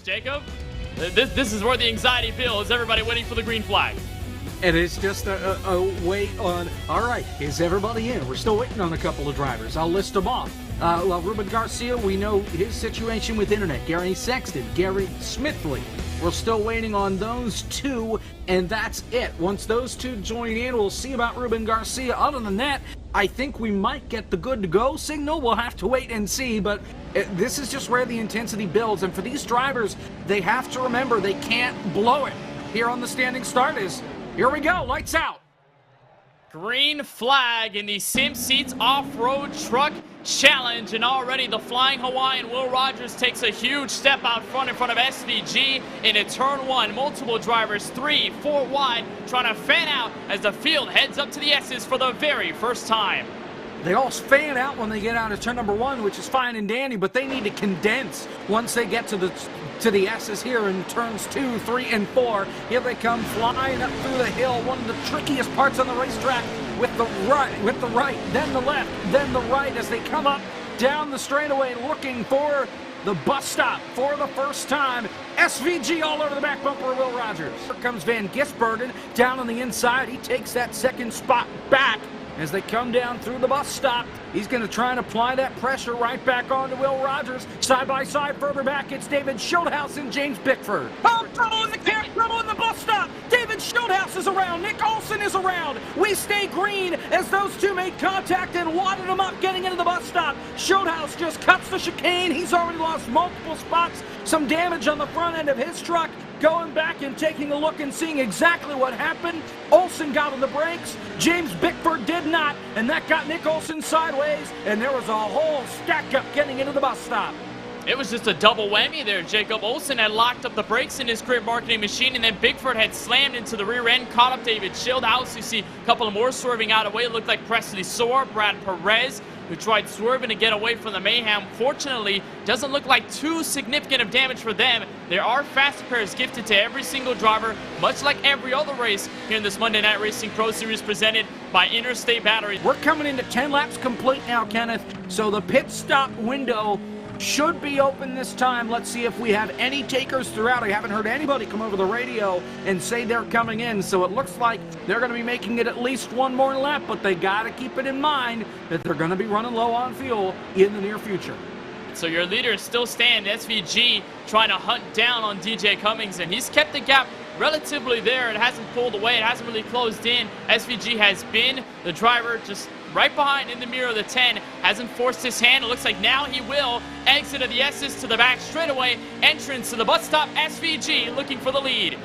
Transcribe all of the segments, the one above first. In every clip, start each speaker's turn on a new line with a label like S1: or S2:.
S1: Jacob, this is where the anxiety builds. Everybody waiting for the green flag.
S2: And it's just a wait on, all right, is everybody in? We're still waiting on a couple of drivers. I'll list them off. Well, Ruben Garcia, we know his situation with internet. Gary Sexton, Gary Smithley. We're still waiting on those two, and that's it. Once those two join in, we'll see about Ruben Garcia. Other than that, I think we might get the good to go signal. We'll have to wait and see, but this is just where the intensity builds. And for these drivers, they have to remember they can't blow it. Here on the standing start is, here we go, lights out.
S1: Green flag in the Sim Seats Off-Road Truck Challenge, and already the Flying Hawaiian Will Rogers takes a huge step out front in front of SVG into turn one. Multiple drivers 3, 4 wide trying to fan out as the field heads up to the S's for the very first time.
S2: They all fan out when they get out of turn number one, which is fine and dandy, but they need to condense once they get to the S's here in turns 2, 3, and 4. Here they come flying up through the hill, one of the trickiest parts on the racetrack, with the right, then the left, then the right, as they come up down the straightaway looking for the bus stop for the first time. SVG all over the back bumper of Will Rogers. Here comes Van Gisbergen down on the inside. He takes that second spot back. As they come down through the bus stop, he's going to try and apply that pressure right back onto Will Rogers. Side by side, further back, it's David Schildhouse and James Bickford. Oh, trouble in the camp, trouble in the bus stop. David Schildhouse is around. Nick Olsen is around. We stay green as those two made contact and wadded him up getting into the bus stop. Schildhouse just cuts the chicane. He's already lost multiple spots. Some damage on the front end of his truck. Going back and taking a look and seeing exactly what happened. Olsen got on the brakes. James Bickford did not, and that got Nick Olsen sideways, and there was a whole stack up getting into the bus stop.
S1: It was just a double whammy there, Jacob. Olsen had locked up the brakes in his career marketing machine, and then Bickford had slammed into the rear end, caught up David Schildhouse. You see a couple of more swerving out of the way. It looked like Presley Soar, Brad Perez, who tried swerving to get away from the mayhem. Fortunately, doesn't look like too significant of damage for them. There are fast repairs gifted to every single driver, much like every other race here in this Monday Night Racing Pro Series presented by Interstate Batteries.
S2: We're coming into 10 laps complete now, Kenneth, so the pit stop window should be open this time. Let's see if we have any takers throughout. I haven't heard anybody come over the radio and say they're coming in, so it looks like they're going to be making it at least one more lap, but they got to keep it in mind that they're going to be running low on fuel in the near future.
S1: So your leaders still stand. SVG trying to hunt down on DJ Cummings, and he's kept the gap relatively there. It hasn't pulled away. It hasn't really closed in. SVG has been the driver just right behind in the mirror of the 10. Hasn't forced his hand. It looks like now he will. Exit of the S's to the back straightaway. Entrance to the bus stop. SVG looking for the lead.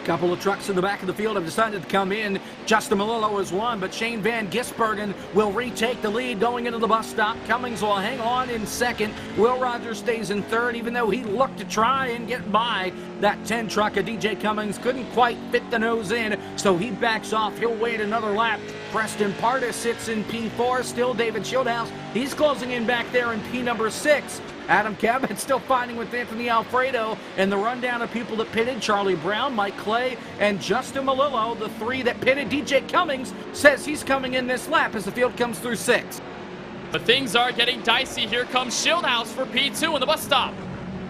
S2: Couple of trucks in the back of the field have decided to come in. Justin Malillo is one, but Shane Van Gisbergen will retake the lead going into the bus stop. Cummings will hang on in second. Will Rogers stays in third, even though he looked to try and get by that 10 truck of DJ Cummings. Couldn't quite fit the nose in, so he backs off. He'll wait another lap. Preston Pardis sits in P4. Still David Schildhouse. He's closing in back there in P number 6. Adam Cabot still fighting with Anthony Alfredo, and the rundown of people that pitted: Charlie Brown, Mike Clay, and Justin Malillo. The three that pitted. DJ Cummings says he's coming in this lap as the field comes through 6.
S1: But things are getting dicey. Here comes Schildhouse for P2 in the bus stop.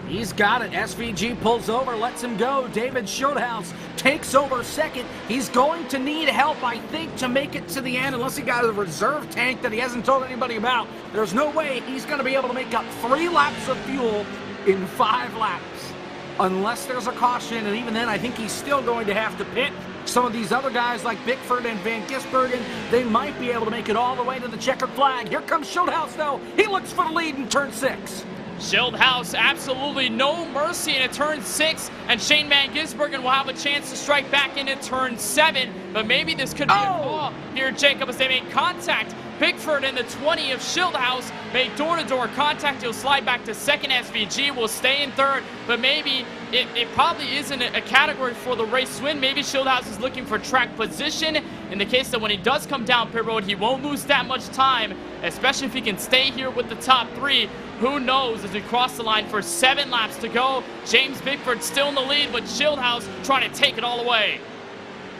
S2: He's got it. SVG pulls over, lets him go. David Schildhouse takes over second. He's going to need help, I think, to make it to the end, unless he got a reserve tank that he hasn't told anybody about. There's no way he's going to be able to make up 3 laps of fuel in 5 laps, unless there's a caution, and even then, I think he's still going to have to pit. Some of these other guys like Bickford and Van Gisbergen, they might be able to make it all the way to the checkered flag. Here comes Schildhouse, though. He looks for the lead in turn 6.
S1: Schildhouse, absolutely no mercy into turn 6, and Shane Van Gisbergen will have a chance to strike back into turn 7, but maybe this could be a call here, Jacob, as they make contact. Bickford in the 20 of Schildhouse make door-to-door contact. He'll slide back to second. SVG will stay in third, but maybe it probably isn't a category for the race win. Maybe Schildhouse is looking for track position in the case that when he does come down pit road, he won't lose that much time, especially if he can stay here with the top 3. Who knows as we cross the line for 7 laps to go. James Bickford still in the lead, but Schildhouse trying to take it all away.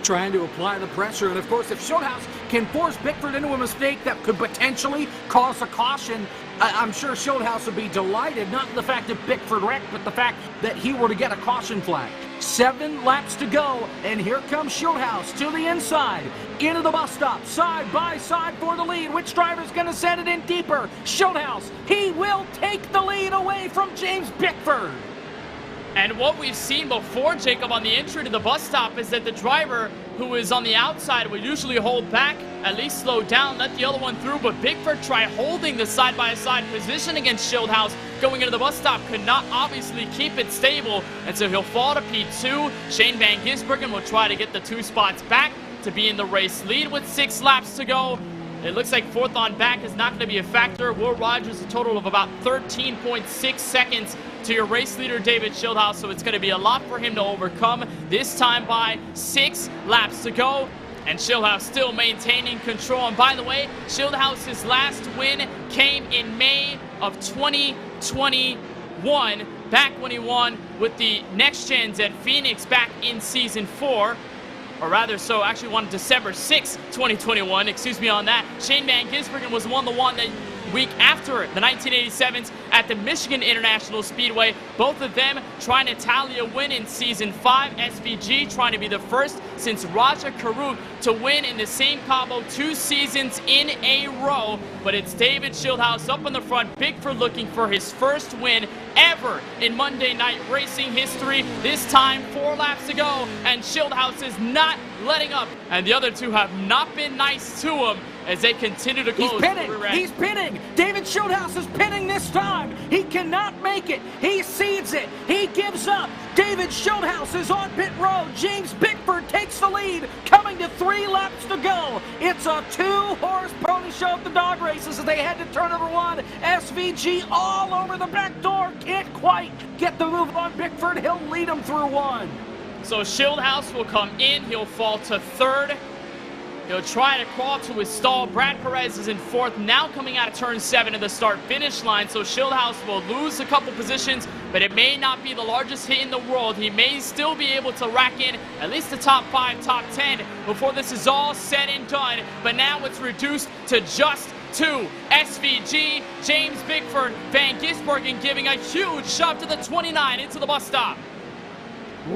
S2: trying to apply the pressure. And of course, if Schildhouse can force Bickford into a mistake that could potentially cause a caution, I'm sure Schildhouse would be delighted, not the fact that Bickford wrecked, but the fact that he were to get a caution flag. 7 laps to go, and here comes Schildhouse to the inside, into the bus stop, side by side for the lead. Which driver's going to send it in deeper? Schildhouse. He will take the lead away from James Bickford.
S1: And what we've seen before, Jacob, on the entry to the bus stop is that the driver who is on the outside will usually hold back, at least slow down, let the other one through, but Bickford tried holding the side-by-side position against Schildhouse going into the bus stop, could not obviously keep it stable, and so he'll fall to P2. Shane Van Gisbergen will try to get the 2 spots back to be in the race lead with 6 laps to go. It looks like 4th on back is not going to be a factor. Will Rogers a total of about 13.6 seconds to your race leader, David Schildhouse, so it's going to be a lot for him to overcome, this time by 6 laps to go. And Schildhouse still maintaining control. And by the way, Schildhouse's last win came in May of 2021, back when he won with the Next Gens at Phoenix back in Season 4. Or rather, so actually won December 6, 2021, excuse me on that. Shane Van Gisbergen was the one that week after the 1987s at the Michigan International Speedway. Both of them trying to tally a win in Season 5. SVG trying to be the first since Raja Karut to win in the same combo 2 seasons in a row. But it's David Schildhouse up in the front. Bickford looking for his first win ever in Monday Night Racing history. This time 4 laps to go, and Schildhouse is not letting up. And the other 2 have not been nice to him as they continue to close.
S2: He's pinning. He's pinning. David Schildhouse is pinning this time. He cannot make it. He cedes it. He gives up. David Schildhouse is on pit road. James Bickford takes the lead, coming to 3 laps to go. It's a 2-horse pony show at the dog races as they head to turn number 1. SVG all over the back door. Can't quite get the move on Bickford. He'll lead him through 1.
S1: So Schildhouse will come in. He'll fall to 3rd. He'll try to crawl to his stall. Brad Perez is in 4th, now coming out of turn 7 to the start-finish line. So Schildhouse will lose a couple positions, but it may not be the largest hit in the world. He may still be able to rack in at least the top 5, top 10 before this is all said and done. But now it's reduced to just 2. SVG, James Bickford, Van Gisbergen giving a huge shove to the 29 into the bus stop.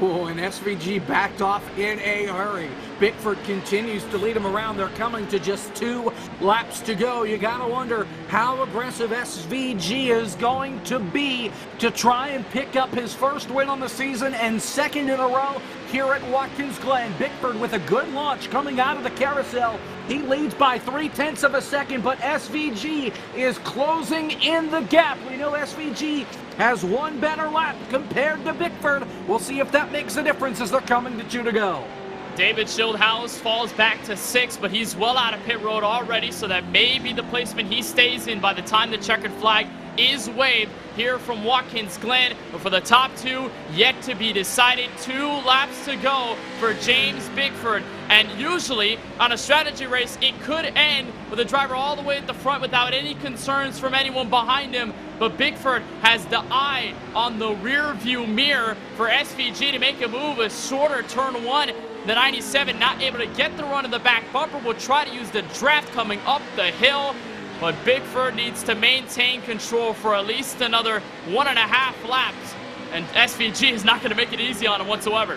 S2: Oh, and SVG backed off in a hurry. Bickford continues to lead him around. They're coming to just 2 laps to go. You gotta wonder how aggressive SVG is going to be to try and pick up his first win on the season and 2nd in a row here at Watkins Glen. Bickford with a good launch coming out of the carousel. He leads by 0.3 of a second, but SVG is closing in the gap. We know SVG has 1 better lap compared to Bickford. We'll see if that makes a difference as they're coming to 2 to go.
S1: David Schildhouse falls back to 6, but he's well out of pit road already, so that may be the placement he stays in by the time the checkered flag is waved here from Watkins Glen. But for the top 2, yet to be decided. 2 laps to go for James Bickford. And usually on a strategy race, it could end with a driver all the way at the front without any concerns from anyone behind him. But Bickford has the eye on the rear view mirror for SVG to make a move. A shorter turn 1. The 97 not able to get the run of the back bumper. Will try to use the draft coming up the hill. But Bickford needs to maintain control for at least another 1.5 laps. And SVG is not going to make it easy on him whatsoever.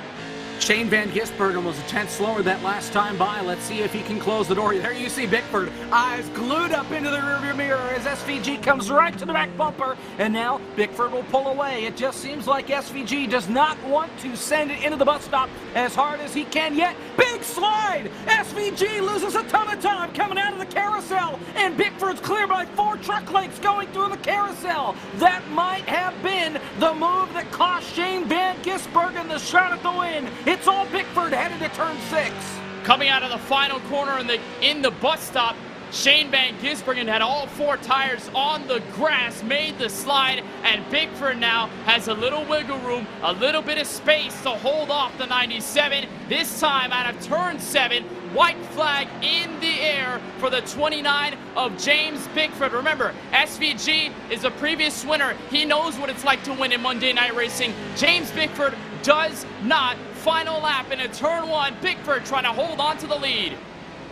S2: Shane Van Gisbergen was a tenth slower that last time by. Let's see if he can close the door. There you see Bickford, eyes glued up into the rearview mirror as SVG comes right to the back bumper. And now Bickford will pull away. It just seems like SVG does not want to send it into the bus stop as hard as he can yet. Big slide! SVG loses a ton of time coming out of the carousel. And Bickford's clear by 4 truck lengths going through the carousel. That might have been the move that cost Shane Van Gisbergen the shot at the win. It's all Bickford headed to turn 6.
S1: Coming out of the final corner in the bus stop, Shane Van Gisbergen had all 4 tires on the grass, made the slide, and Bickford now has a little wiggle room, a little bit of space to hold off the 97. This time out of turn 7, white flag in the air for the 29 of James Bickford. Remember, SVG is a previous winner. He knows what it's like to win in Monday Night Racing. James Bickford does not. final lap into turn 1. Bickford trying to hold on to the lead.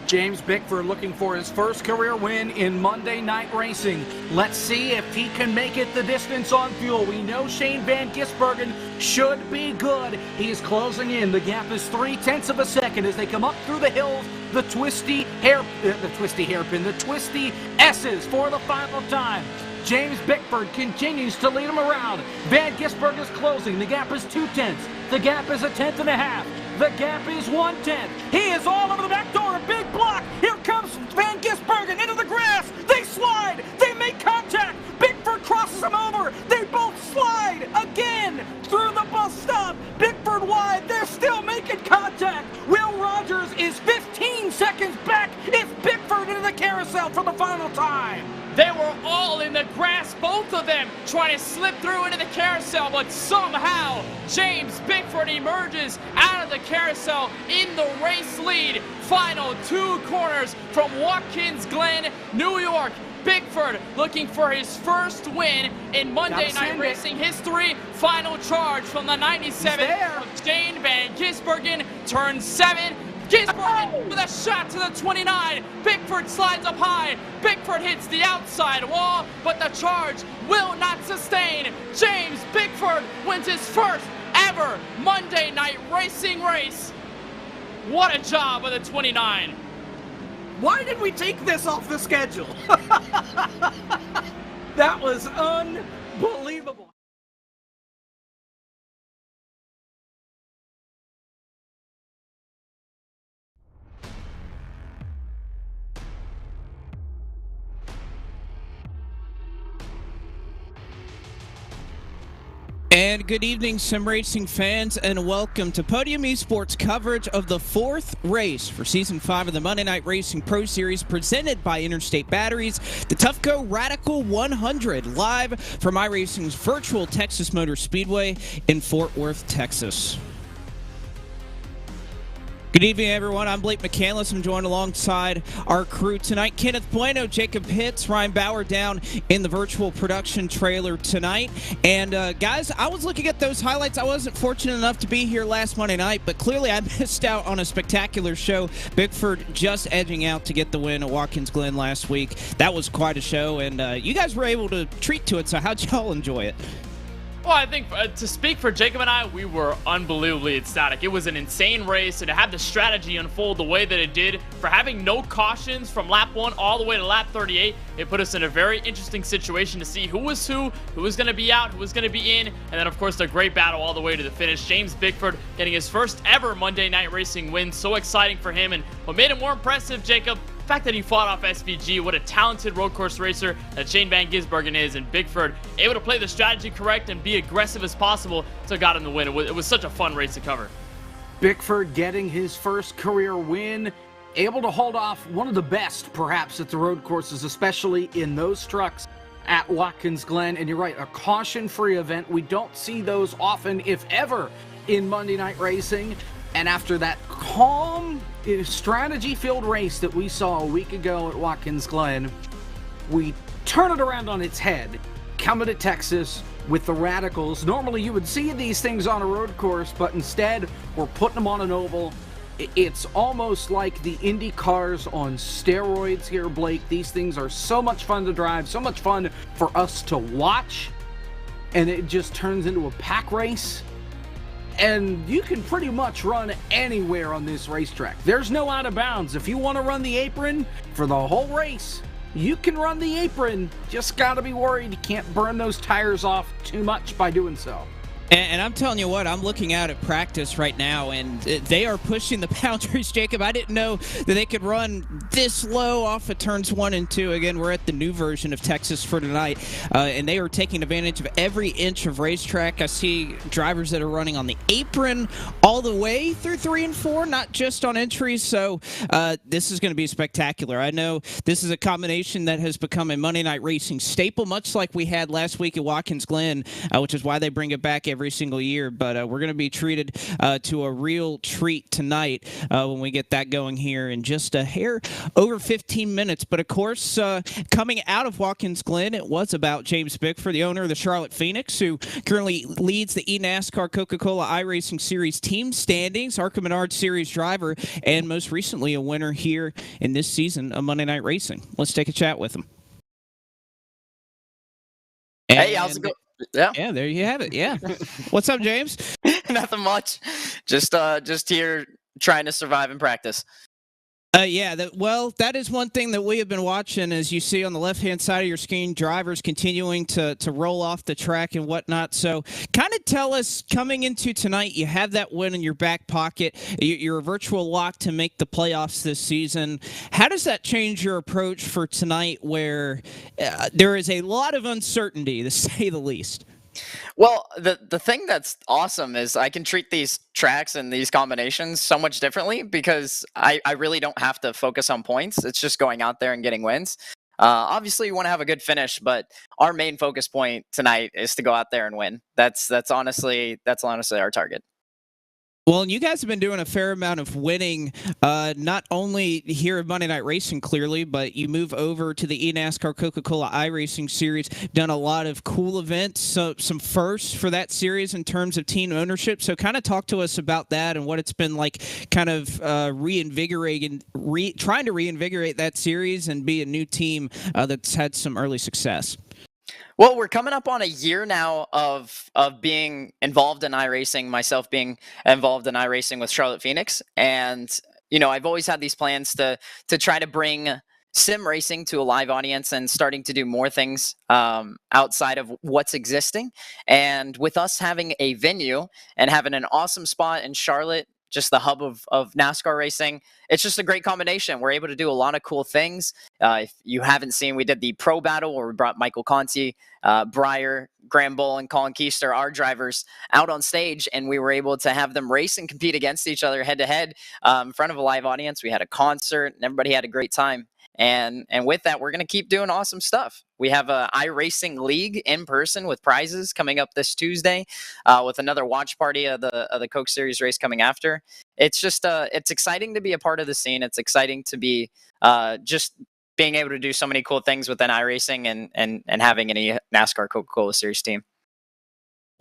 S2: James Bickford looking for his first career win in Monday Night Racing. Let's see if he can make it the distance on fuel. We know Shane Van Gisbergen should be good. He's closing in. The gap is 0.3 of a second as they come up through the hills. The twisty S's for the final time. James Bickford continues to lead him around. Van Gisbergen is closing. The gap is 0.2. The gap is 1.5. The gap is 1/10. He is all over the back door. A big block. Here comes Van Gisbergen into the grass. They slide. They make contact. Bickford crosses him over. They both slide again through the bus stop. Bickford wide. They're still making contact. Will Rogers is 15 seconds back. It's Bickford into the carousel for the final time.
S1: They were all in the grass, both of them, trying to slip through into the carousel, but somehow James Bickford emerges out of the carousel in the race lead. Final 2 corners from Watkins Glen, New York. Bickford looking for his first win in Monday Night Racing history. Final charge from the 97 of Shane Van Gisbergen, turn 7. Gisbergen with a shot to the 29. Bickford slides up high. Bickford hits the outside wall, but the charge will not sustain. James Bickford wins his first ever Monday Night Racing race. What a job with the 29.
S2: Why did we take this off the schedule? That was unbelievable.
S3: And good evening, sim racing fans, and welcome to Podium eSports coverage of the 4th race for Season 5 of the Monday Night Racing Pro Series presented by Interstate Batteries, the Tufco Radical 100, live from iRacing's virtual Texas Motor Speedway in Fort Worth, Texas. Good evening, everyone. I'm Blake McCandless. I'm joined alongside our crew tonight. Kenneth Bueno, Jacob Hitz, Ryan Bauer down in the virtual production trailer tonight. And guys, I was looking at those highlights. I wasn't fortunate enough to be here last Monday night, but clearly I missed out on a spectacular show. Bickford just edging out to get the win at Watkins Glen last week. That was quite a show, and you guys were able to treat to it, so how'd y'all enjoy it?
S1: Well, I think to speak for Jacob and I, we were unbelievably ecstatic. It was an insane race, and to have the strategy unfold the way that it did, for having no cautions from lap 1 all the way to lap 38, it put us in a very interesting situation to see who was going to be out, who was going to be in, and then, of course, the great battle all the way to the finish. James Bickford getting his first ever Monday Night Racing win. So exciting for him, and what made it more impressive, Jacob, the fact that he fought off SVG, what a talented road course racer that Shane Van Gisbergen is, and Bickford able to play the strategy correct and be aggressive as possible to got him the win. It was such a fun race to cover.
S2: Bickford getting his first career win, able to hold off one of the best, perhaps, at the road courses, especially in those trucks at Watkins Glen. And you're right, a caution-free event. We don't see those often, if ever, in Monday Night Racing. And after that calm, strategy-filled race that we saw a week ago at Watkins Glen, we turn it around on its head, coming to Texas with the Radicals. Normally you would see these things on a road course, but instead we're putting them on an oval. It's almost like the Indy cars on steroids here, Blake. These things are so much fun to drive, so much fun for us to watch, and it just turns into a pack race. And you can pretty much run anywhere on this racetrack. There's no out of bounds. If you want to run the apron for the whole race, you can run the apron. Just got to be worried you can't burn those tires off too much by doing so.
S3: And I'm telling you what, I'm looking out at practice right now, and they are pushing the boundaries, Jacob. I didn't know that they could run this low off of turns 1 and 2. Again, we're at the new version of Texas for tonight, and they are taking advantage of every inch of racetrack. I see drivers that are running on the apron all the way through 3 and 4, not just on entries, so this is going to be spectacular. I know this is a combination that has become a Monday Night Racing staple, much like we had last week at Watkins Glen, which is why they bring it back every every single year, but we're going to be treated to a real treat tonight when we get that going here in just a hair over 15 minutes. But of course, coming out of Watkins Glen, it was about James Bickford, the owner of the Charlotte Phoenix, who currently leads the eNASCAR Coca-Cola iRacing Series team standings, ARCA Menard Series driver, and most recently a winner here in this season of Monday Night Racing. Let's take a chat with him.
S4: Hey, how's it going?
S3: Yeah, there you have it. Yeah. What's up, James?
S4: Nothing much. Just here trying to survive and practice.
S3: That is one thing that we have been watching, as you see on the left-hand side of your screen, drivers continuing to roll off the track and whatnot. So kind of tell us, coming into tonight, you have that win in your back pocket. You're a virtual lock to make the playoffs this season. How does that change your approach for tonight, where there is a lot of uncertainty, to say the least?
S4: Well, the thing that's awesome is I can treat these tracks and these combinations so much differently because I really don't have to focus on points. It's just going out there and getting wins. Obviously, you want to have a good finish, but our main focus point tonight is to go out there and win. That's honestly our target.
S3: Well, and you guys have been doing a fair amount of winning, not only here at Monday Night Racing, clearly, but you move over to the eNASCAR Coca-Cola iRacing Series, done a lot of cool events, so some firsts for that series in terms of team ownership. So kind of talk to us about that and what it's been like kind of trying to reinvigorate that series and be a new team that's had some early success.
S4: Well, we're coming up on a year now of being involved in iRacing, myself being involved in iRacing with Charlotte Phoenix. And, I've always had these plans to try to bring sim racing to a live audience and starting to do more things outside of what's existing. And with us having a venue and having an awesome spot in Charlotte, just the hub of NASCAR racing, it's just a great combination. We're able to do a lot of cool things. If you haven't seen, we did the Pro Battle where we brought Michael Conti, Breyer, Graham Bull, and Colin Keister, our drivers, out on stage, and we were able to have them race and compete against each other head-to-head in front of a live audience. We had a concert, and everybody had a great time. And with that, we're going to keep doing awesome stuff. We have a iRacing League in person with prizes coming up this Tuesday, with another watch party of the Coke Series race coming after. It's just it's exciting to be a part of the scene. It's exciting to be just being able to do so many cool things within iRacing and having any NASCAR Coca-Cola Series team.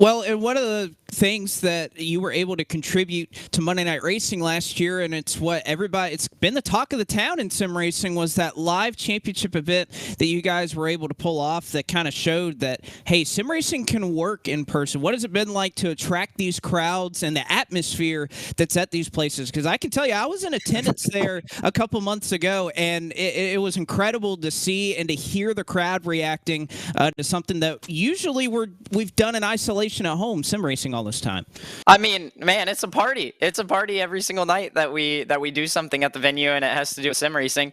S3: Well, and one of the things that you were able to contribute to Monday Night Racing last year, and it's been the talk of the town in sim racing, was that live championship event that you guys were able to pull off that kind of showed that, hey, sim racing can work in person. What has it been like to attract these crowds and the atmosphere that's at these places? Because I can tell you, I was in attendance there a couple months ago, and it was incredible to see and to hear the crowd reacting to something that usually we've done in isolation at home, sim racing all this time.
S4: I mean, man, it's a party. It's a party every single night that we do something at the venue, and it has to do with sim racing.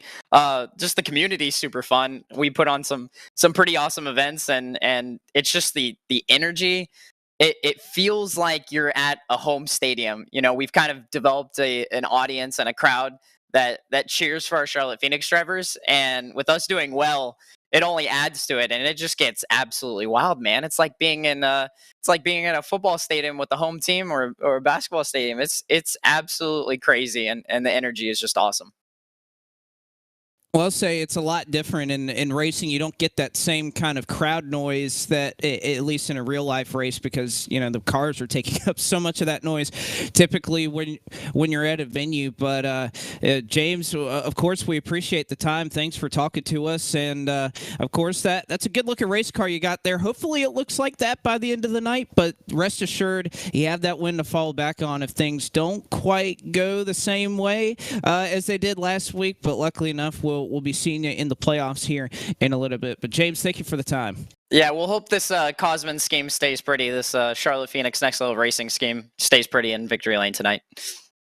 S4: Just the community is super fun. We put on some pretty awesome events, and it's just the energy. It feels like you're at a home stadium. We've kind of developed an audience and a crowd that cheers for our Charlotte Phoenix drivers, and with us doing well, it only adds to it, and it just gets absolutely wild, man. It's like being in a football stadium with the home team or a basketball stadium. It's absolutely crazy, and the energy is just awesome.
S3: Well, I'll say it's a lot different in racing. You don't get that same kind of crowd noise that, at least in a real life race, because the cars are taking up so much of that noise typically when you're at a venue. But James, of course, we appreciate the time. Thanks for talking to us, and of course that's a good looking race car you got there. Hopefully, it looks like that by the end of the night. But rest assured, you have that win to fall back on if things don't quite go the same way as they did last week. But luckily enough, we'll be seeing you in the playoffs here in a little bit. But James, thank you for the time.
S4: Yeah, we'll hope this Cosman scheme stays pretty. This Charlotte Phoenix Next Level Racing scheme stays pretty in Victory Lane tonight.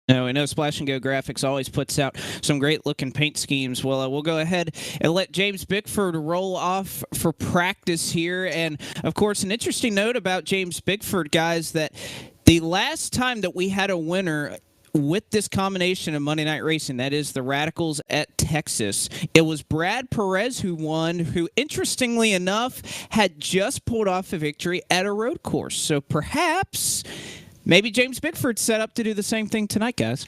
S3: No, I know Splash and Go Graphics always puts out some great looking paint schemes. Well, we'll go ahead and let James Bickford roll off for practice here. And of course, an interesting note about James Bickford, guys, that the last time that we had a winner with this combination of Monday Night Racing, that is the Radicals at Texas, it was Brad Perez who won, who, interestingly enough, had just pulled off a victory at a road course. So perhaps, maybe James Bickford set up to do the same thing tonight, guys.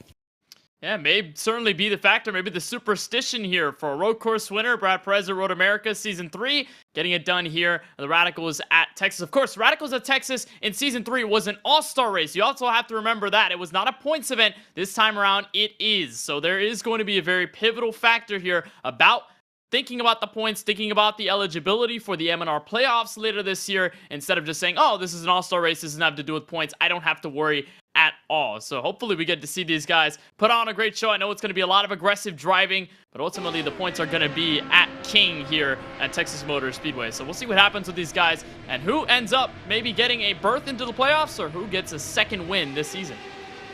S1: Yeah, may certainly be the factor, maybe the superstition here for a road course winner. Brad Perez at Road America Season 3, getting it done here. The Radicals at Texas. Of course, Radicals at Texas in Season 3 was an all-star race. You also have to remember that. It was not a points event. This time around, it is. So there is going to be a very pivotal factor here about thinking about the points, thinking about the eligibility for the M&R playoffs later this year, instead of just saying, oh, this is an all-star race, this doesn't have to do with points. I don't have to worry at all. So hopefully we get to see these guys put on a great show. I know it's going to be a lot of aggressive driving, but ultimately the points are going to be at King here at Texas Motor Speedway. So we'll see what happens with these guys and who ends up maybe getting a berth into the playoffs or who gets a second win this season.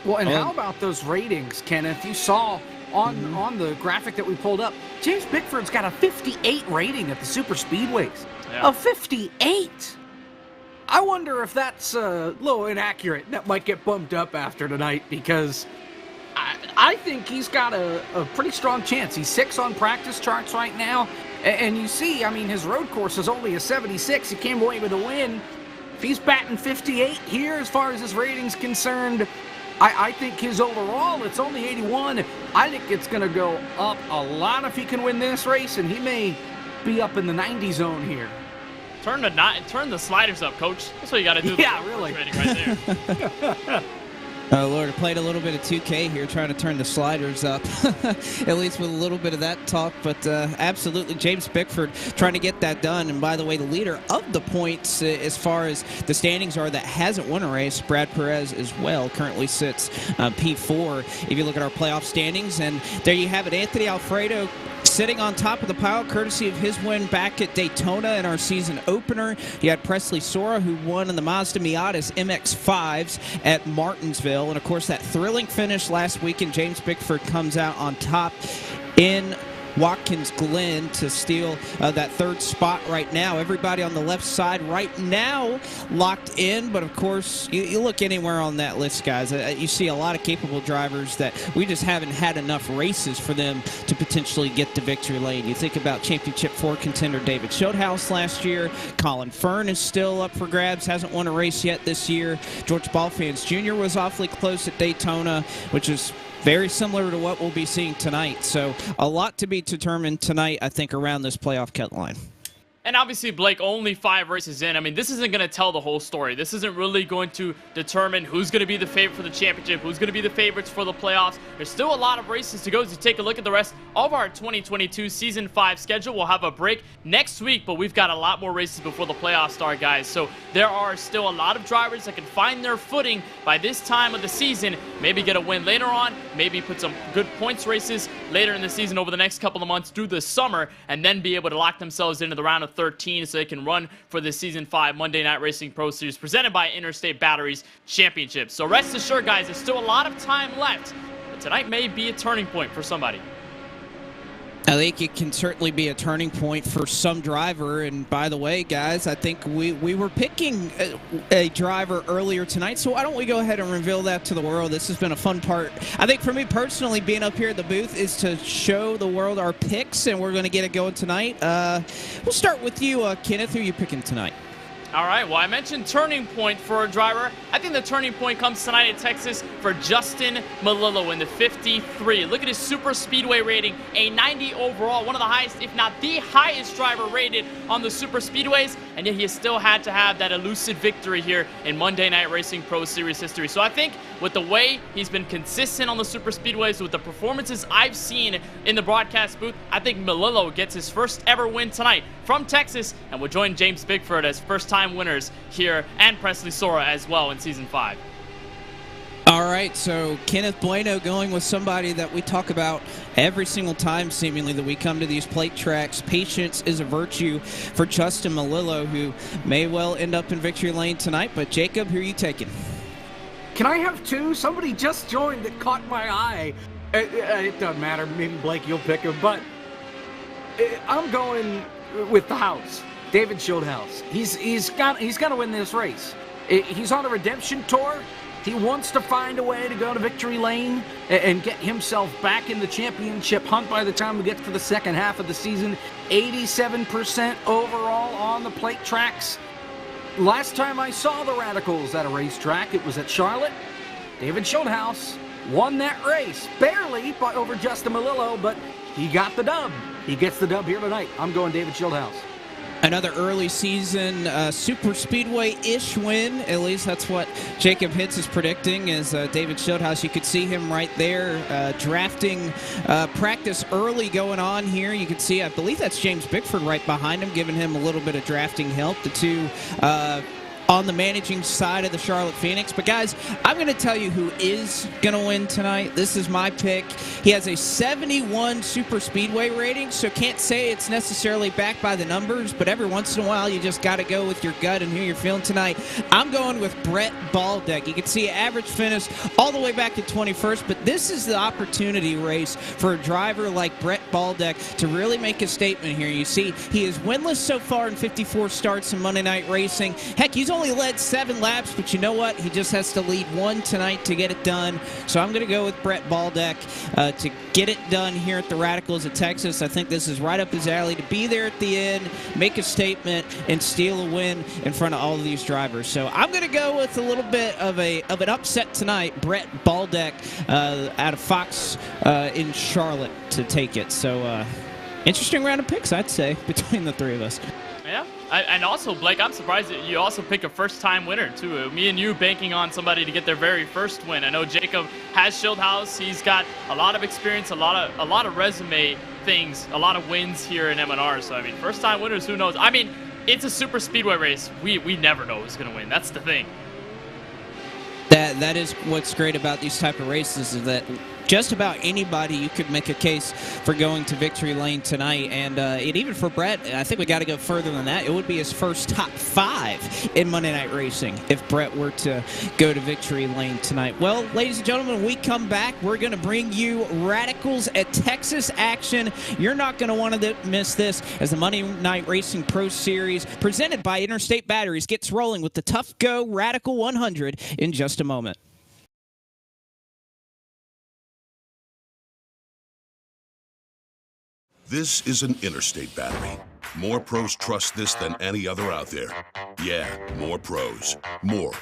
S2: Well, and how about those ratings, Kenneth? You saw on the graphic that we pulled up, James Bickford's got a 58 rating at the super speedways.
S1: Yeah.
S2: A 58! I wonder if that's a little inaccurate. That might get bumped up after tonight, because I think he's got a pretty strong chance. He's 6 on practice charts right now, and you see, I mean, his road course is only a 76. He came away with a win. If he's batting 58 here as far as his rating's concerned, I think his overall, it's only 81. I think it's going to go up a lot if he can win this race, and he may be up in the 90 zone here.
S1: Turn the sliders up, coach. That's what you got to do.
S2: Yeah, really.
S1: Right there.
S3: Oh, Lord, I played a little bit of 2K here, trying to turn the sliders up, at least with a little bit of that talk. But absolutely, James Bickford trying to get that done. And by the way, the leader of the points as far as the standings are that hasn't won a race, Brad Perez as well, currently sits P4 if you look at our playoff standings. And there you have it, Anthony Alfredo sitting on top of the pile, courtesy of his win back at Daytona in our season opener. You had Presley Sora, who won in the Mazda Miatas MX-5s at Martinsville. And, of course, that thrilling finish last weekend, James Bickford comes out on top in Watkins Glen to steal that third spot right now. Everybody on the left side right now locked in, but of course, you look anywhere on that list, guys, you see a lot of capable drivers that we just haven't had enough races for them to potentially get to victory lane. You think about Championship 4 contender David Schildhouse last year. Colin Fern is still up for grabs, hasn't won a race yet this year. George Ballfans Jr. was awfully close at Daytona, which is very similar to what we'll be seeing tonight. So a lot to be determined tonight, I think, around this playoff cut line.
S1: And obviously, Blake, only 5 races in. I mean, this isn't going to tell the whole story. This isn't really going to determine who's going to be the favorite for the championship, who's going to be the favorites for the playoffs. There's still a lot of races to go as you take a look at the rest of our 2022 Season 5 schedule. We'll have a break next week, but we've got a lot more races before the playoffs start, guys. So there are still a lot of drivers that can find their footing by this time of the season, maybe get a win later on, maybe put some good points races later in the season over the next couple of months through the summer, and then be able to lock themselves into the round of 13 so they can run for the Season 5 Monday Night Racing Pro Series presented by Interstate Batteries Championship. So rest assured, guys, there's still a lot of time left, but tonight may be a turning point for somebody.
S3: I think it can certainly be a turning point for some driver. And by the way, guys, I think we were picking a driver earlier tonight, so why don't we go ahead and reveal that to the world? This has been a fun part. I think for me personally, being up here at the booth is to show the world our picks, and we're going to get it going tonight. We'll start with you, Kenneth. Who are you picking tonight?
S1: All right, well, I mentioned turning point for a driver. I think the turning point comes tonight at Texas for Justin Melillo in the 53. Look at his super speedway rating, a 90 overall, one of the highest, if not the highest driver rated on the super speedways, and yet he still had to have that elusive victory here in Monday Night Racing Pro Series history. So I think with the way he's been consistent on the super speedways, with the performances I've seen in the broadcast booth, I think Melillo gets his first ever win tonight from Texas and will join James Bickford as first-time winners here, and Presley Sora as well in Season 5.
S3: All right, so Kenneth Bueno going with somebody that we talk about every single time, seemingly, that we come to these plate tracks. Patience is a virtue for Justin Melillo, who may well end up in victory lane tonight. But Jacob, who are you taking?
S2: Can I have 2? Somebody just joined that caught my eye. It doesn't matter. Maybe Blake, you'll pick him. But I'm going with the house. David Schildhouse. He's got to win this race. He's on a redemption tour. He wants to find a way to go to victory lane and get himself back in the championship hunt by the time we get to the second half of the season. 87% overall on the plate tracks. Last time I saw the Radicals at a racetrack, it was at Charlotte. David Schildhouse won that race, barely over Justin Malillo, but he got the dub. He gets the dub here tonight. I'm going David Schildhouse.
S3: Another early season super speedway-ish win. At least that's what Jacob Hitz is predicting, is David Schildhouse. You could see him right there drafting practice early going on here. You can see, I believe that's James Bickford right behind him, giving him a little bit of drafting help. The two on the managing side of the Charlotte Phoenix. But guys, I'm going to tell you who is going to win tonight. This is my pick. He has a 71 super speedway rating, so can't say it's necessarily backed by the numbers, but every once in a while you just got to go with your gut and who you're feeling tonight. I'm going with Brett Baldeck. You can see average finish all the way back to 21st, but this is the opportunity race for a driver like Brett Baldeck to really make a statement here. You see, he is winless so far in 54 starts in Monday Night Racing. Heck, he's only led 7 laps, but you know what? He just has to lead 1 tonight to get it done. So I'm going to go with Brett Baldeck to get it done here at the Radicals of Texas. I think this is right up his alley to be there at the end, make a statement, and steal a win in front of all of these drivers. So I'm going to go with a little bit of an upset tonight. Brett Baldeck out of Fox in Charlotte to take it. So interesting round of picks, I'd say, between the three of us.
S1: Yeah, and also, Blake, I'm surprised that you also pick a first-time winner, too. Me and you banking on somebody to get their very first win. I know Jacob has Schildhouse. He's got a lot of experience, a lot of resume things, a lot of wins here in M&R. So, I mean, first-time winners, who knows? I mean, it's a super speedway race. We never know who's going to win. That's the thing.
S3: That is what's great about these type of races, is that just about anybody you could make a case for going to victory lane tonight. And even for Brett, I think we got to go further than that. It would be his first top 5 in Monday Night Racing if Brett were to go to victory lane tonight. Well, ladies and gentlemen, when we come back, we're going to bring you Radicals at Texas action. You're not going to want to miss this, as the Monday Night Racing Pro Series presented by Interstate Batteries gets rolling with the Tufco Radical 100 in just a moment.
S5: This is an Interstate battery. More pros trust this than any other out there. Yeah, more pros. More.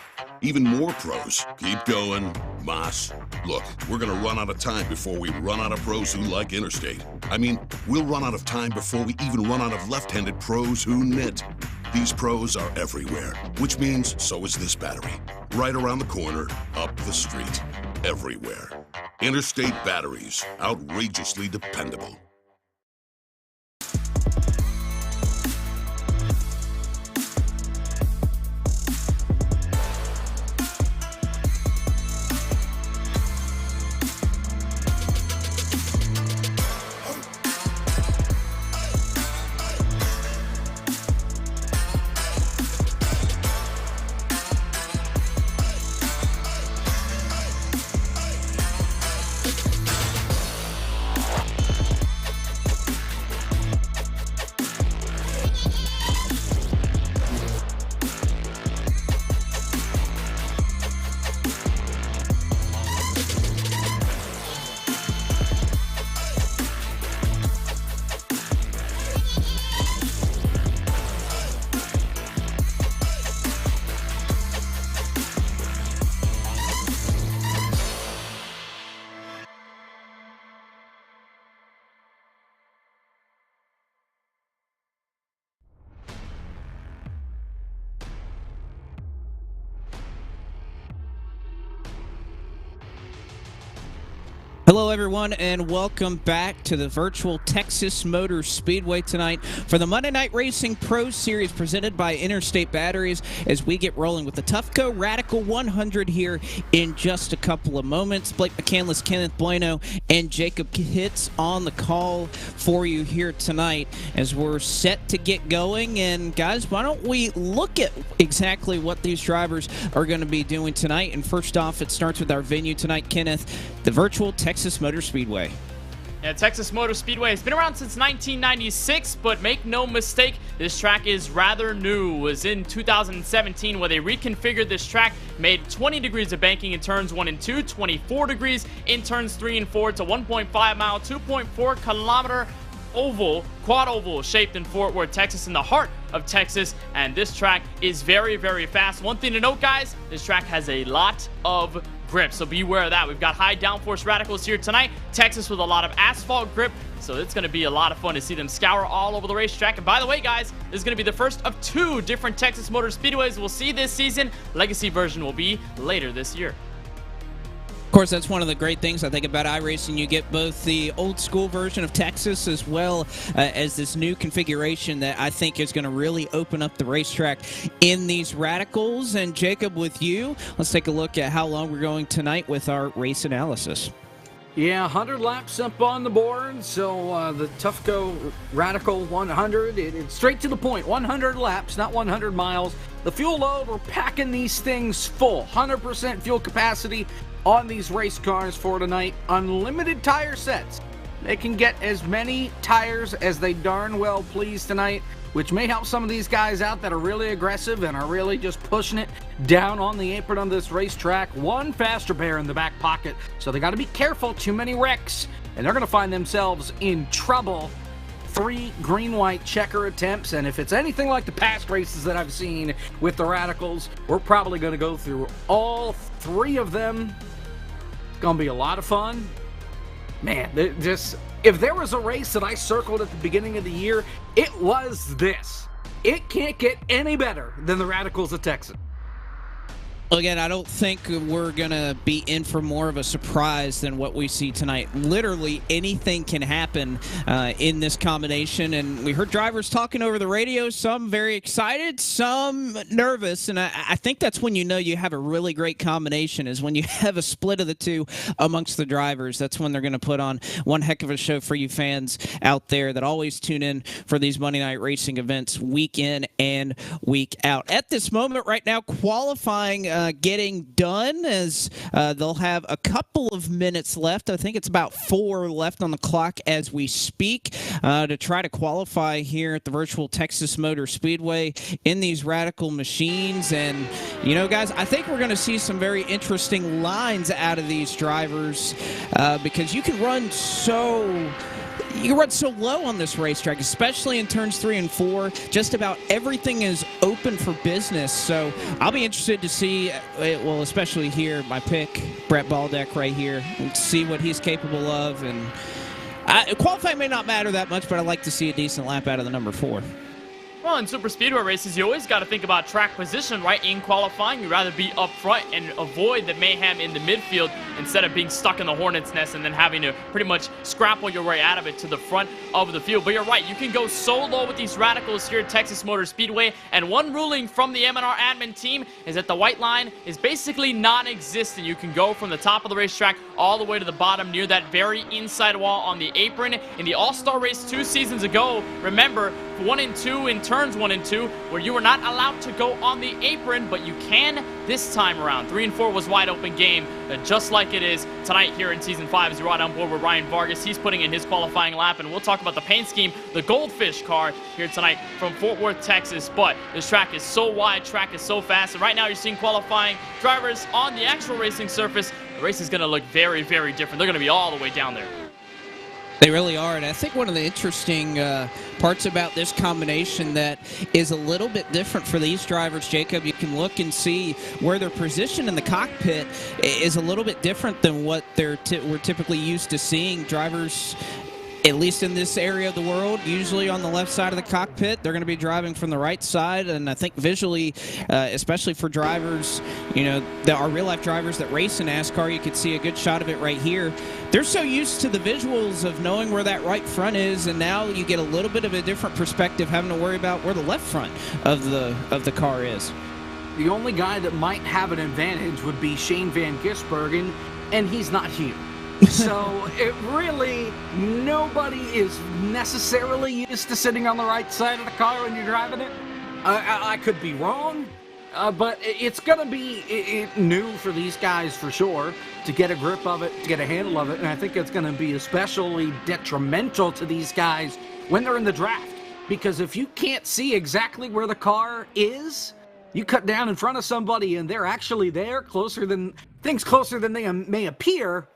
S5: Even more pros. Keep going. Moss. Look, we're gonna run out of time before we run out of pros who like Interstate. I mean, we'll run out of time before we even run out of left-handed pros who knit. These pros are everywhere, which means so is this battery. Right around the corner, up the street. Everywhere. Interstate batteries. Outrageously dependable.
S3: Hello everyone, and welcome back to the virtual Texas Motor Speedway tonight for the Monday Night Racing Pro Series presented by Interstate Batteries, as we get rolling with the Tufco Radical 100 here in just a couple of moments. Blake McCandless, Kenneth Bueno, and Jacob Hitz on the call for you here tonight as we're set to get going. And guys, why don't we look at exactly what these drivers are going to be doing tonight. And first off, it starts with our venue tonight, Kenneth, the virtual Texas Motor Speedway.
S1: Yeah, Texas Motor Speedway has been around since 1996, but make no mistake, this track is rather new. It was in 2017 where they reconfigured this track, made 20 degrees of banking in turns 1 and 2, 24 degrees in turns 3 and 4. It's a 1.5 mile, 2.4 kilometer oval, quad oval shaped in Fort Worth, Texas, in the heart of Texas, and this track is very, very fast. One thing to note, guys, this track has a lot of grip, so beware of that. We've got high downforce radicals here tonight. Texas with a lot of asphalt grip, so it's going to be a lot of fun to see them scour all over the racetrack. And by the way, guys, this is going to be the first of 2 different Texas Motor Speedways we'll see this season. Legacy version will be later this year.
S3: Of course, that's one of the great things I think about iRacing. You get both the old school version of Texas as well as this new configuration that I think is going to really open up the racetrack in these radicals. And Jacob, with you, let's take a look at how long we're going tonight with our race analysis.
S2: Yeah, 100 laps up on the board, so the Tufco Radical 100, it's straight to the point, 100 laps, not 100 miles. The fuel load, we're packing these things full, 100% fuel capacity on these race cars for tonight. Unlimited tire sets. They can get as many tires as they darn well please tonight, which may help some of these guys out that are really aggressive and are really just pushing it down on the apron on this racetrack. One faster bear in the back pocket, so they got to be careful. Too many wrecks, and they're going to find themselves in trouble. 3 green-white checker attempts, and if it's anything like the past races that I've seen with the Radicals, we're probably going to go through all 3 of them. It's going to be a lot of fun. Man, if there was a race that I circled at the beginning of the year, it was this. It can't get any better than the Radicals of Texas.
S3: Again, I don't think we're going to be in for more of a surprise than what we see tonight. Literally anything can happen in this combination, and we heard drivers talking over the radio, some very excited, some nervous, and I think that's when you know you have a really great combination, is when you have a split of the two amongst the drivers. That's when they're going to put on one heck of a show for you fans out there that always tune in for these Monday Night Racing events week in and week out. At this moment right now, qualifying getting done, as they'll have a couple of minutes left. I think it's about 4 left on the clock as we speak to try to qualify here at the virtual Texas Motor Speedway in these Radical machines. And, you know, guys, I think we're going to see some very interesting lines out of these drivers because you can run so low on this racetrack, especially in turns 3 and 4. Just about everything is open for business. So I'll be interested to see, well, especially here, my pick, Brett Baldeck right here, and see what he's capable of. And qualifying may not matter that much, but I'd like to see a decent lap out of the number 4.
S1: Well, in super speedway races, you always got to think about track position, right? In qualifying, you'd rather be up front and avoid the mayhem in the midfield instead of being stuck in the hornet's nest and then having to pretty much scrapple your way out of it to the front of the field. But you're right, you can go so low with these Radicals here at Texas Motor Speedway. And one ruling from the M&R admin team is that the white line is basically non-existent. You can go from the top of the racetrack all the way to the bottom near that very inside wall on the apron. In the All-Star race 2 seasons ago, remember, 1 and 2 in turns 1 and 2, where you were not allowed to go on the apron, but you can this time around. 3 and 4 was wide open game, just like it is tonight here in Season 5 as you're right on board with Ryan Vargas. He's putting in his qualifying lap, and we'll talk about the paint scheme, the Goldfish car here tonight from Fort Worth, Texas. But this track is so wide, track is so fast, and right now you're seeing qualifying drivers on the actual racing surface. The race is going to look very, very different. They're going to be all the way down there.
S3: They really are, and I think one of the interesting parts about this combination that is a little bit different for these drivers, Jacob, you can look and see where their position in the cockpit is a little bit different than what we're typically used to seeing drivers, at least in this area of the world, usually on the left side of the cockpit. They're going to be driving from the right side, and I think visually, especially for drivers, you know, that are real-life drivers that race in NASCAR, you could see a good shot of it right here. They're so used to the visuals of knowing where that right front is, and now you get a little bit of a different perspective having to worry about where the left front of the car is.
S2: The only guy that might have an advantage would be Shane Van Gisbergen, and he's not here. So it really, nobody is necessarily used to sitting on the right side of the car when you're driving it. I could be wrong, but it's going to be new for these guys for sure to get a grip of it, to get a handle of it, and I think it's going to be especially detrimental to these guys when they're in the draft, because if you can't see exactly where the car is, you cut down in front of somebody and they're actually there, closer than they may appear,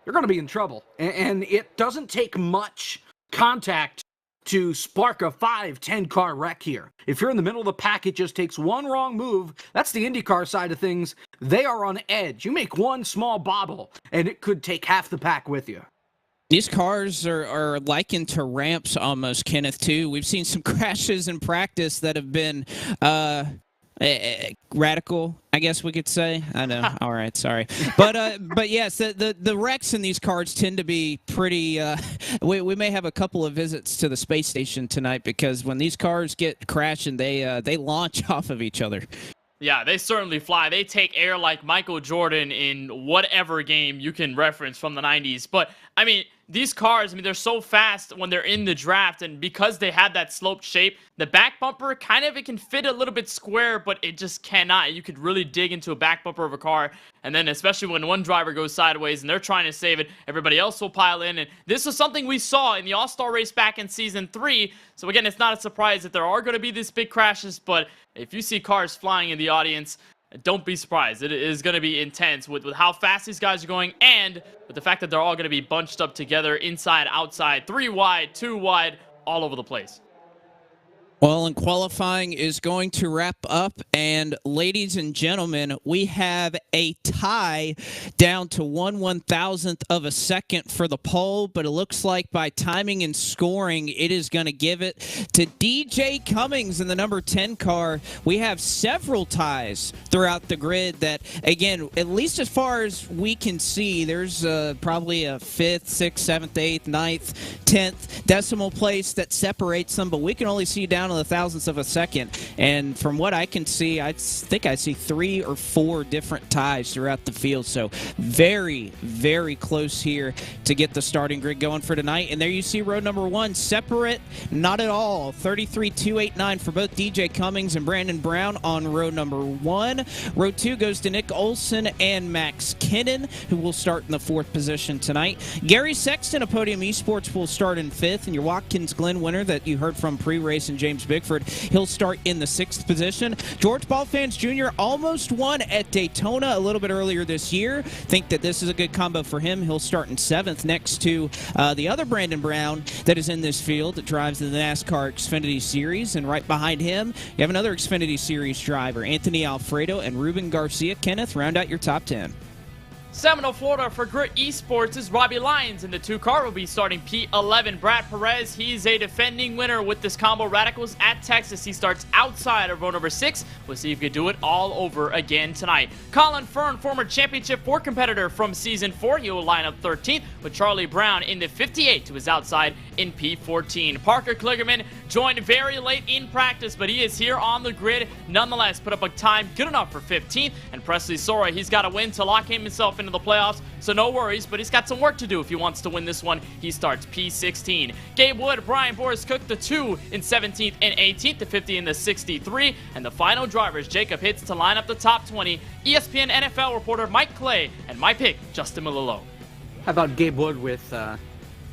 S2: you're going to be in trouble. And it doesn't take much contact to spark a 5-10 car wreck here. If you're in the middle of the pack, it just takes one wrong move. That's the IndyCar side of things. They are on edge. You make one small bobble, and it could take half the pack with you.
S3: These cars are likened to ramps almost, Kenneth, too. We've seen some crashes in practice that have been radical, I guess we could say. I know. All right, sorry. But yes, the wrecks in these cars tend to be pretty we may have a couple of visits to the space station tonight, because when these cars get crashing, they launch off of each other.
S1: Yeah, they certainly fly. They take air like Michael Jordan in whatever game you can reference from the 90s. But, I mean, these cars, they're so fast when they're in the draft, and because they have that sloped shape, the back bumper it can fit a little bit square, but it just cannot. You could really dig into a back bumper of a car, and then especially when one driver goes sideways and they're trying to save it, everybody else will pile in, and this is something we saw in the All-Star race back in Season 3, so again, it's not a surprise that there are going to be these big crashes, but if you see cars flying in the audience, don't be surprised. It is going to be intense with how fast these guys are going, and with the fact that they're all going to be bunched up together, inside, outside, 3 wide, 2 wide, all over the place.
S3: Well, and qualifying is going to wrap up, and ladies and gentlemen, we have a tie down to 1/1000th of a second for the pole, but it looks like by timing and scoring, it is going to give it to DJ Cummings in the number 10 car. We have several ties throughout the grid that, again, at least as far as we can see, there's probably a 5th, 6th, 7th, 8th, 9th, 10th decimal place that separates them, but we can only see down to the thousandths of a second, and from what I can see, I think I see 3 or 4 different ties throughout the field, so very, very close here to get the starting grid going for tonight. And there you see row number 1, separate, not at all, 33.289 for both DJ Cummings and Brandon Brown on row number 1. Row 2 goes to Nick Olson and Max Kinnon, who will start in the 4th position tonight. Gary Sexton of Podium eSports will start in 5th, and your Watkins Glen winner that you heard from pre-race and James Bickford, he'll start in the 6th position. George Ballfans Jr. almost won at Daytona a little bit earlier this year. Think that this is a good combo for him. He'll start in 7th next to the other Brandon Brown that is in this field that drives the NASCAR Xfinity Series. And right behind him, you have another Xfinity Series driver, Anthony Alfredo and Ruben Garcia. Kenneth, round out your top 10.
S1: Seminole, Florida for Grit Esports is Robbie Lyons. In the 2 car will be starting P11. Brad Perez, he's a defending winner with this combo. Radicals at Texas. He starts outside of row number 6. We'll see if he can do it all over again tonight. Colin Fern, former Championship 4 competitor from Season 4. He will line up 13th with Charlie Brown in the 58 to his outside in P14. Parker Kligerman joined very late in practice, but he is here on the grid nonetheless. Put up a time good enough for 15th. And Presley Sora, he's got to win to lock himself into the playoffs, so no worries, but he's got some work to do if he wants to win this one. He starts P16. Gabe Wood, Brian Boris Cook, the 2 in 17th and 18th, the 50 in the 63, and the final drivers, Jacob Hitz to line up the top 20, ESPN NFL reporter Mike Clay, and my pick, Justin Malillo.
S2: How about Gabe Wood with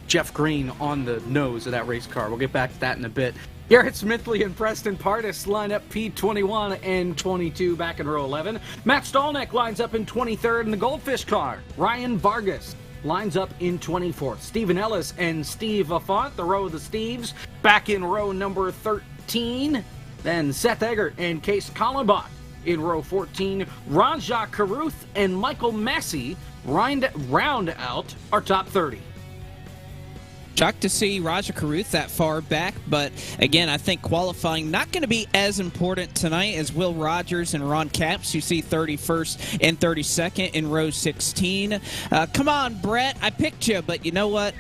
S2: Jeff Green on the nose of that race car? We'll get back to that in a bit. Garrett Smithley and Preston Pardis line up P21 and 22 back in row 11. Matt Stallneck lines up in 23rd in the Goldfish car. Ryan Vargas lines up in 24th. Stephen Ellis and Steve Affont, the row of the Steves, back in row number 13. Then Seth Eggert and Case Kallenbach in row 14. Ranja Caruth and Michael Massey round out our top 30.
S3: Shocked to see Raja Caruth that far back, but again, I think qualifying not going to be as important tonight as Will Rogers and Ron Capps. You see 31st and 32nd in row 16. Come on, Brett, I picked you, but you know what?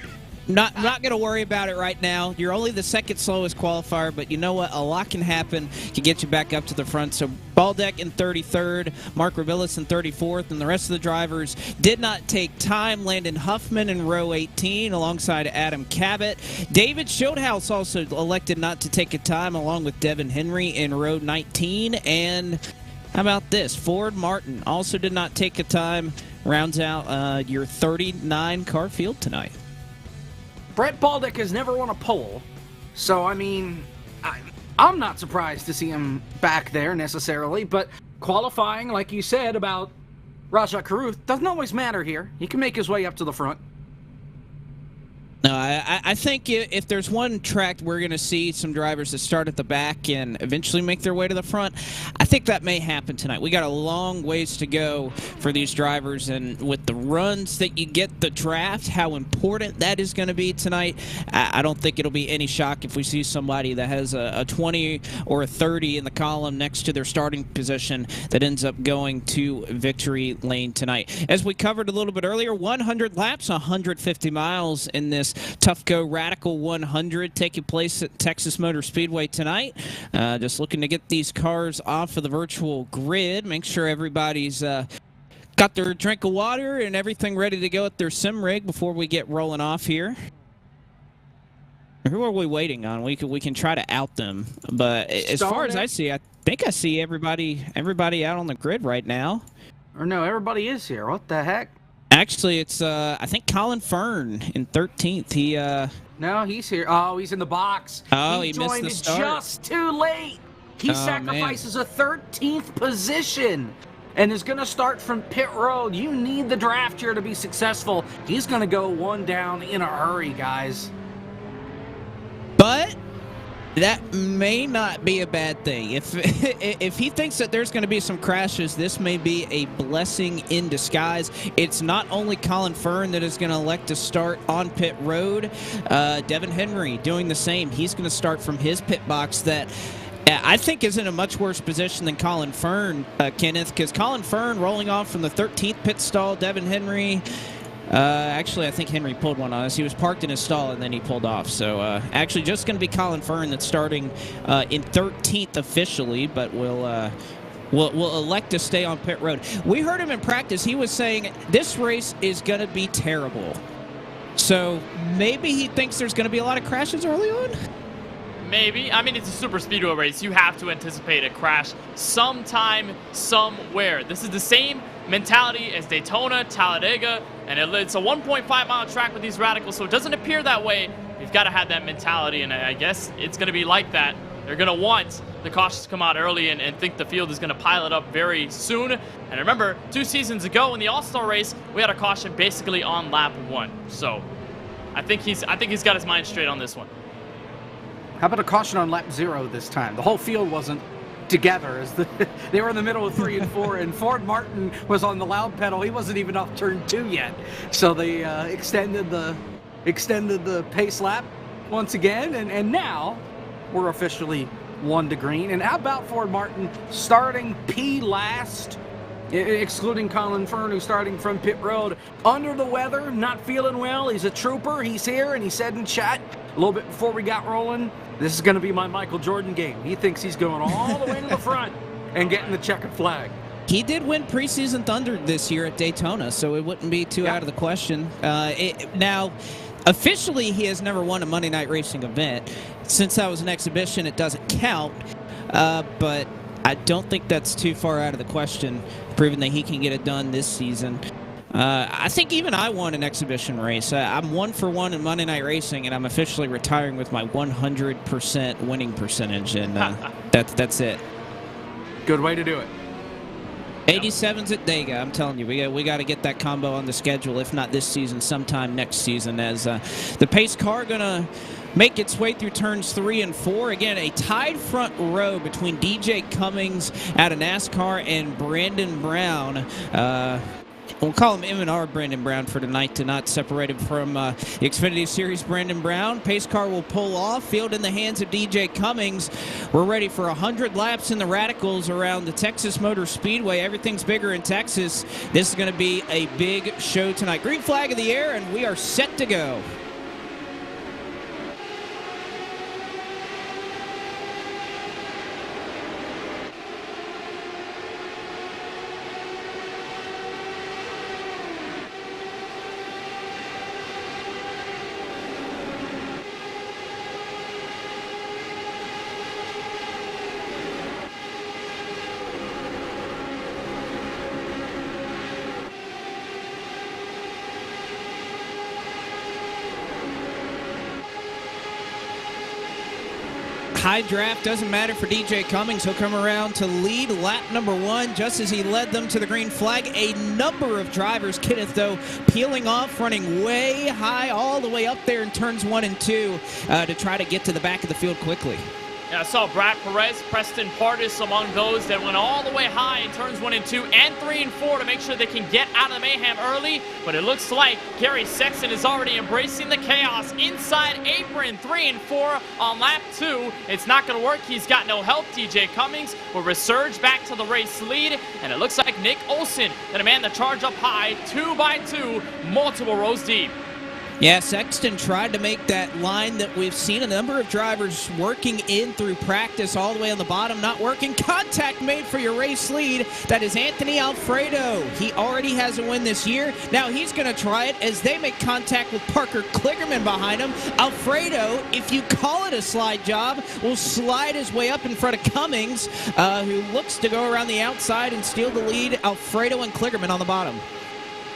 S3: Not going to worry about it right now. You're only the 2nd slowest qualifier, but you know what? A lot can happen to get you back up to the front. So Baldeck in 33rd, Mark Rabillas in 34th, and the rest of the drivers did not take time. Landon Huffman in row 18 alongside Adam Cabot. David Schildhouse also elected not to take a time along with Devin Henry in row 19. And How about this? Ford Martin also did not take a time. Rounds out your 39-car field tonight.
S2: Brett Baldick has never won a pole, so, I mean, I'm not surprised to see him back there necessarily, but qualifying, like you said about Rajat Karuth, doesn't always matter here. He can make his way up to the front.
S3: No, I think if there's one track we're going to see some drivers that start at the back and eventually make their way to the front, I think that may happen tonight. We got a long ways to go for these drivers, and with the runs that you get the draft, how important that is going to be tonight, I don't think it'll be any shock if we see somebody that has a 20 or a 30 in the column next to their starting position that ends up going to victory lane tonight. As we covered a little bit earlier, 100 laps, 150 miles in this Tufco Radical 100 taking place at Texas Motor Speedway tonight. Just looking to get these cars off of the virtual grid, make sure everybody's got their drink of water and everything ready to go at their sim rig before we get rolling off here. Who are we waiting on? We can try to out them, but as far as I see, I think I see everybody out on the grid right now.
S2: Or no, everybody is here. What the heck?
S3: Actually, it's, I think Colin Fern in 13th. He,
S2: No, he's here. Oh, he's in the box.
S3: Oh, he missed
S2: joined
S3: the start.
S2: Just too late. He sacrifices a 13th position and is going to start from pit road. You need the draft here to be successful. He's going to go one down in a hurry, guys.
S3: But that may not be a bad thing. If he thinks that there's going to be some crashes, this may be a blessing in disguise. It's not only Colin Fern that is going to elect to start on pit road. Devin Henry doing the same. He's going to start from his pit box that I think is in a much worse position than Colin Fern, Kenneth, because Colin Fern rolling off from the 13th pit stall. Devin Henry... actually, I think Henry pulled one on us. He was parked in his stall, and then he pulled off. So, actually, just going to be Colin Fern that's starting in 13th officially, but we'll elect to stay on pit road. We heard him in practice. He was saying this race is going to be terrible. So, maybe he thinks there's going to be a lot of crashes early on?
S1: Maybe. I mean, it's a super speedway race. You have to anticipate a crash sometime, somewhere. This is the same mentality as Daytona, Talladega, and it's a 1.5-mile track with these radicals, so it doesn't appear that way. You've got to have that mentality, and I guess it's going to be like that. They're going to want the cautions to come out early and think the field is going to pile it up very soon. And remember, 2 seasons ago in the All-Star race, we had a caution basically on lap 1. So I think he's got his mind straight on this one.
S2: How about a caution on lap 0 this time? The whole field wasn't together as they were in the middle of 3 and 4, and Ford Martin was on the loud pedal. He wasn't even off turn 2 yet, so they extended the pace lap once again, and now we're officially 1 to green. And how about Ford Martin starting P last, excluding Colin Fern, who's starting from pit road under the weather, not feeling well. He's a trooper. He's here, and he said in chat a little bit before we got rolling, this is going to be my Michael Jordan game. He thinks he's going all the way to the front and getting the checkered flag.
S3: He did win preseason Thunder this year at Daytona, so it wouldn't be too out of the question. Now, officially, he has never won a Monday Night Racing event. Since that was an exhibition, it doesn't count, but I don't think that's too far out of the question, proving that he can get it done this season. I think even I won an exhibition race. I'm 1 for 1 in Monday Night Racing, and I'm officially retiring with my 100% winning percentage, and that's it. Good way to do it. 87's at Dega. I'm telling you, we got to get that combo on the schedule, if not this season, sometime next season, as the pace car going to make its way through turns 3 and 4. Again, a tied front row between DJ Cummings out of NASCAR and Brandon Brown. We'll call him M&R Brandon Brown for tonight to not separate him from the Xfinity Series Brandon Brown. Pace car will pull off. Field in the hands of DJ Cummings. We're ready for 100 laps in the radicals around the Texas Motor Speedway. Everything's bigger in Texas. This is going to be a big show tonight. Green flag in the air, and we are set to go. high draft doesn't matter for DJ Cummings. He'll come around to lead lap number 1 just as he led them to the green flag. A number of drivers, Kenneth, though, peeling off, running way high all the way up there in turns 1 and 2 to try to get to the back of the field quickly.
S1: Yeah, I saw Brad Perez, Preston Pardis among those that went all the way high in turns 1 and 2 and 3 and 4 to make sure they can get out of the mayhem early. But it looks like Gary Sexton is already embracing the chaos inside apron. 3 and 4 on lap 2. It's not going to work. He's got no help. DJ Cummings will resurge back to the race lead. And it looks like Nick Olsen going to man the charge up high, 2 by 2, multiple rows deep.
S3: Yeah, Sexton tried to make that line that we've seen a number of drivers working in through practice all the way on the bottom, not working. Contact made for your race lead. That is Anthony Alfredo. He already has a win this year. Now he's going to try it as they make contact with Parker Kligerman behind him. Alfredo, if you call it a slide job, will slide his way up in front of Cummings, who looks to go around the outside and steal the lead. Alfredo and Kligerman on the bottom.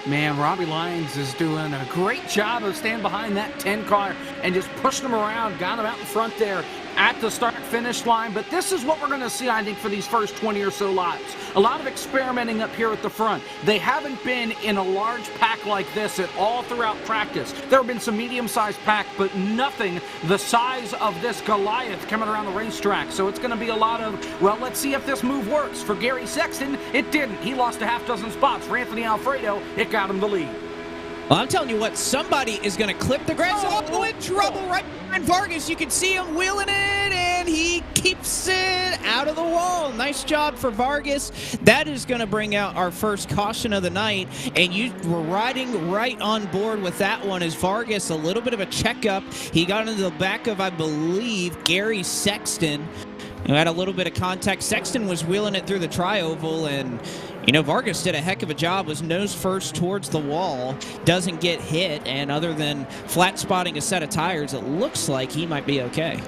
S2: Man, Robbie Lyons is doing a great job of standing behind that 10 car and just pushing them around, got them out in front there at the start-finish line. But this is what we're going to see, I think, for these first 20 or so laps. A lot of experimenting up here at the front. They haven't been in a large pack like this at all throughout practice. There have been some medium-sized pack, but nothing the size of this Goliath coming around the racetrack. So it's going to be a lot of, well, let's see if this move works. For Gary Sexton, it didn't. He lost a half dozen spots. For Anthony Alfredo, it got him the lead.
S3: Well, I'm telling you what, somebody is going to clip the grass. Oh, in trouble right behind Vargas. You can see him wheeling it, and he keeps it out of the wall. Nice job for Vargas. That is going to bring out our first caution of the night, and you were riding right on board with that one as Vargas, a little bit of a checkup. He got into the back of, I believe, Gary Sexton, who had a little bit of contact. Sexton was wheeling it through the tri-oval, and you know, Vargas did a heck of a job, was nose first towards the wall, doesn't get hit, and other than flat spotting a set of tires, it looks like he might be okay.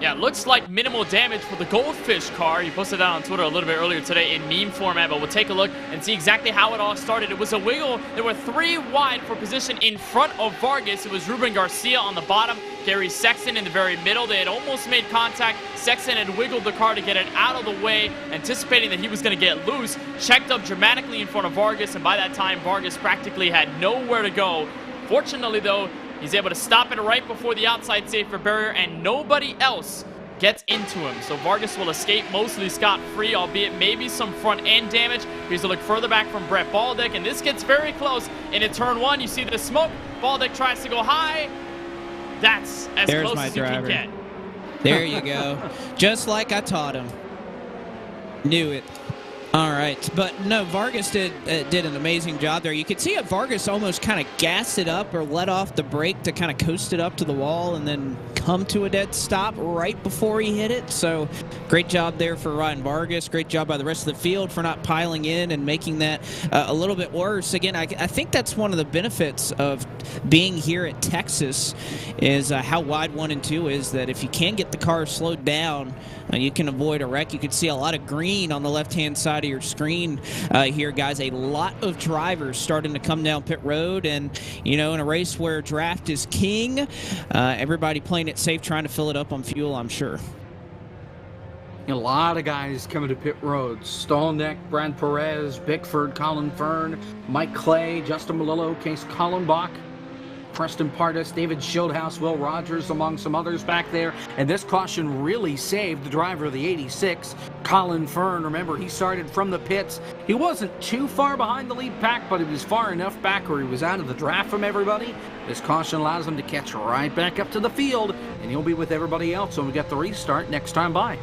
S1: Yeah, it looks like minimal damage for the Goldfish car. He posted that on Twitter a little bit earlier today in meme format, but we'll take a look and see exactly how it all started. It was a wiggle. There were 3 wide for position in front of Vargas. It was Ruben Garcia on the bottom, Gary Sexton in the very middle. They had almost made contact. Sexton had wiggled the car to get it out of the way, anticipating that he was going to get loose. Checked up dramatically in front of Vargas, and by that time, Vargas practically had nowhere to go. Fortunately, though, he's able to stop it right before the outside safety barrier, and nobody else gets into him. So Vargas will escape mostly scot-free, albeit maybe some front-end damage. Here's a look further back from Brett Baldick, and this gets very close. Into turn 1, you see the smoke. Baldick tries to go high. That's as close as you can get.
S3: There you go. Just like I taught him. Knew it. All right, but no, Vargas did an amazing job there. You could see Vargas almost kind of gassed it up or let off the brake to kind of coast it up to the wall and then come to a dead stop right before he hit it. So great job there for Ryan Vargas. Great job by the rest of the field for not piling in and making that a little bit worse. Again, I think that's one of the benefits of being here at Texas is how wide 1 and 2 is, that if you can get the car slowed down, you can avoid a wreck. You can see a lot of green on the left-hand side of your screen here, guys. A lot of drivers starting to come down pit road, and, you know, in a race where draft is king, everybody playing it safe, trying to fill it up on fuel, I'm sure.
S2: A lot of guys coming to pit road. Stolnick, Brad Perez, Bickford, Colin Fern, Mike Clay, Justin Malillo, Case Collenbach, Preston Pardis, David Schildhouse, Will Rogers, among some others back there. And this caution really saved the driver of the 86, Colin Fern. Remember, he started from the pits. He wasn't too far behind the lead pack, but he was far enough back where he was out of the draft from everybody. This caution allows him to catch right back up to the field, and he'll be with everybody else when we get the restart next time by.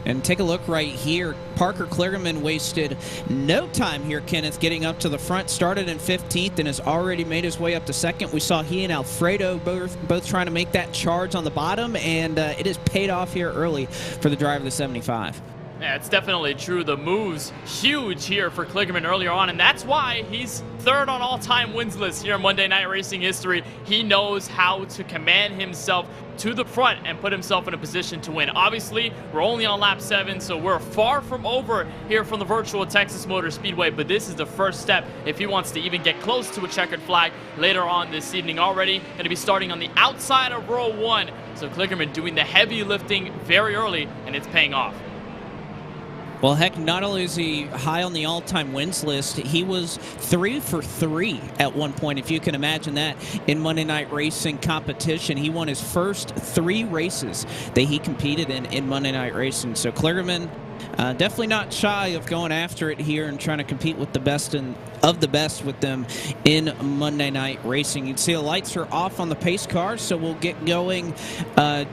S3: And take a look right here. Parker Kligerman wasted no time here, Kenneth, getting up to the front. Started in 15th and has already made his way up to second. We saw he and Alfredo both trying to make that charge on the bottom, and it has paid off here early for the driver of the 75.
S1: Yeah, it's definitely true. The moves huge here for Kligerman earlier on, and that's why he's third on all-time wins list here in Monday Night Racing history. He knows how to command himself to the front and put himself in a position to win. Obviously, we're only on lap 7, so we're far from over here from the virtual Texas Motor Speedway, but this is the first step if he wants to even get close to a checkered flag later on this evening. Already going to be starting on the outside of row 1, so Kligerman doing the heavy lifting very early, and it's paying off.
S3: Well, heck, not only is he high on the all-time wins list, he was 3 for 3 at one point, if you can imagine that, in Monday Night Racing competition. He won his first 3 races that he competed in Monday Night Racing. So Kligerman, definitely not shy of going after it here and trying to compete with the best of the best with them in Monday Night Racing. You can see the lights are off on the pace car, so we'll get going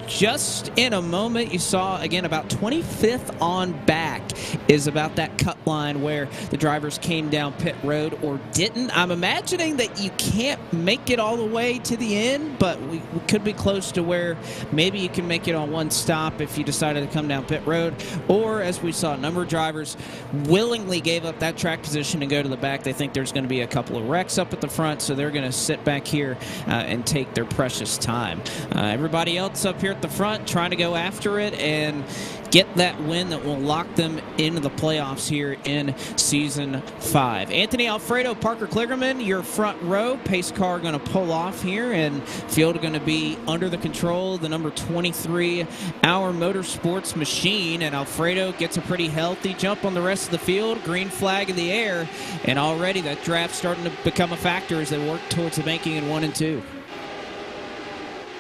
S3: just in a moment. You saw, again, about 25th on back is about that cut line where the drivers came down pit road or didn't. I'm imagining that you can't make it all the way to the end, but we could be close to where maybe you can make it on one stop if you decided to come down pit road, or as we saw, a number of drivers willingly gave up that track position and go to the back. They think there's going to be a couple of wrecks up at the front, so they're going to sit back here and take their precious time. Everybody else up here at the front trying to go after it and get that win that will lock them into the playoffs here in Season 5. Anthony Alfredo, Parker Kligerman, your front row. Pace car going to pull off here, and field going to be under the control of the number 23 Our Motorsports machine, and Alfredo gets a pretty healthy jump on the rest of the field. Green flag in the air, and already that draft starting to become a factor as they work towards the banking in 1 and 2.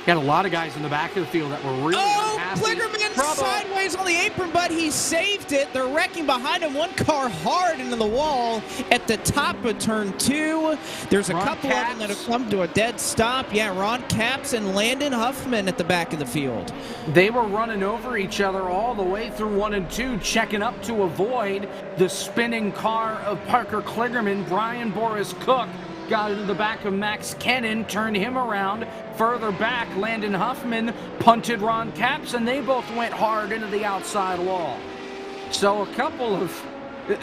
S2: Got a lot of guys in the back of the field that were really unhappy.
S3: Kligerman sideways on the apron, but he saved it. They're wrecking behind him. One car hard into the wall at the top of turn 2. There's a couple of them that have come to a dead stop. Yeah, Ron Capps and Landon Huffman at the back of the field.
S2: They were running over each other all the way through 1 and 2, checking up to avoid the spinning car of Parker Kligerman. Brian Boris Cook got into the back of Max Kennan, turned him around. Further back, Landon Huffman punted Ron Capps, and they both went hard into the outside wall. So a couple of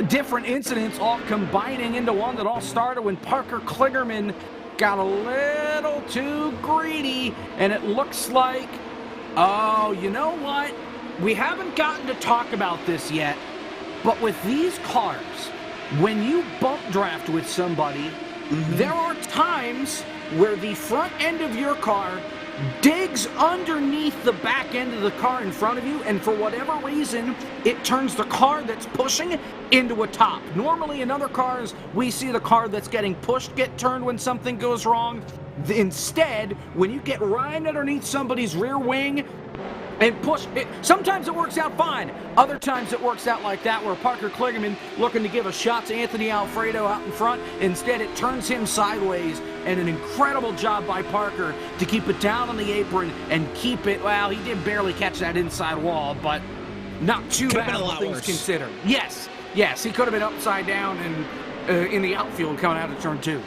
S2: different incidents all combining into one that all started when Parker Kligerman got a little too greedy, and it looks like, oh, you know what? We haven't gotten to talk about this yet, but with these cars, when you bump draft with somebody, there are times where the front end of your car digs underneath the back end of the car in front of you, and for whatever reason, it turns the car that's pushing into a top. Normally in other cars, we see the car that's getting pushed get turned when something goes wrong. Instead, when you get right underneath somebody's rear wing and push it, sometimes it works out fine. Other times it works out like that, where Parker Kligerman looking to give a shot to Anthony Alfredo out in front. Instead, it turns him sideways, and an incredible job by Parker to keep it down on the apron and keep it, well, he did barely catch that inside wall, but not too bad, all things considered. Yes, he could have been upside down and in the outfield coming out of turn 2.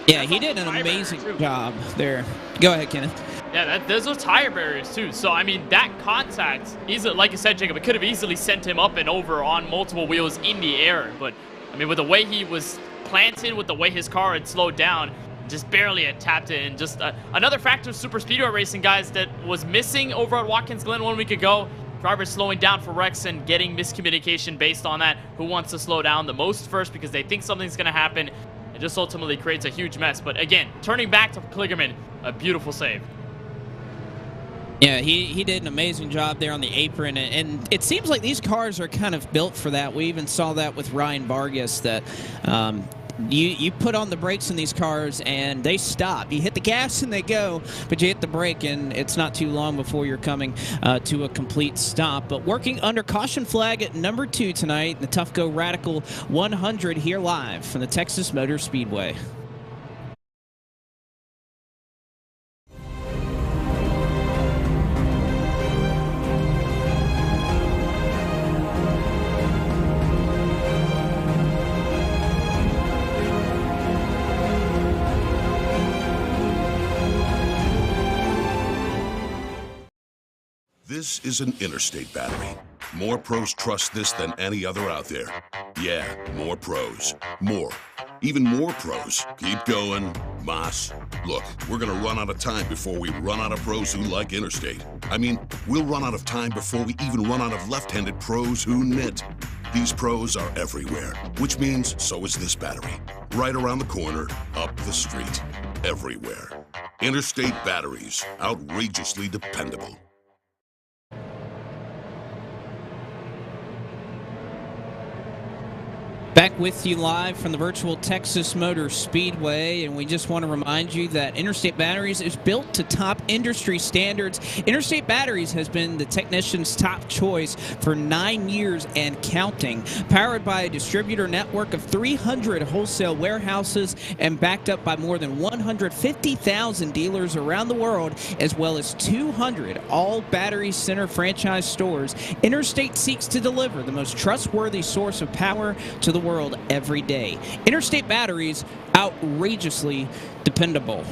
S3: Yeah, he did an amazing job there. Go ahead, Kenneth.
S1: Yeah, there's those tire barriers too. So, I mean, that contact, like you said, Jacob, it could have easily sent him up and over on multiple wheels in the air. But, I mean, with the way he was planted, with the way his car had slowed down, just barely had tapped it. And just another factor of super speedway racing, guys, that was missing over at Watkins Glen 1 week ago. Drivers slowing down for wrecks and getting miscommunication based on that. Who wants to slow down the most first because they think something's going to happen. It just ultimately creates a huge mess. But again, turning back to Kligerman, a beautiful save.
S3: Yeah, he did an amazing job there on the apron, and it seems like these cars are kind of built for that. We even saw that with Ryan Vargas, that you put on the brakes in these cars and they stop. You hit the gas and they go, but you hit the brake and it's not too long before you're coming to a complete stop. But working under caution flag at number 2 tonight, the Tufco Radical 100 here live from the Texas Motor Speedway.
S5: This is an interstate battery. more pros trust this than any other out there. Yeah, more pros. More. Even more pros. Keep going. Moss. Look, we're gonna run out of time before we run out of pros who like Interstate. I mean, we'll run out of time before we even run out of left-handed pros who knit. These pros are everywhere, which means so is this battery. Right around the corner, up the street, everywhere. Interstate batteries, outrageously dependable.
S3: Back with you live from the virtual Texas Motor Speedway, and we just want to remind you that Interstate Batteries is built to top industry standards. Interstate Batteries has been the technician's top choice for 9 years and counting. Powered by a distributor network of 300 wholesale warehouses and backed up by more than 150,000 dealers around the world, as well as 200 all Battery Center franchise stores, Interstate seeks to deliver the most trustworthy source of power to the world every day. Interstate Batteries, outrageously dependable.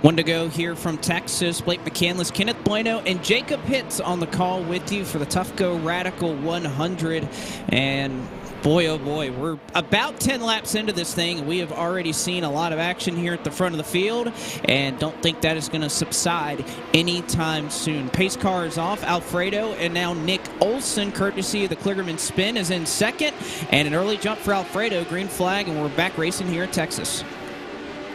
S3: One to go here from Texas. Blake McCandless, Kenneth Bueno, and Jacob Hitz on the call with you for the Tufco Radical 100. And boy, oh boy, we're about 10 laps into this thing. We have already seen a lot of action here at the front of the field, and don't think that is going to subside anytime soon. Pace car is off. Alfredo and now Nick Olson, courtesy of the Kligerman spin, is in second. And an early jump for Alfredo, green flag, and we're back racing here in Texas.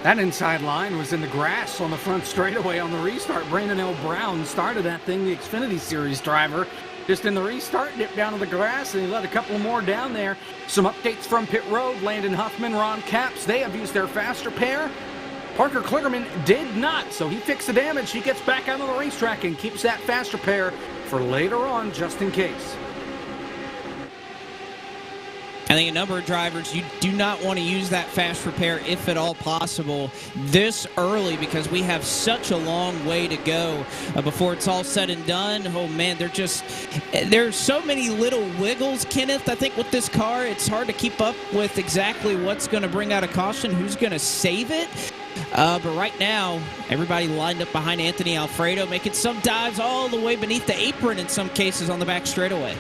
S2: That inside line was in the grass on the front straightaway on the restart. Brandon L. Brown started that thing, the Xfinity Series driver. Just in the restart, dipped down to the grass, and he let a couple more down there. Some updates from pit road. Landon Huffman, Ron Capps, they have used their faster pair. Parker Kligerman did not, so he fixed the damage. He gets back out on the racetrack and keeps that faster pair for later on, just in case.
S3: I think a number of drivers, you do not want to use that fast repair if at all possible this early, because we have such a long way to go before it's all said and done. Oh man, there's so many little wiggles, Kenneth. I think with this car, it's hard to keep up with exactly what's going to bring out a caution, who's going to save it. But right now, everybody lined up behind Anthony Alfredo, making some dives all the way beneath the apron in some cases on the back straightaway.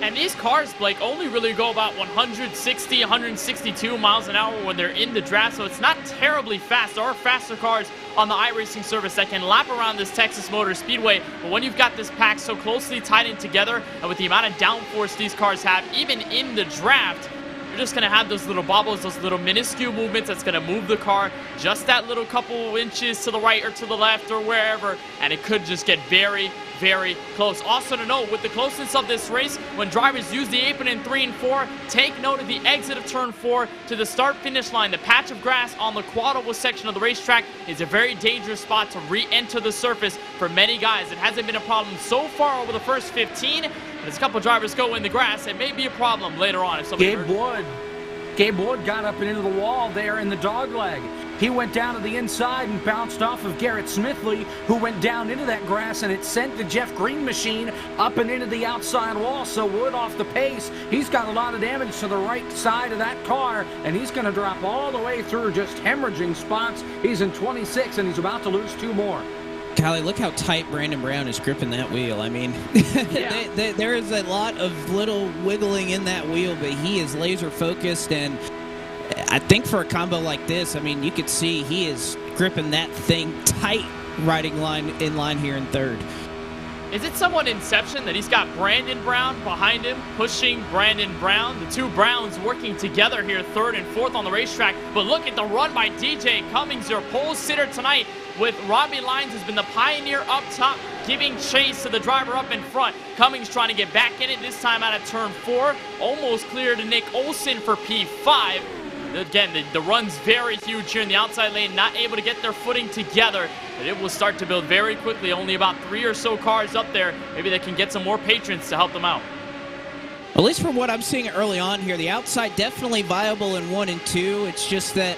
S1: And these cars, Blake, only really go about 160, 162 miles an hour when they're in the draft, so it's not terribly fast. There are faster cars on the iRacing service that can lap around this Texas Motor Speedway, but when you've got this pack so closely tied in together, and with the amount of downforce these cars have, even in the draft, you're just going to have those little bobbles, those little minuscule movements that's going to move the car just that little couple inches to the right or to the left or wherever, and it could just get very, very close. Also to note, with the closeness of this race, when drivers use the apron in 3 and 4, take note of the exit of turn 4 to the start-finish line. The patch of grass on the quad oval section of the racetrack is a very dangerous spot to re-enter the surface for many guys. It hasn't been a problem so far over the first 15, but as a couple drivers go in the grass, it may be a problem later on. If
S2: Gabe Wood got up and into the wall there in the dogleg. He went down to the inside and bounced off of Garrett Smithley, who went down into that grass, and it sent the Jeff Green machine up and into the outside wall. So Wood off the pace. He's got a lot of damage to the right side of that car, and he's going to drop all the way through, just hemorrhaging spots. He's in 26, and he's about to lose 2 more.
S3: Golly, look how tight Brandon Brown is gripping that wheel. I mean,
S2: yeah.
S3: there is a lot of little wiggling in that wheel, but he is laser focused, and I think for a combo like this, I mean, you could see he is gripping that thing tight, riding in line here in third.
S1: Is it somewhat Inception that he's got Brandon Brown behind him, pushing Brandon Brown? The two Browns working together here, 3rd and 4th on the racetrack. But look at the run by DJ Cummings, your pole sitter tonight, with Robbie Lyons, who's been the pioneer up top, giving chase to the driver up in front. Cummings trying to get back in it, this time out of turn 4. Almost clear to Nick Olson for P5. Again, the run's very huge here in the outside lane, not able to get their footing together. But it will start to build very quickly. Only about 3 or so cars up there. Maybe they can get some more patrons to help them out.
S3: At least from what I'm seeing early on here, the outside definitely viable in 1 and 2. It's just that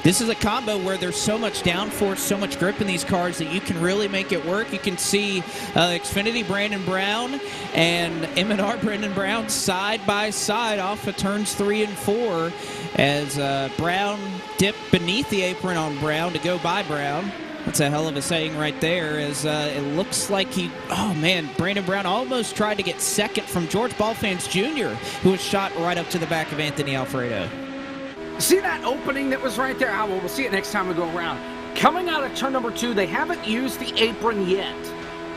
S3: this is a combo where there's so much downforce, so much grip in these cars that you can really make it work. You can see Xfinity Brandon Brown and M&R Brendan Brown side by side off of turns 3 and 4 as Brown dipped beneath the apron on Brown to go by Brown. That's a hell of a saying right there, as it looks like Brandon Brown almost tried to get second from George Ballfans Jr., who was shot right up to the back of Anthony Alfredo.
S2: See that opening that was right there? We'll see it next time we go around. Coming out of turn number 2, they haven't used the apron yet,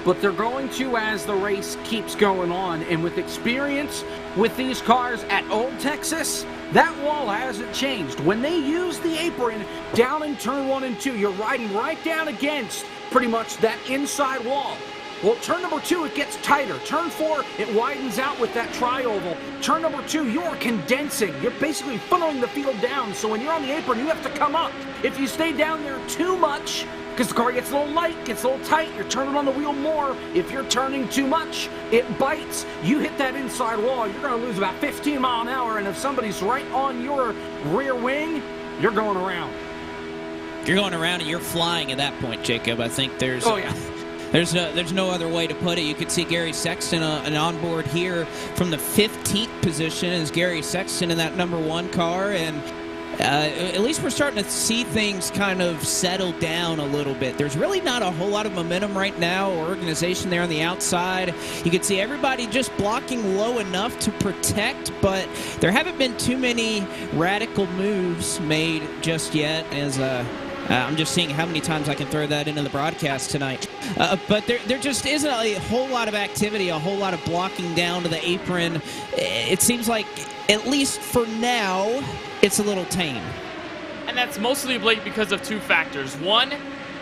S2: but they're going to as the race keeps going on. And with experience with these cars at Old Texas, that wall hasn't changed. When they use the apron down in turn 1 and 2, you're riding right down against pretty much that inside wall. Well, turn number 2, it gets tighter. Turn 4, it widens out with that tri-oval. Turn number 2, you're condensing. You're basically funneling the field down, so when you're on the apron, you have to come up. If you stay down there too much, because the car gets a little light, gets a little tight, you're turning on the wheel more. If you're turning too much, it bites. You hit that inside wall, you're going to lose about 15 miles an hour, and if somebody's right on your rear wing, you're going around.
S3: You're going around and you're flying at that point, Jacob. I think there's...
S2: Oh, yeah.
S3: There's no other way to put it. You could see Gary Sexton an onboard here from the 15th position as Gary Sexton in that number 1 car, and at least we're starting to see things kind of settle down a little bit. There's really not a whole lot of momentum right now or organization there on the outside. You can see everybody just blocking low enough to protect, but there haven't been too many radical moves made just yet, as I'm just seeing how many times I can throw that into the broadcast tonight. But there just isn't a whole lot of activity, a whole lot of blocking down to the apron. It seems like, at least for now, it's a little tame.
S1: And that's mostly, Blake, because of 2 factors. One,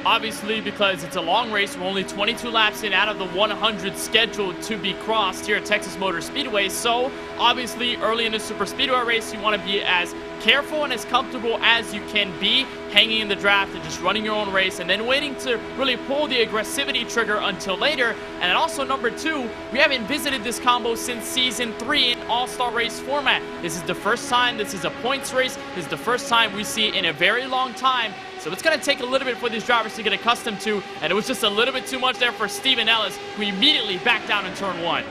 S1: obviously because it's a long race. We're only 22 laps in out of the 100 scheduled to be crossed here at Texas Motor Speedway. So, obviously, early in the super speedway race, you want to be as careful and as comfortable as you can be hanging in the draft and just running your own race and then waiting to really pull the aggressivity trigger until later. And then also number 2, we haven't visited this combo since season 3 in all-star race format. This is the first time. This is a points race. This is the first time we see it in a very long time. So it's going to take a little bit for these drivers to get accustomed to, and it was just a little bit too much there for Steven Ellis, who immediately backed down in turn 1.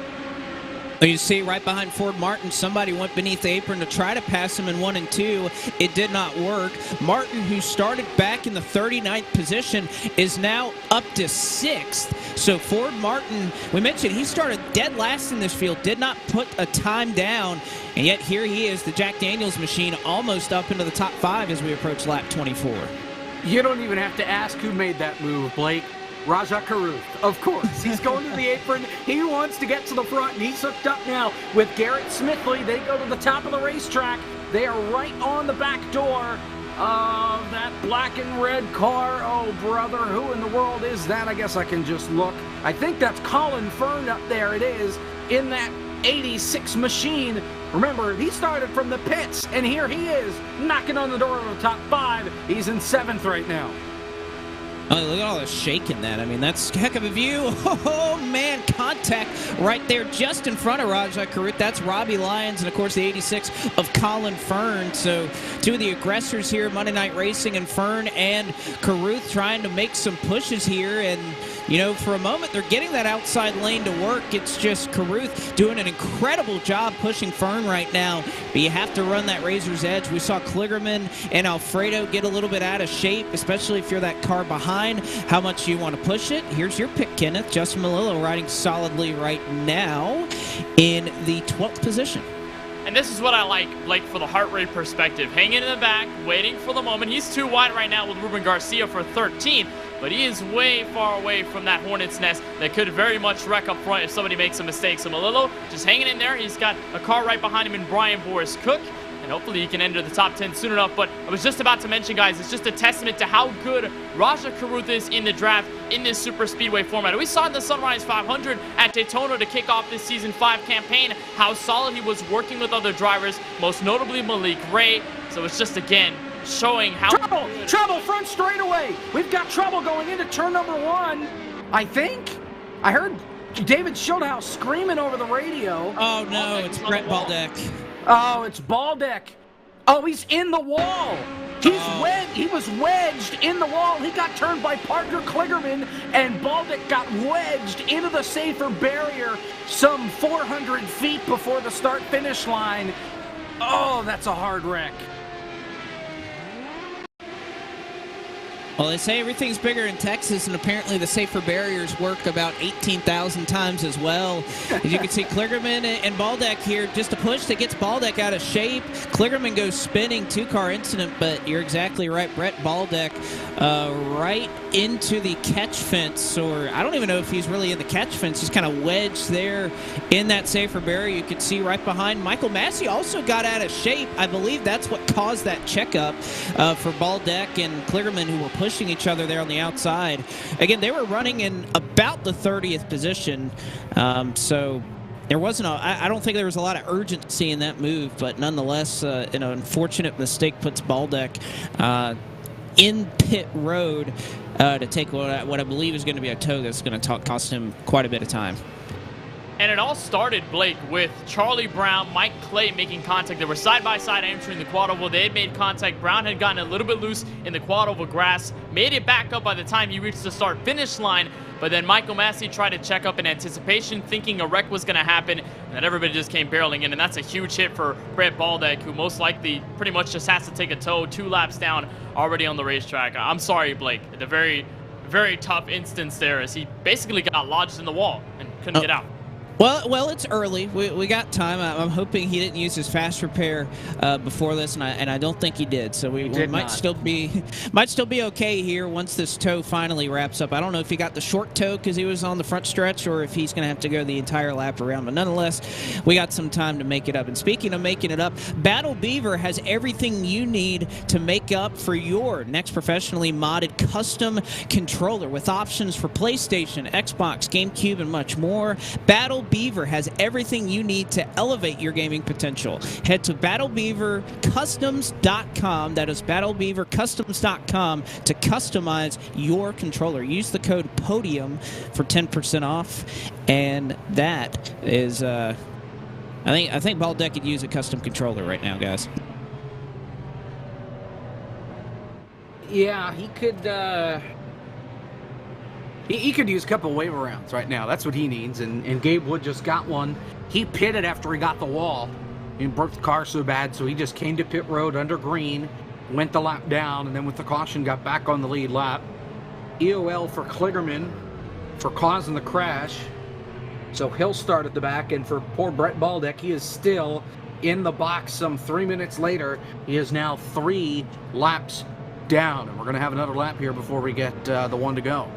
S3: You see right behind Ford Martin, somebody went beneath the apron to try to pass him in 1 and 2. It did not work. Martin, who started back in the 39th position, is now up to 6th. So Ford Martin, we mentioned he started dead last in this field, did not put a time down, and yet here he is, the Jack Daniels machine, almost up into the top 5 as we approach lap 24.
S2: You don't even have to ask who made that move, Blake. Rajah Caruth, of course. He's going to the apron. He wants to get to the front, and he's hooked up now with Garrett Smithley. They go to the top of the racetrack. They are right on the back door of that black and red car. Oh, brother, who in the world is that? I guess I can just look. I think that's Colin Fern up there. It is in that 86 machine. Remember, he started from the pits, and here he is knocking on the door of the top 5. He's in 7th right now.
S3: Oh, look at all the shaking that. I mean, that's a heck of a view. Oh, man, contact right there just in front of Rajah Caruth. That's Robbie Lyons and, of course, the 86 of Colin Fern. So 2 of the aggressors here, Monday Night Racing, and Fern and Caruth trying to make some pushes here. And, you know, for a moment, they're getting that outside lane to work. It's just Caruth doing an incredible job pushing Fern right now. But you have to run that razor's edge. We saw Kligerman and Alfredo get a little bit out of shape, especially if you're that car behind. How much you want to push it. Here's your pick, Kenneth. Justin Malillo riding solidly right now in the 12th position.
S1: And this is what I like, Blake, for the heart rate perspective. Hanging in the back, waiting for the moment. He's too wide right now with Ruben Garcia for 13th, but he is way far away from that hornet's nest that could very much wreck up front if somebody makes a mistake. So Malillo just hanging in there. He's got a car right behind him in Brian Boris Cook. And hopefully he can enter the top 10 soon enough. But I was just about to mention, guys, it's just a testament to how good Rajah Caruth is in the draft in this super speedway format. We saw in the Sunrise 500 at Daytona to kick off this season 5 campaign how solid he was working with other drivers, most notably Malik Ray. So it's just, again, showing how
S2: Trouble front straightaway. We've got trouble going into turn number 1. I think I heard David Schildhouse screaming over the radio.
S3: Oh no, it's Brett Baldeck.
S2: Oh, it's Baldeck. Oh, he's in the wall. He was wedged in the wall. He got turned by Parker Kligerman, and Baldick got wedged into the safer barrier some 400 feet before the start-finish line. Oh, that's a hard wreck.
S3: Well, they say everything's bigger in Texas, and apparently the safer barriers work about 18,000 times as well. As you can see, Kligerman and Baldick here, just a push that gets Baldick out of shape. Kligerman goes spinning, two-car incident, but you're exactly right. Brett Baldick right into the catch fence, or I don't even know if he's really in the catch fence, just kind of wedged there in that safer barrier. You can see right behind. Michael Massey also got out of shape. I believe that's what caused that checkup for Baldick and Kligerman, who were pushing each other there on the outside. Again, they were running in about the 30th position, so there wasn't I don't think there was a lot of urgency in that move, but nonetheless, an unfortunate mistake puts Baldick in pit road to take what I believe is going to be a tow that's going to cost him quite a bit of time.
S1: And it all started, Blake, with Charlie Brown, Mike Clay making contact. They were side-by-side entering the quad oval. They had made contact. Brown had gotten a little bit loose in the quad oval grass, made it back up by the time he reached the start-finish line. But then Michael Massey tried to check up in anticipation, thinking a wreck was going to happen, and then everybody just came barreling in. And that's a huge hit for Brett Baldick, who most likely pretty much just has to take a tow 2 laps down already on the racetrack. I'm sorry, Blake. The very, very tough instance there as he basically got lodged in the wall and couldn't get out.
S3: Well, it's early. We got time. I'm hoping he didn't use his fast repair before this, and I don't think he did. So we might still be okay here once this tow finally wraps up. I don't know if he got the short tow because he was on the front stretch, or if he's going to have to go the entire lap around. But nonetheless, we got some time to make it up. And speaking of making it up, Battle Beaver has everything you need to make up for your next professionally modded custom controller with options for PlayStation, Xbox, GameCube, and much more. Battle Beaver has everything you need to elevate your gaming potential. Head to battlebeavercustoms.com. That is battlebeavercustoms.com to customize your controller. Use the code PODIUM for 10% off. And that is, I think Baldick could use a custom controller right now, guys.
S2: Yeah, he could. He could use a couple wave rounds right now. That's what he needs, and Gabe Wood just got one. He pitted after he got the wall and broke the car so bad, so he just came to pit road under green, went the lap down, and then with the caution got back on the lead lap. EOL for Kligerman for causing the crash, so he'll start at the back, and for poor Brett Baldick, he is still in the box some 3 minutes later. He is now 3 laps down, and we're going to have another lap here before we get the one to go.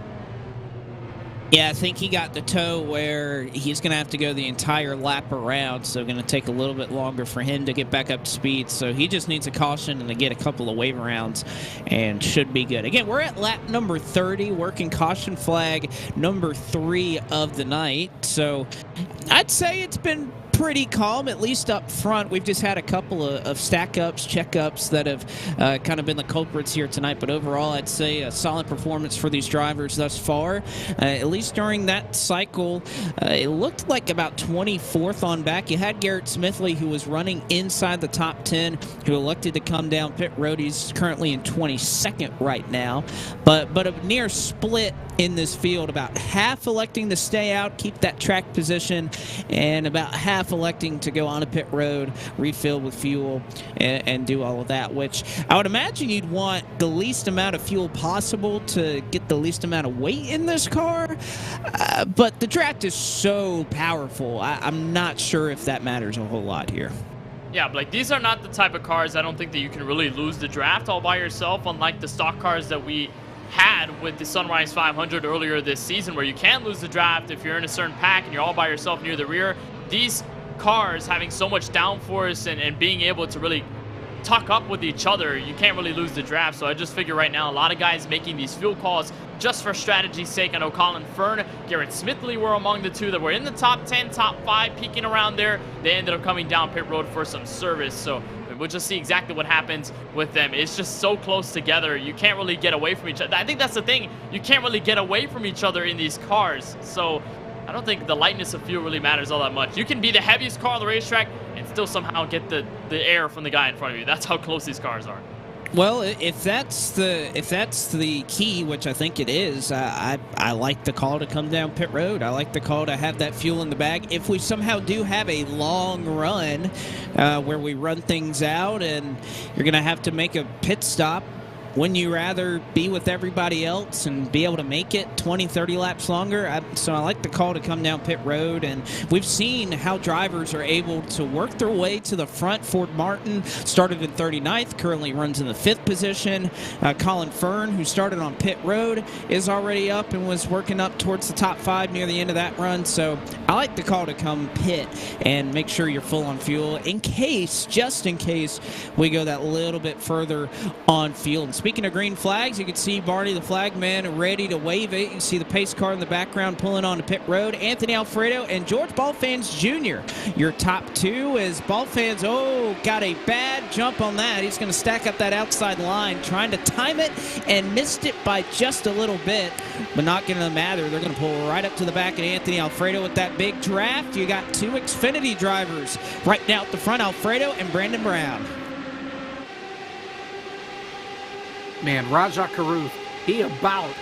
S3: Yeah, I think he got the tow where he's going to have to go the entire lap around, so going to take a little bit longer for him to get back up to speed. So he just needs a caution and to get a couple of wave rounds and should be good. Again, we're at lap number 30, working caution flag number 3 of the night. So I'd say it's been pretty calm, at least up front. We've just had a couple of stack-ups, check-ups that have kind of been the culprits here tonight, but overall I'd say a solid performance for these drivers thus far. At least during that cycle, it looked like about 24th on back. You had Garrett Smithley, who was running inside the top 10, who elected to come down pit road. He's currently in 22nd right now, but a near split in this field, about half electing to stay out, keep that track position, and about half electing to go on a pit road, refill with fuel, and do all of that, which I would imagine you'd want the least amount of fuel possible to get the least amount of weight in this car, but the draft is so powerful, I'm not sure if that matters a whole lot here.
S1: Yeah, Blake, these are not the type of cars I don't think that you can really lose the draft all by yourself, unlike the stock cars that we had with the Sunrise 500 earlier this season, where you can lose the draft if you're in a certain pack and you're all by yourself near the rear. These cars having so much downforce and being able to really tuck up with each other, you can't really lose the draft. So I just figure right now a lot of guys making these fuel calls just for strategy's sake. I know Colin Fern, Garrett Smithley were among the two that were in the top 10, top 5, peaking around there. They ended up coming down pit road for some service. So we'll just see exactly what happens with them. It's just so close together. You can't really get away from each other. I think that's the thing. You can't really get away from each other in these cars. So I don't think the lightness of fuel really matters all that much. You can be the heaviest car on the racetrack and still somehow get the air from the guy in front of you. That's how close these cars are.
S3: Well, if that's the key, which I think it is, I like the call to come down pit road. I like the call to have that fuel in the bag. If we somehow do have a long run where we run things out and you're going to have to make a pit stop, wouldn't you rather be with everybody else and be able to make it 20, 30 laps longer? So I like the call to come down pit road, and we've seen how drivers are able to work their way to the front. Ford Martin started in 39th, currently runs in the 5th position. Colin Fern, who started on pit road, is already up and was working up towards the top 5 near the end of that run. So I like the call to come pit and make sure you're full on fuel in case, just in case, we go that little bit further on fuel. And speaking of green flags, you can see Barney the flag man ready to wave it. You can see the pace car in the background pulling on to pit road. Anthony Alfredo and George Ballfans Jr. Your top 2 is Ballfans. Oh, got a bad jump on that. He's going to stack up that outside line, trying to time it and missed it by just a little bit, but not going to matter. They're going to pull right up to the back of Anthony Alfredo with that big draft. You got 2 Xfinity drivers right now at the front, Alfredo and Brandon Brown.
S2: Man, Raja Caruth, he about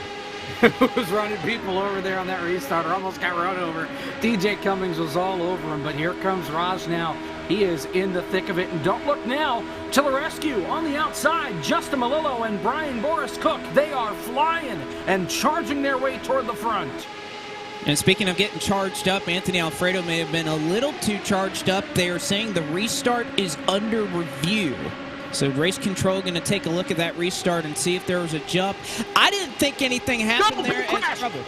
S2: was running people over there on that restarter, almost got run over. DJ Cummings was all over him, but here comes Raj now. He is in the thick of it, and don't look now, to the rescue on the outside, Justin Malillo and Brian Boris Cook. They are flying and charging their way toward the front.
S3: And speaking of getting charged up, Anthony Alfredo may have been a little too charged up. They are saying the restart is under review. So race control going to take a look at that restart and see if there was a jump. I didn't think anything happened there.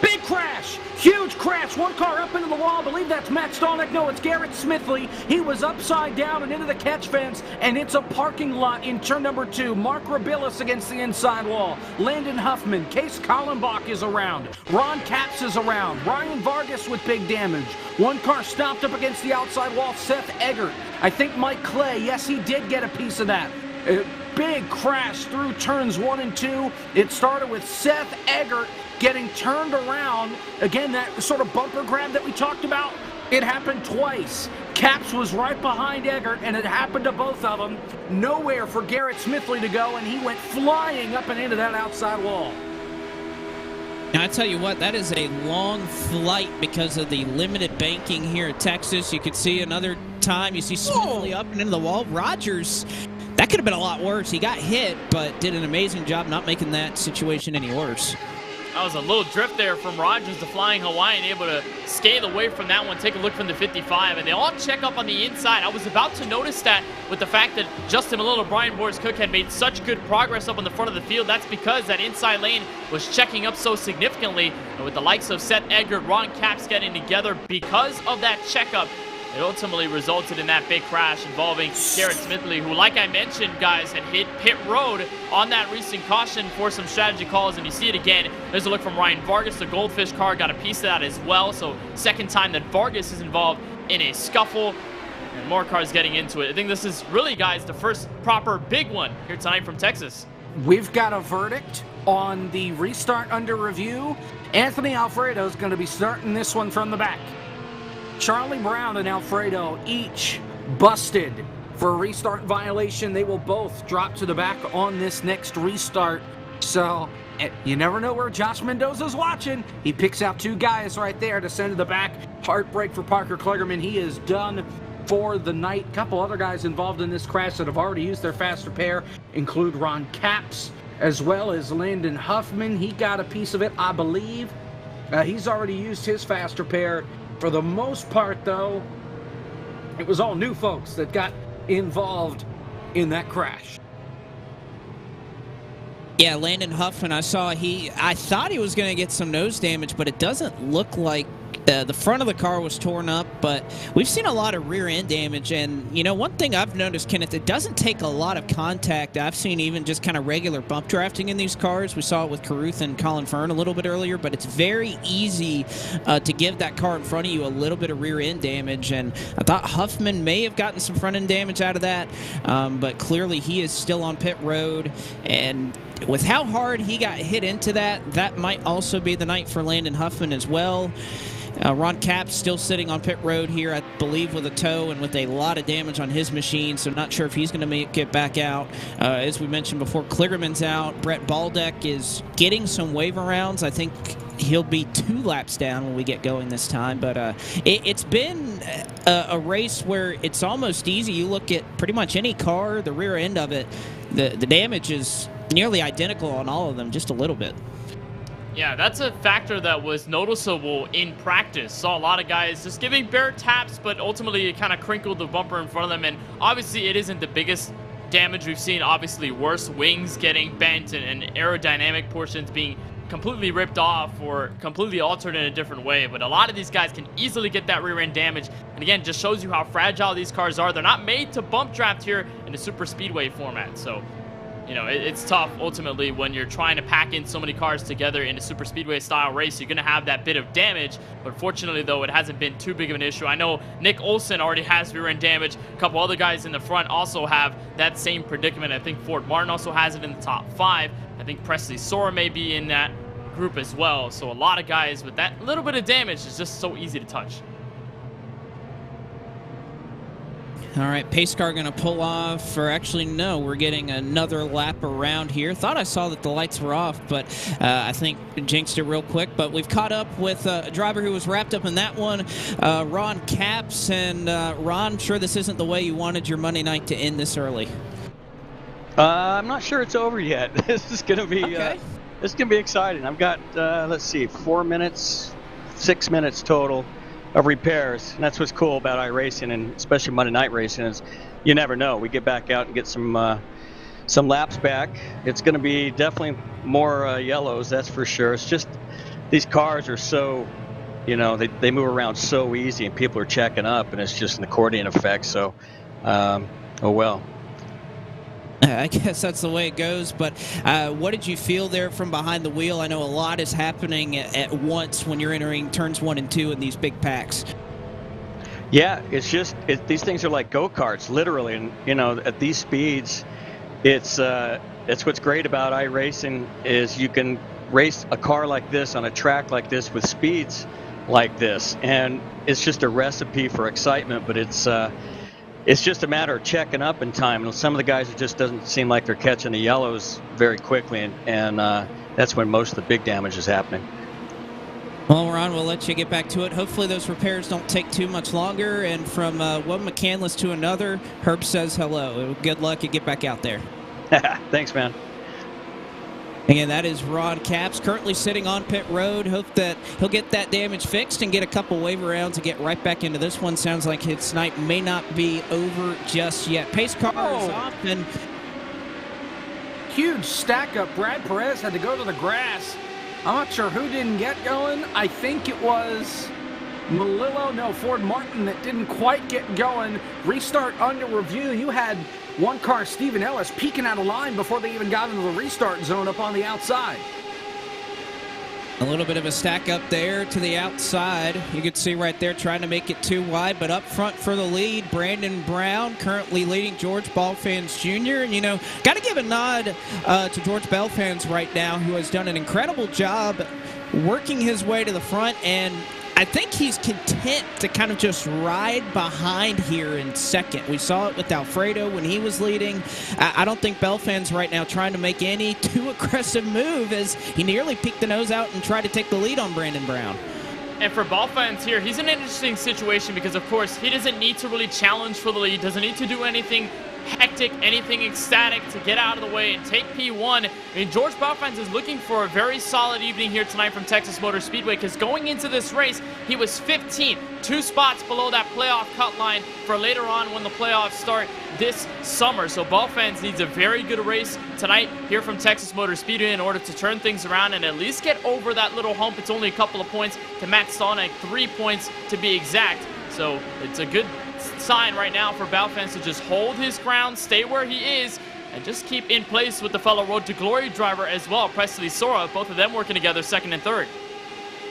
S2: Big crash! Huge crash! One car up into the wall. I believe that's Matt Stolnick. No, it's Garrett Smithley. He was upside down and into the catch fence, and it's a parking lot in turn number 2. Mark Rabilis against the inside wall. Landon Huffman. Case Kallenbach is around. Ron Capps is around. Ryan Vargas with big damage. One car stopped up against the outside wall. Seth Eggert. I think Mike Clay. Yes, he did get a piece of that. A big crash through turns 1 and 2. It started with Seth Eggert getting turned around. Again, that sort of bumper grab that we talked about, it happened twice. Capps was right behind Eggert, and it happened to both of them. Nowhere for Garrett Smithley to go, and he went flying up and into that outside wall.
S3: Now, I tell you what, that is a long flight because of the limited banking here at Texas. You could see another time, you see Smithley up and into the wall. Rogers, that could have been a lot worse. He got hit, but did an amazing job not making that situation any worse.
S1: That was a little drift there from Rogers, the Flying Hawaiian, able to scale away from that one. Take a look from the 55, and they all check up on the inside. I was about to notice that with the fact that Justin Malillo and Brian Boris Cook had made such good progress up on the front of the field. That's because that inside lane was checking up so significantly. And with the likes of Seth Eggert, Ron Capps getting together because of that checkup, it ultimately resulted in that big crash involving Garrett Smithley, who, like I mentioned, guys, had hit pit road on that recent caution for some strategy calls, and you see it again. There's a look from Ryan Vargas. The Goldfish car got a piece of that as well, so second time that Vargas is involved in a scuffle, and more cars getting into it. I think this is really, guys, the first proper big one here tonight from Texas.
S2: We've got a verdict on the restart under review. Anthony Alfredo is going to be starting this one from the back. Charlie Brown and Alfredo each busted for a restart violation. They will both drop to the back on this next restart. So you never know where Josh Mendoza's watching. He picks out 2 guys right there to send to the back. Heartbreak for Parker Kligerman. He is done for the night. A couple other guys involved in this crash that have already used their fast repair include Ron Capps as well as Landon Huffman. He got a piece of it, I believe. He's already used his fast repair. For the most part, though, it was all new folks that got involved in that crash.
S3: Yeah, Landon Huffman, I thought he was going to get some nose damage, but it doesn't look like the front of the car was torn up, but we've seen a lot of rear end damage. And, you know, one thing I've noticed, Kenneth, it doesn't take a lot of contact. I've seen even just kind of regular bump drafting in these cars. We saw it with Caruth and Colin Fern a little bit earlier, but it's very easy to give that car in front of you a little bit of rear end damage. And I thought Huffman may have gotten some front end damage out of that, but clearly he is still on pit road. And with how hard he got hit into that, that might also be the night for Landon Huffman as well. Ron Capps still sitting on pit road here, I believe, with a tow and with a lot of damage on his machine, so not sure if he's going to make it back out. As we mentioned before, Kligerman's out. Brett Baldeck is getting some waiver rounds. I think he'll be 2 laps down when we get going this time, but it's been a race where it's almost easy. You look at pretty much any car, the rear end of it, the damage is nearly identical on all of them, just a little bit.
S1: Yeah, that's a factor that was noticeable in practice. Saw a lot of guys just giving bare taps, but ultimately it kind of crinkled the bumper in front of them, and obviously it isn't the biggest damage we've seen. Obviously worse, wings getting bent and aerodynamic portions being completely ripped off or completely altered in a different way, but a lot of these guys can easily get that rear end damage, and again, just shows you how fragile these cars are. They're not made to bump draft here in the super speedway format, so you know, it's tough ultimately when you're trying to pack in so many cars together in a super speedway style race. You're going to have that bit of damage, but fortunately though, it hasn't been too big of an issue. I know Nick Olsen already has rear end damage. A couple other guys in the front also have that same predicament. I think Ford Martin also has it in the top 5. I think Presley Sora may be in that group as well. So a lot of guys with that little bit of damage is just so easy to touch.
S3: All right, pace car going to pull off, or actually, no, we're getting another lap around here. Thought I saw that the lights were off, but I think jinxed it real quick. But we've caught up with a driver who was wrapped up in that one, Ron Capps. And Ron, sure this isn't the way you wanted your Monday night to end this early.
S6: I'm not sure it's over yet. This is going to be
S3: okay.
S6: This is going to be exciting. I've got, let's see, 4 minutes, 6 minutes total of repairs, and that's what's cool about iRacing, and especially Monday night racing, is you never know. We get back out and get some laps back. It's going to be definitely more yellows, that's for sure. It's just these cars are so, you know, they move around so easy, and people are checking up, and it's just an accordion effect. So, oh well.
S3: I guess that's the way it goes, but what did you feel there from behind the wheel? I know a lot is happening at once when you're entering turns 1 and 2 in these big packs.
S6: Yeah, it's just, these things are like go-karts, literally, and you know, at these speeds, it's what's great about iRacing is you can race a car like this on a track like this with speeds like this, and it's just a recipe for excitement, but it's just a matter of checking up in time. And some of the guys, it just doesn't seem like they're catching the yellows very quickly, and that's when most of the big damage is happening.
S3: Well, Ron, we'll let you get back to it. Hopefully those repairs don't take too much longer. And from one McCandless to another, Herb says hello. Good luck and get back out there.
S6: Thanks, man.
S3: Again, that is Ron Capps, currently sitting on pit road. Hope that he'll get that damage fixed and get a couple waiver rounds and get right back into this one. Sounds like his night may not be over just yet. Pace car is off, and
S2: huge stack up. Brad Perez had to go to the grass. I'm not sure who didn't get going. I think it was Ford Martin that didn't quite get going. Restart under review. You had one car, Stephen Ellis, peeking out of line before they even got into the restart zone up on the outside.
S3: A little bit of a stack up there to the outside. You can see right there trying to make it too wide, but up front for the lead, Brandon Brown currently leading George Belfans Jr. And, you know, got to give a nod to George Belfans right now, who has done an incredible job working his way to the front, and I think he's content to kind of just ride behind here in second. We saw it with Alfredo when he was leading. I don't think Belfans right now trying to make any too aggressive move, as he nearly peeked the nose out and tried to take the lead on Brandon Brown.
S1: And for Belfans here, he's in an interesting situation because, of course, he doesn't need to really challenge for the lead, doesn't need to do anything hectic, anything ecstatic to get out of the way and take P1. I mean, George Belfans is looking for a very solid evening here tonight from Texas Motor Speedway, because going into this race, he was 15th, 2 spots below that playoff cut line for later on when the playoffs start this summer. So Belfans needs a very good race tonight here from Texas Motor Speedway in order to turn things around and at least get over that little hump. It's only a couple of points to Matt Stallneck, 3 points to be exact. So it's a good sign right now for Belfans to just hold his ground, stay where he is, and just keep in place with the fellow Road to Glory driver as well, Presley Sora. Both of them working together second and third.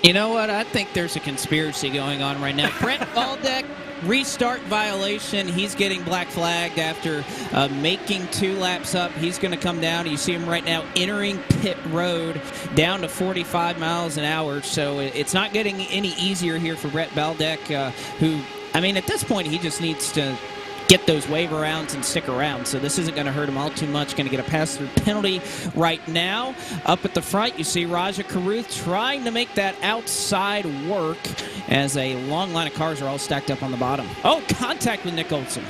S3: You know what? I think there's a conspiracy going on right now. Brett Waldeck, restart violation. He's getting black flagged after making 2 laps up. He's going to come down. You see him right now entering pit road down to 45 miles an hour. So it's not getting any easier here for Brett Waldeck, who, I mean, at this point, he just needs to get those waiver rounds and stick around. So this isn't going to hurt him all too much. Going to get a pass-through penalty right now. Up at the front, you see Raja Caruth trying to make that outside work as a long line of cars are all stacked up on the bottom. Oh, contact with Nick Olsen.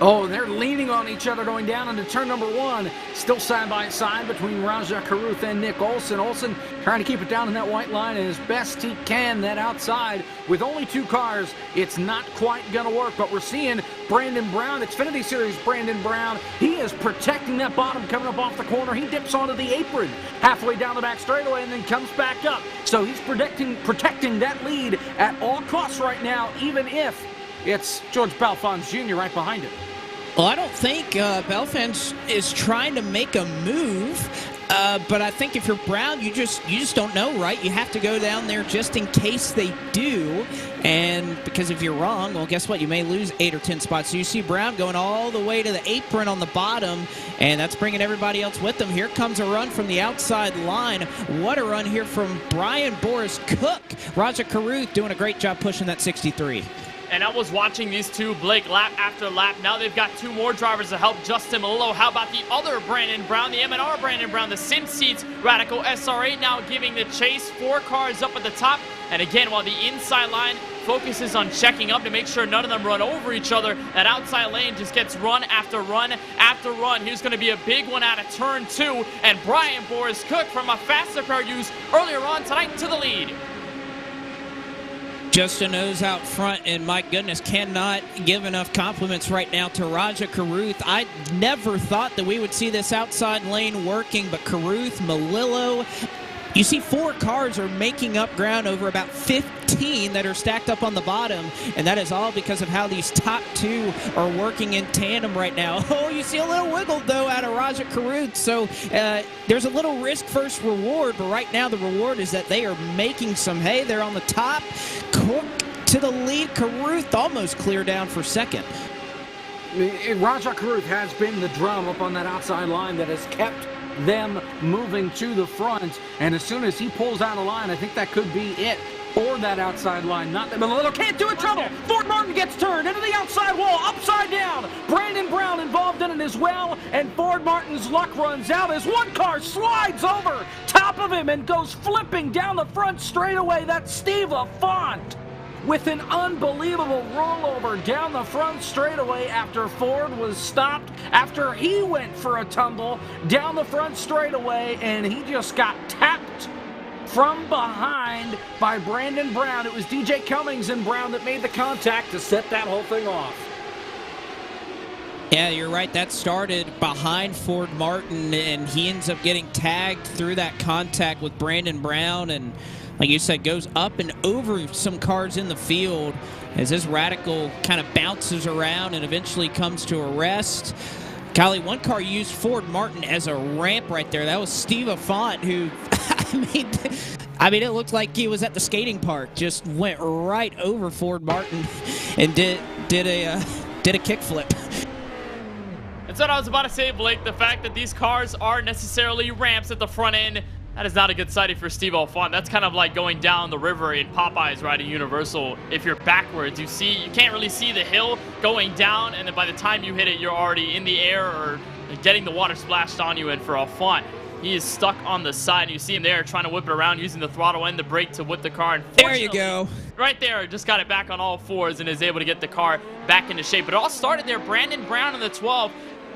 S2: Oh, they're leaning on each other going down into turn number 1. Still side by side between Raja Caruth and Nick Olsen. Olsen trying to keep it down in that white line as best he can. That outside with only 2 cars, it's not quite going to work. But we're seeing Brandon Brown, Xfinity Series Brandon Brown. He is protecting that bottom coming up off the corner. He dips onto the apron halfway down the back straightaway and then comes back up. So he's protecting that lead at all costs right now, even if it's George Belfons Jr. right behind him.
S3: Well, I don't think Belfons is trying to make a move, but I think if you're Brown, you just don't know, right? You have to go down there just in case they do, and because if you're wrong, well, guess what? You may lose 8 or 10 spots. So you see Brown going all the way to the apron on the bottom, and that's bringing everybody else with them. Here comes a run from the outside line. What a run here from Brian Boris Cook. Raja Caruth doing a great job pushing that 63.
S1: And I was watching these two, Blake, lap after lap. Now they've got 2 more drivers to help Justin Malillo. How about the other Brandon Brown, the M&R Brandon Brown, the Sim Seats Radical SR8 now giving the chase. 4 cars up at the top. And again, while the inside line focuses on checking up to make sure none of them run over each other, that outside lane just gets run after run after run. Here's going to be a big one out of turn 2. And Brian Boris Cook from a faster car use earlier on tonight to the lead.
S3: Just a nose out front, and my goodness, cannot give enough compliments right now to Raja Caruth. I never thought that we would see this outside lane working, but Caruth, Malillo, you see 4 cars are making up ground over about 15 that are stacked up on the bottom, and that is all because of how these top 2 are working in tandem right now. Oh, you see a little wiggle, though, out of Raja Caruth, so there's a little risk versus reward, but right now the reward is that they are making some hay. They're on the top. Cook to the lead. Caruth almost clear down for second.
S2: Raja Caruth has been the drum up on that outside line that has kept them moving to the front, and as soon as he pulls out a line, I think that could be it for that outside line. Not that Malillo can't do it. Trouble. Ford Martin gets turned into the outside wall, upside down. Brandon Brown involved in it as well, and Ford Martin's luck runs out as 1 car slides over top of him and goes flipping down the front straightaway. That's Steve Lafont with an unbelievable rollover down the front straightaway after Ford was stopped, after he went for a tumble down the front straightaway, and he just got tapped from behind by Brandon Brown. It was DJ Cummings and Brown that made the contact to set that whole thing off.
S3: Yeah, you're right. That started behind Ford Martin, and he ends up getting tagged through that contact with Brandon Brown, and like you said, goes up and over some cars in the field as this Radical kind of bounces around and eventually comes to a rest. Kylie, 1 car used Ford Martin as a ramp right there. That was Steve Lafont, who, I mean, it looked like he was at the skating park. Just went right over Ford Martin and did a kickflip.
S1: That's what I was about to say, Blake. The fact that these cars aren't necessarily ramps at the front end, that is not a good sighting for Steve Lafont. That's kind of like going down the river in Popeyes riding Universal. If you're backwards, you can't really see the hill going down, and then by the time you hit it, you're already in the air or getting the water splashed on you. And for Lafont, he is stuck on the side. You see him there trying to whip it around using the throttle and the brake to whip the car.
S3: There you go.
S1: Right there, just got it back on all 4s and is able to get the car back into shape. But it all started there. Brandon Brown in the 12.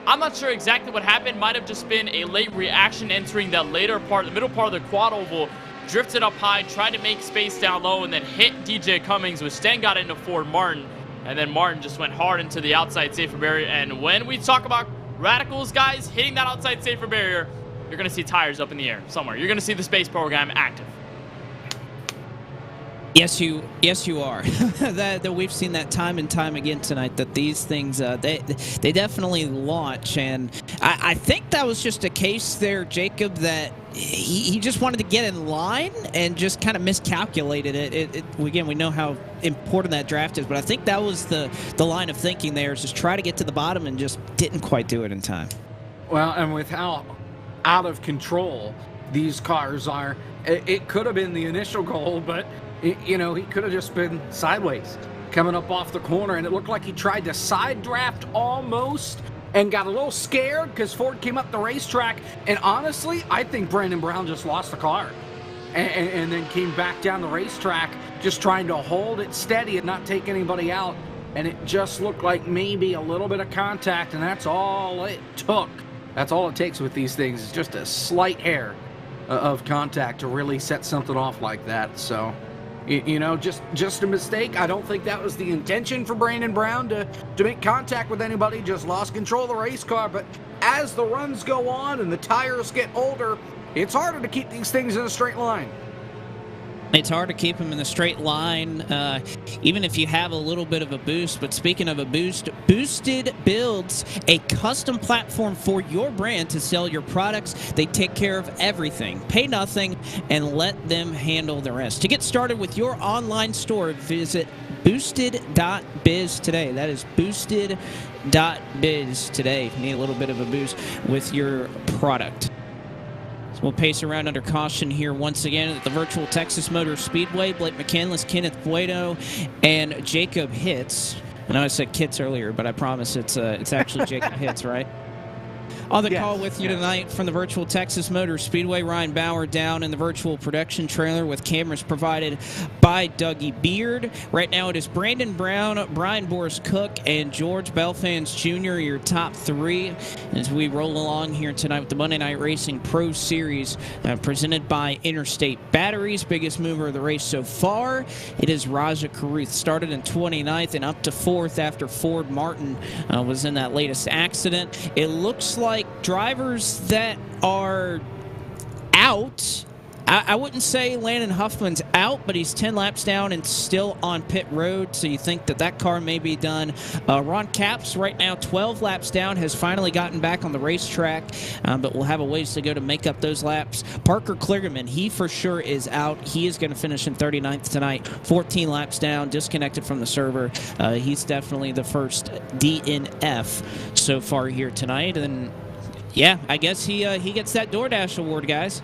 S1: I'm not sure exactly what happened. Might have just been a late reaction entering that later part, the middle part of the quad oval. Drifted up high, tried to make space down low, and then hit DJ Cummings, which then got into Ford Martin. And then Martin just went hard into the outside safer barrier. And when we talk about Radicals, guys, hitting that outside safer barrier, you're going to see tires up in the air somewhere. You're going to see the space program active.
S3: Yes, you are. that we've seen that time and time again tonight, that these things, they definitely launch. And I think that was just a case there, Jacob, that he just wanted to get in line and just kind of miscalculated it. Again, we know how important that draft is, but I think that was the line of thinking there, is just try to get to the bottom and just didn't quite do it in time.
S2: Well, and with how out of control these cars are, it could have been the initial goal, but, you know, he could have just been sideways coming up off the corner, and it looked like he tried to side draft almost and got a little scared because Ford came up the racetrack. And honestly, I think Brandon Brown just lost the car and then came back down the racetrack just trying to hold it steady and not take anybody out. And it just looked like maybe a little bit of contact, and that's all it took. That's all it takes with these things, is just a slight hair of contact to really set something off like that. So, you know, just a mistake. I don't think that was the intention for Brandon Brown to make contact with anybody. Just lost control of the race car. But as the runs go on and the tires get older, it's harder to keep these things in a straight line.
S3: It's hard to keep them in the straight line, even if you have a little bit of a boost. But speaking of a boost, Boosted builds a custom platform for your brand to sell your products. They take care of everything. Pay nothing and let them handle the rest. To get started with your online store, visit boosted.biz today. That is boosted.biz today. If you need a little bit of a boost with your product. We'll pace around under caution here once again at the virtual Texas Motor Speedway. Blake McCandless, Kenneth Bueno, and Jacob Hitz. I know I said Kitts earlier, but I promise it's actually Jacob Hitz, right? On the call with you tonight from the virtual Texas Motor Speedway, Ryan Bauer down in the virtual production trailer with cameras provided by Dougie Beard. Right now it is Brandon Brown, Brian Boris Cook, and George Belfans Jr., your top three, as we roll along here tonight with the Monday Night Racing Pro Series presented by Interstate Batteries. Biggest mover of the race so far, it is Raja Caruth. Started in 29th and up to 4th after Ford Martin was in that latest accident. It looks like drivers that are out, I wouldn't say Landon Huffman's out, but he's 10 laps down and still on pit road, so you think that car may be done. Ron Capps, right now 12 laps down, has finally gotten back on the racetrack, but we'll have a ways to go to make up those laps. Parker Kligerman, he for sure is out. He is going to finish in 39th tonight, 14 laps down, disconnected from the server. He's definitely the first DNF so far here tonight, and yeah, I guess he gets that DoorDash award, guys.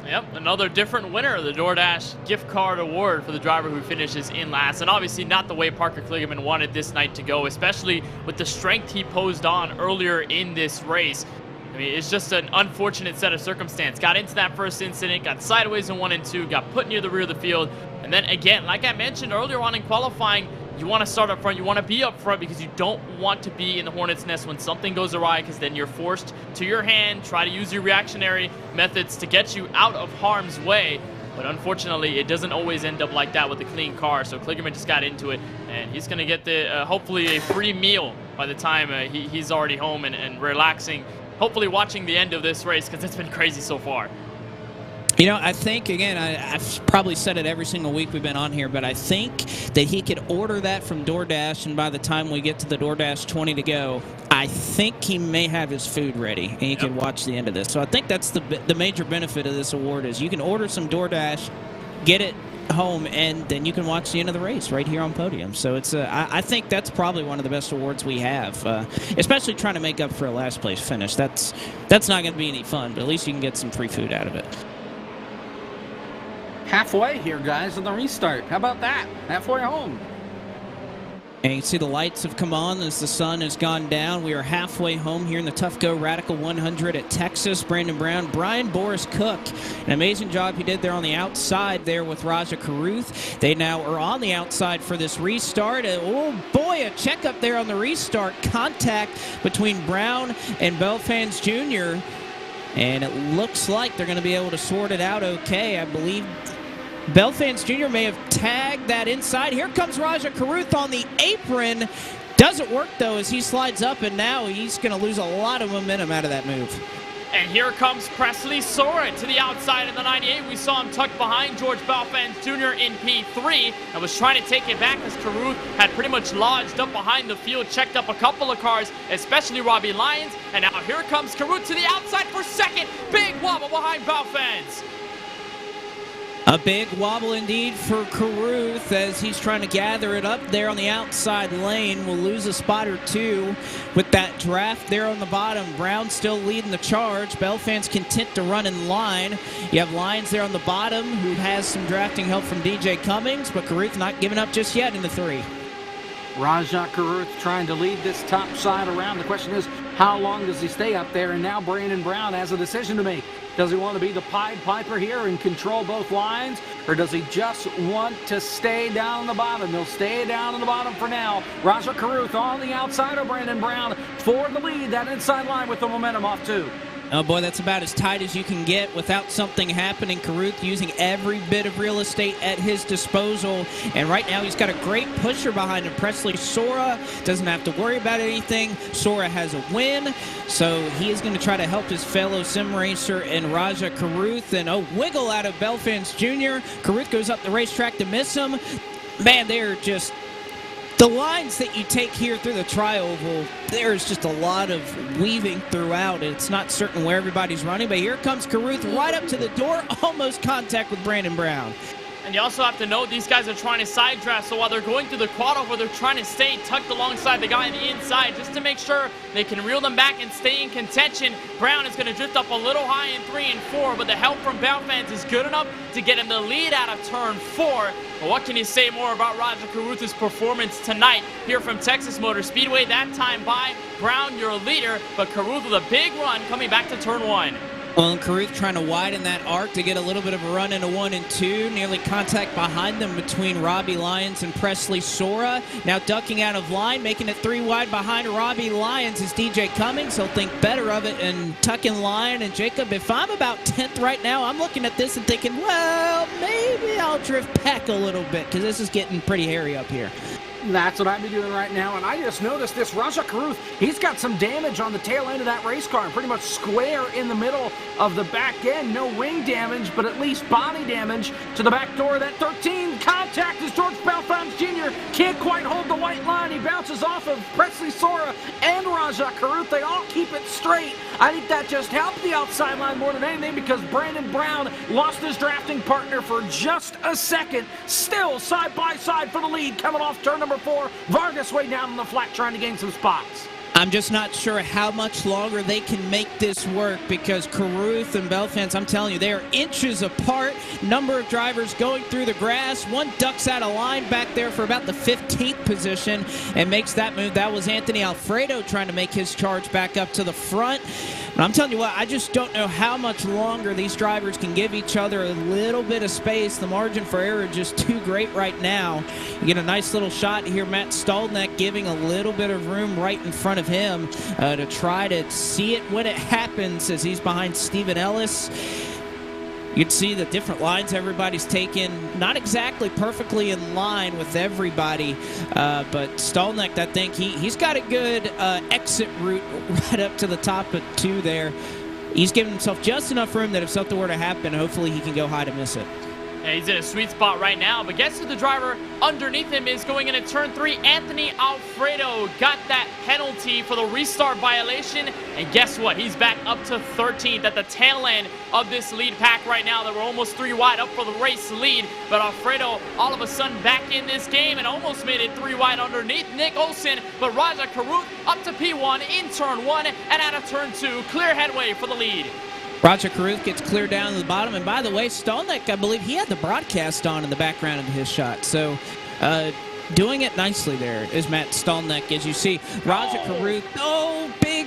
S1: Yep, another different winner of the DoorDash gift card award for the driver who finishes in last. And obviously not the way Parker Kligerman wanted this night to go, especially with the strength he posed on earlier in this race. I mean, it's just an unfortunate set of circumstance. Got into that first incident, got sideways in 1 and 2, got put near the rear of the field. And then again, like I mentioned earlier on in qualifying, you want to start up front, you want to be up front because you don't want to be in the hornet's nest when something goes awry, because then you're forced to your hand, try to use your reactionary methods to get you out of harm's way. But unfortunately, it doesn't always end up like that with a clean car. So Kligerman just got into it, and he's going to get the hopefully a free meal by the time he's already home and relaxing, hopefully watching the end of this race, because it's been crazy so far.
S3: You know, I think, again, I've probably said it every single week we've been on here, but I think that he could order that from DoorDash, and by the time we get to the DoorDash 20 to go, I think he may have his food ready, and he can watch the end of this. So I think that's the major benefit of this award, is you can order some DoorDash, get it home, and then you can watch the end of the race right here on Podium. So it's I think that's probably one of the best awards we have, especially trying to make up for a last place finish. That's not going to be any fun, but at least you can get some free food out of it.
S2: Halfway here, guys, on the restart. How about that? Halfway home.
S3: And you can see the lights have come on as the sun has gone down. We are halfway home here in the Tufco Radical 100 at Texas. Brandon Brown, Brian Boris Cook. An amazing job he did there on the outside there with Raja Caruth. They now are on the outside for this restart. Oh boy, a checkup there on the restart. Contact between Brown and Belfans Jr. And it looks like they're going to be able to sort it out okay. I believe Belfans Jr. may have tagged that inside. Here comes Raja Caruth on the apron. Doesn't work, though, as he slides up, and now he's going to lose a lot of momentum out of that move.
S1: And here comes Presley Sora to the outside of the 98. We saw him tucked behind George Belfans Jr. in P3 and was trying to take it back as Caruth had pretty much lodged up behind the field, checked up a couple of cars, especially Robbie Lyons. And now here comes Caruth to the outside for second. Big wobble behind Belfans.
S3: A big wobble indeed for Caruth as he's trying to gather it up there on the outside lane. Will lose a spot or two with that draft there on the bottom. Brown still leading the charge. Belfans content to run in line. You have Lyons there on the bottom who has some drafting help from DJ Cummings, but Caruth not giving up just yet in the 3.
S2: Rajat Caruth trying to lead this top side around. The question is, how long does he stay up there? And now Brandon Brown has a decision to make. Does he want to be the Pied Piper here and control both lines? Or does he just want to stay down on the bottom? He'll stay down on the bottom for now. Rajat Caruth on the outside of Brandon Brown for the lead. That inside line with the momentum off 2.
S3: Oh boy, that's about as tight as you can get without something happening. Caruth using every bit of real estate at his disposal. And right now he's got a great pusher behind him. Presley Sora doesn't have to worry about anything. Sora has a win. So he is going to try to help his fellow sim racer and Raja Caruth. And a wiggle out of Belfans Jr. Caruth goes up the racetrack to miss him. Man, they're just... The lines that you take here through the tri-oval, there's just a lot of weaving throughout. It's not certain where everybody's running, but here comes Caruth right up to the door, almost contact with Brandon Brown.
S1: And you also have to note these guys are trying to side draft, so while they're going through the quad over, they're trying to stay tucked alongside the guy on the inside just to make sure they can reel them back and stay in contention. Brown is going to drift up a little high in 3 and 4, but the help from Belfans is good enough to get him the lead out of turn 4. But what can you say more about Raja Caruth's performance tonight here from Texas Motor Speedway? That time by Brown, your leader, but Caruth with a big run coming back to turn 1.
S3: Well, and Caruth trying to widen that arc to get a little bit of a run into 1 and 2. Nearly contact behind them between Robbie Lyons and Presley Sora. Now ducking out of line, making it 3 wide behind Robbie Lyons is DJ Cummings. He'll think better of it and tuck in line. And Jacob, if I'm about 10th right now, I'm looking at this and thinking, well, maybe I'll drift back a little bit because this is getting pretty hairy up here.
S2: That's what I'd be doing right now, and I just noticed this Raja Caruth, he's got some damage on the tail end of that race car, pretty much square in the middle of the back end. No wing damage, but at least body damage to the back door of that 13. Contact as George Belfans Jr. can't quite hold the white line. He bounces off of Presley Sora and Raja Caruth. They all keep it straight. I think that just helped the outside line more than anything because Brandon Brown lost his drafting partner for just a second. Still side by side for the lead coming off turn number 4. Vargas way down on the flat trying to gain some spots.
S3: I'm just not sure how much longer they can make this work because Caruth and Belfans, I'm telling you, they are inches apart. Number of drivers going through the grass. One ducks out of line back there for about the 15th position and makes that move. That was Anthony Alfredo trying to make his charge back up to the front. But I'm telling you what, I just don't know how much longer these drivers can give each other a little bit of space. The margin for error is just too great right now. You get a nice little shot here. Matt Stolnek giving a little bit of room right in front of him to try to see it when it happens as he's behind Steven Ellis. You can see the different lines everybody's taken, not exactly perfectly in line with everybody, but Stolnek, I think he's got a good exit route right up to the top of 2 there. He's giving himself just enough room that if something were to happen, hopefully he can go high to miss it.
S1: Yeah, he's in a sweet spot right now, but guess who the driver underneath him is going into turn 3? Anthony Alfredo got that penalty for the restart violation, and guess what? He's back up to 13th at the tail end of this lead pack right now. They were almost 3 wide up for the race lead, but Alfredo all of a sudden back in this game and almost made it 3 wide underneath Nick Olsen, but Raja Caruth up to P1 in turn 1 and out of turn 2. Clear headway for the lead.
S3: Raja Caruth gets clear down to the bottom. And by the way, Stolnek, I believe he had the broadcast on in the background of his shot. So doing it nicely there is Matt Stolnek. As you see, Raja Caruth, big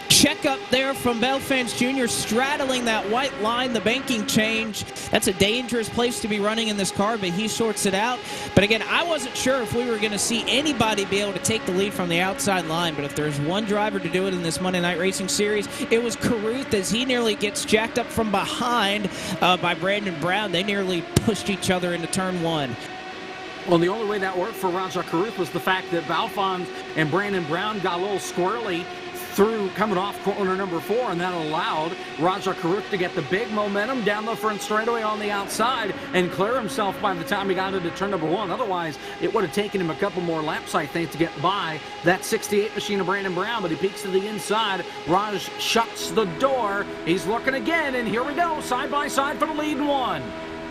S3: checkup there from Belfans Jr. straddling that white line, the banking change. That's a dangerous place to be running in this car, but he sorts it out. But again, I wasn't sure if we were going to see anybody be able to take the lead from the outside line, but if there's one driver to do it in this Monday Night Racing Series, it was Caruth as he nearly gets jacked up from behind by Brandon Brown. They nearly pushed each other into turn 1.
S2: Well, the only way that worked for Raja Caruth was the fact that Belfans and Brandon Brown got a little squirrely through coming off corner number 4, and that allowed Raja Karuth to get the big momentum down the front straightaway on the outside and clear himself by the time he got into turn number 1. Otherwise, it would have taken him a couple more laps, I think, to get by that 68 machine of Brandon Brown, but he peeks to the inside. Raj shuts the door. He's looking again, and here we go, side by side for the lead in 1.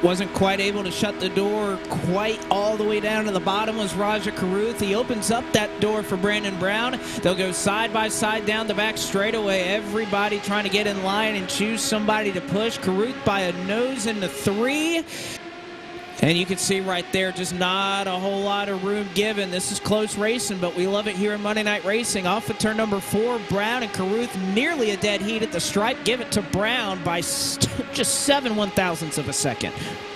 S3: Wasn't quite able to shut the door quite all the way down to the bottom was Raja Karuth. He opens up that door for Brandon Brown. They'll go side by side down the back straightaway. Everybody trying to get in line and choose somebody to push. Karuth by a nose into 3. And you can see right there, just not a whole lot of room given. This is close racing, but we love it here in Monday Night Racing. Off of turn number 4, Brown and Karuth nearly a dead heat at the stripe. Give it to Brown by just 7 1/1000ths of a second.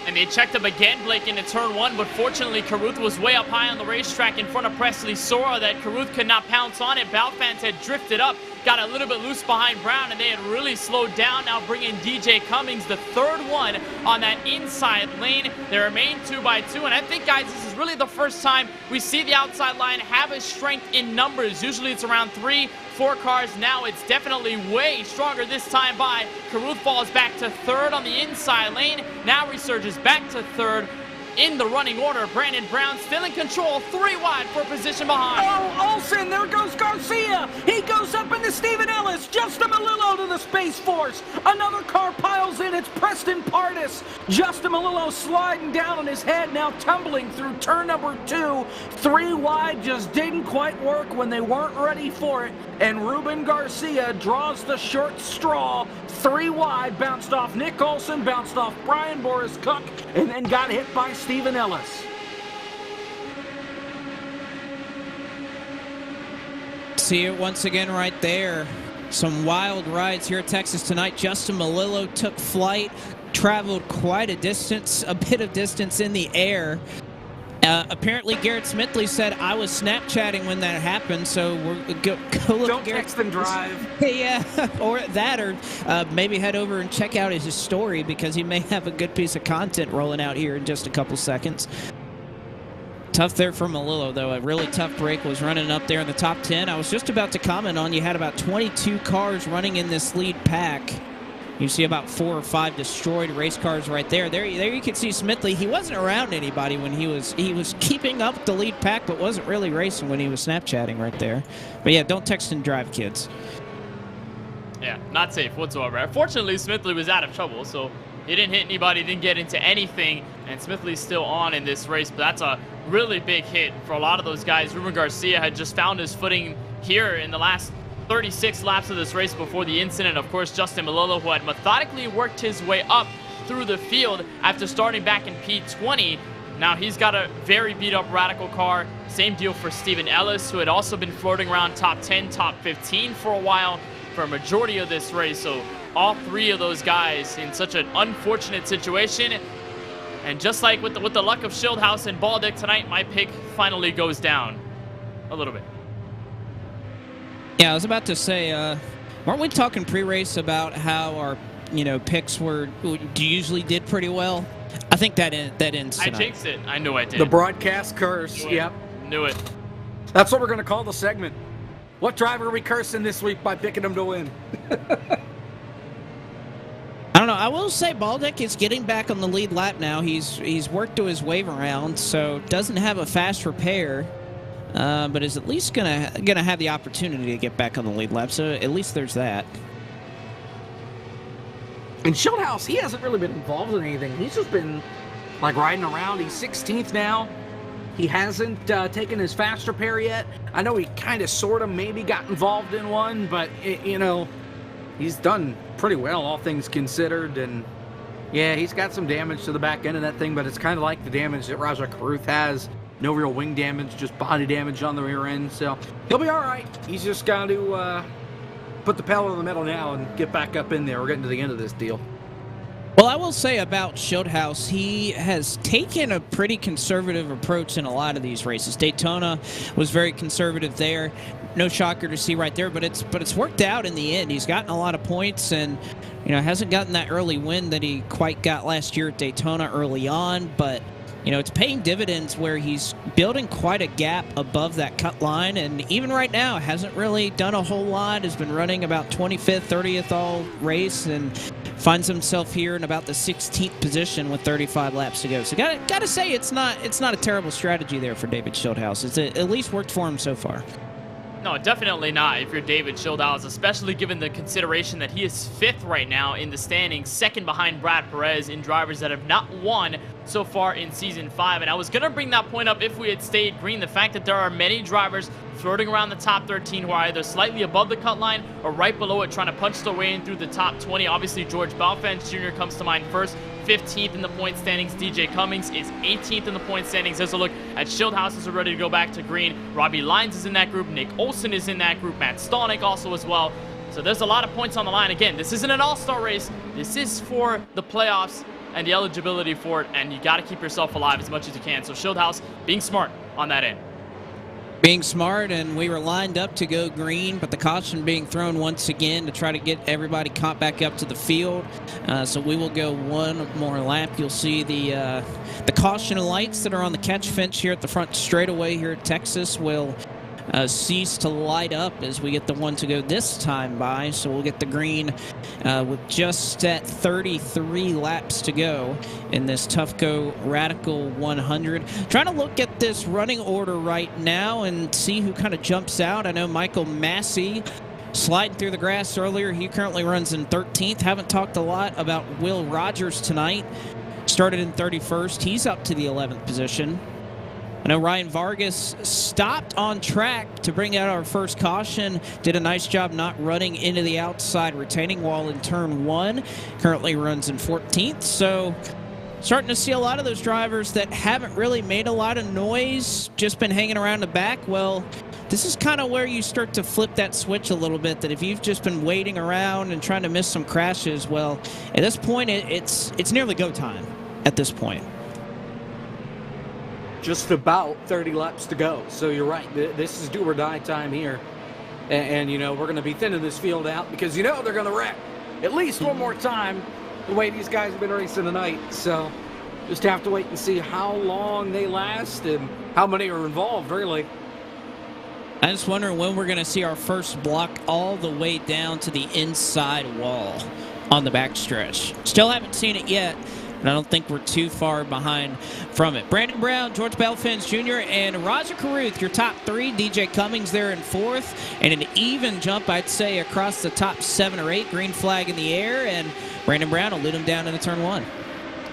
S1: And they checked him again, Blake, into turn 1, but fortunately Karuth was way up high on the racetrack in front of Presley Sora that Karuth could not pounce on it. Balfans had drifted up, got a little bit loose behind Brown, and they had really slowed down. Now bringing DJ Cummings, the third one on that inside lane. They remain 2 by 2, and I think, guys, this is really the first time we see the outside line have a strength in numbers. Usually it's around 3, 4 cars. Now it's definitely way stronger this time by. Karuth falls back to 3rd on the inside lane. Now resurges back to 3rd. In the running order, Brandon Brown still in control, 3 wide for position behind.
S2: Oh, Olsen, there goes Garcia. He goes up into Stephen Ellis. Justin Malillo to the Space Force. Another car piles in. It's Preston Pardis. Justin Malillo sliding down on his head, now tumbling through turn number 2. 3 wide just didn't quite work when they weren't ready for it. And Ruben Garcia draws the short straw. 3 wide, bounced off Nick Olsen, bounced off Brian Boris Cook, and then got hit by Stephen Ellis.
S3: See it once again right there. Some wild rides here at Texas tonight. Justin Malillo took flight, traveled quite a distance, a bit of distance in the air. Apparently, Garrett Smithley said, I was Snapchatting when that happened, so we're go look
S2: Don't
S3: at Garrett.
S2: text and drive.
S3: Yeah, or that, or maybe head over and check out his story because he may have a good piece of content rolling out here in just a couple seconds. Tough there for Malillo, though. A really tough break. Was running up there in the top 10. I was just about to comment on you had about 22 cars running in this lead pack. You see about 4 or 5 destroyed race cars right there. There you can see Smithley. He wasn't around anybody when he was keeping up the lead pack, but wasn't really racing when he was Snapchatting right there. But yeah, don't text and drive, kids.
S1: Yeah, not safe whatsoever. Fortunately, Smithley was out of trouble, so he didn't hit anybody, didn't get into anything, and Smithley's still on in this race, but that's a really big hit for a lot of those guys. Ruben Garcia had just found his footing here in the last 36 laps of this race before the incident. Of course, Justin Malillo, who had methodically worked his way up through the field after starting back in P20. Now he's got a very beat-up Radical car. Same deal for Stephen Ellis, who had also been floating around top 10, top 15 for a while for a majority of this race. So all 3 of those guys in such an unfortunate situation. And just like with the luck of Schildhouse and Baldick tonight, my pick finally goes down a little bit.
S3: Yeah, I was about to say, weren't we talking pre-race about how our, picks usually did pretty well? I think that ends tonight.
S1: I jinxed it. I knew I did.
S2: The broadcast curse. Yep.
S1: Knew it.
S2: That's what we're going to call the segment. What driver are we cursing this week by picking him to win?
S3: I don't know. I will say Baldick is getting back on the lead lap now. He's worked to his wave around, so doesn't have a fast repair. But is at least gonna have the opportunity to get back on the lead lap, so at least there's that.
S2: And Schildhouse, he hasn't really been involved in anything. He's just been, like, riding around. He's 16th now. He hasn't taken his fast repair yet. I know he kind of, sort of, maybe got involved in one, but, he's done pretty well, all things considered. And, yeah, he's got some damage to the back end of that thing, but it's kind of like the damage that Raja Karuth has. No real wing damage, just body damage on the rear end. So he'll be all right. He's just got to put the pedal to the metal now and get back up in there. We're getting to the end of this deal.
S3: Well, I will say about Schildhouse, he has taken a pretty conservative approach in a lot of these races. Daytona was very conservative there. No shocker to see right there, but it's worked out in the end. He's gotten a lot of points and hasn't gotten that early win that he quite got last year at Daytona early on, but you know, it's paying dividends where he's building quite a gap above that cut line, and even right now hasn't really done a whole lot. Has been running about 25th, 30th all race, and finds himself here in about the 16th position with 35 laps to go. So gotta say it's not a terrible strategy there for David Schildhaus. It's at least worked for him so far.
S1: No, definitely not if you're David Schildhaus, especially given the consideration that he is 5th right now in the standings, 2nd behind Brad Perez in drivers that have not won so far in Season 5. And I was going to bring that point up if we had stayed green, the fact that there are many drivers floating around the top 13 who are either slightly above the cut line or right below it, trying to punch their way in through the top 20. Obviously, George Balfans Jr. comes to mind first. 15th in the point standings. DJ Cummings is 18th in the point standings. There's a look at Schildhaus as we're ready to go back to green. Robbie Lyons is in that group. Nick Olsen is in that group. Matt Stallnick also as well. So there's a lot of points on the line. Again, this isn't an all-star race. This is for the playoffs and the eligibility for it, and you got to keep yourself alive as much as you can. So Schildhaus being smart on that end.
S3: Being smart, and we were lined up to go green, but the caution being thrown once again to try to get everybody caught back up to the field. So we will go one more lap. You'll see the caution lights that are on the catch fence here at the front straightaway here at Texas will cease to light up as we get the one to go this time by. So we'll get the green with just at 33 laps to go in this Tufco Radical 100. Trying to look at this running order right now and see who kind of jumps out. I know Michael Massey sliding through the grass earlier. He currently runs in 13th. Haven't talked a lot about Will Rogers tonight. Started in 31st. He's up to the 11th position. I know Ryan Vargas stopped on track to bring out our first caution. Did a nice job not running into the outside retaining wall in turn 1. Currently runs in 14th. So starting to see a lot of those drivers that haven't really made a lot of noise, just been hanging around the back. Well, this is kind of where you start to flip that switch a little bit, that if you've just been waiting around and trying to miss some crashes, well, at this point, it's nearly go time at this point.
S2: Just about 30 laps to go. So you're right. This is do or die time here. And you know, we're going to be thinning this field out because, you know, they're going to wreck at least one more time the way these guys have been racing tonight. So just have to wait and see how long they last and how many are involved, really.
S3: I just wonder when we're going to see our first block all the way down to the inside wall on the backstretch. Still haven't seen it yet. And I don't think we're too far behind from it. Brandon Brown, George Belfins Jr., and Raja Caruth, your top 3. DJ Cummings there in 4th. And an even jump, I'd say, across the top 7 or 8. Green flag in the air, and Brandon Brown will lead him down into turn 1.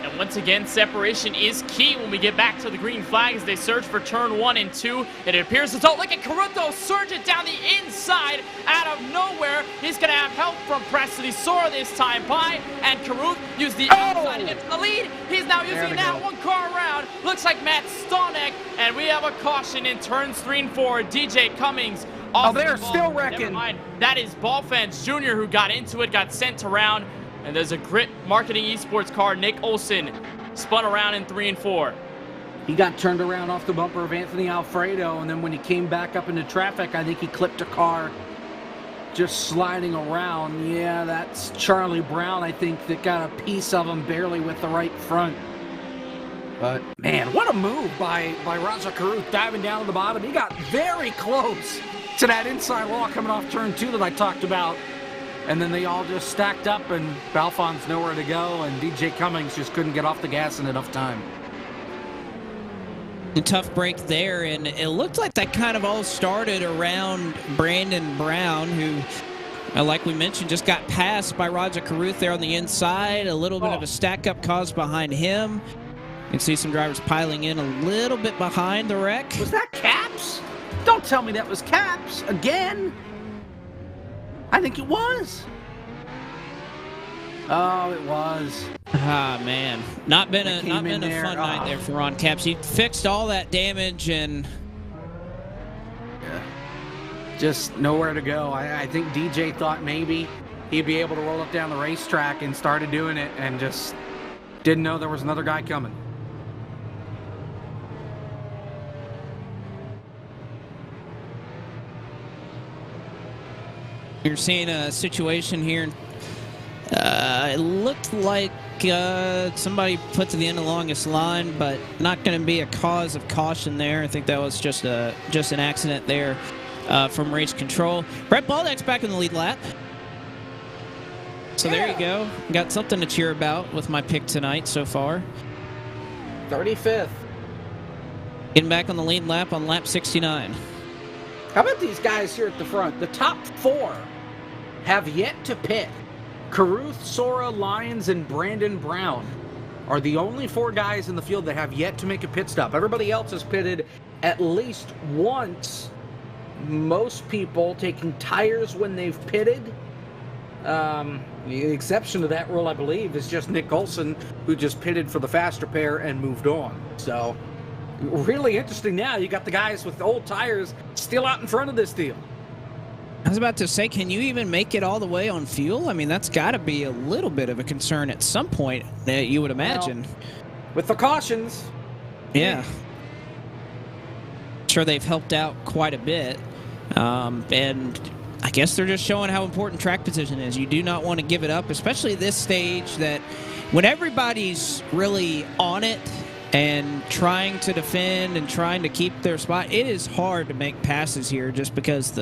S1: And once again, separation is key when we get back to the green flag as they search for turn 1 and 2. It appears as though, look at Caruth surge it down the inside out of nowhere. He's going to have help from Presley Sora this time by, and Caruth used the outside to get to the lead. He's now using that one car around. Looks like Matt Stallnick, and we have a caution in turns 3 and 4. DJ Cummings off
S2: they're
S1: the ball.
S2: still wrecking.
S1: Never mind. That is Balfans Jr. who got into it, got sent around. And there's a Grit Marketing Esports car. Nick Olsen spun around in 3 and 4.
S2: He got turned around off the bumper of Anthony Alfredo, and then when he came back up into traffic, I think he clipped a car just sliding around. Yeah, that's Charlie Brown, I think, that got a piece of him barely with the right front. But, man, what a move by Raja Caruth diving down to the bottom. He got very close to that inside wall coming off turn 2 that I talked about. And then they all just stacked up, and Balfon's nowhere to go, and DJ Cummings just couldn't get off the gas in enough time.
S3: A tough break there, and it looked like that kind of all started around Brandon Brown, who, like we mentioned, just got passed by Raja Caruth there on the inside. A little bit of a stack-up caused behind him. You can see some drivers piling in a little bit behind the wreck.
S2: Was that Caps? Don't tell me that was Caps again. I think it was. Oh, it was.
S3: Ah, man. Not been a fun night there for Ron Caps. He fixed all that damage and...
S2: yeah. Just nowhere to go. I think DJ thought maybe he'd be able to roll up down the racetrack and started doing it and just didn't know there was another guy coming.
S3: You're seeing a situation here. It looked like somebody put to the end of the longest line, but not going to be a cause of caution there. I think that was just an accident there from race control. Brett Baldeck's back in the lead lap. So there you go. Got something to cheer about with my pick tonight so far.
S2: 35th.
S3: Getting back on the lead lap on lap 69.
S2: How about these guys here at the front? The top 4 have yet to pit. Caruth, Sora, Lyons, and Brandon Brown are the only 4 guys in the field that have yet to make a pit stop. Everybody else has pitted at least once. Most people taking tires when they've pitted. The exception to that rule, I believe, is just Nick Olson, who just pitted for the faster pair and moved on. So, really interesting now. You got the guys with the old tires still out in front of this deal.
S3: I was about to say, can you even make it all the way on fuel? I mean, that's got to be a little bit of a concern at some point, you would imagine.
S2: Well, with the cautions.
S3: Yeah. Sure, they've helped out quite a bit. And I guess they're just showing how important track position is. You do not want to give it up, especially this stage that when everybody's really on it and trying to defend and trying to keep their spot, it is hard to make passes here just because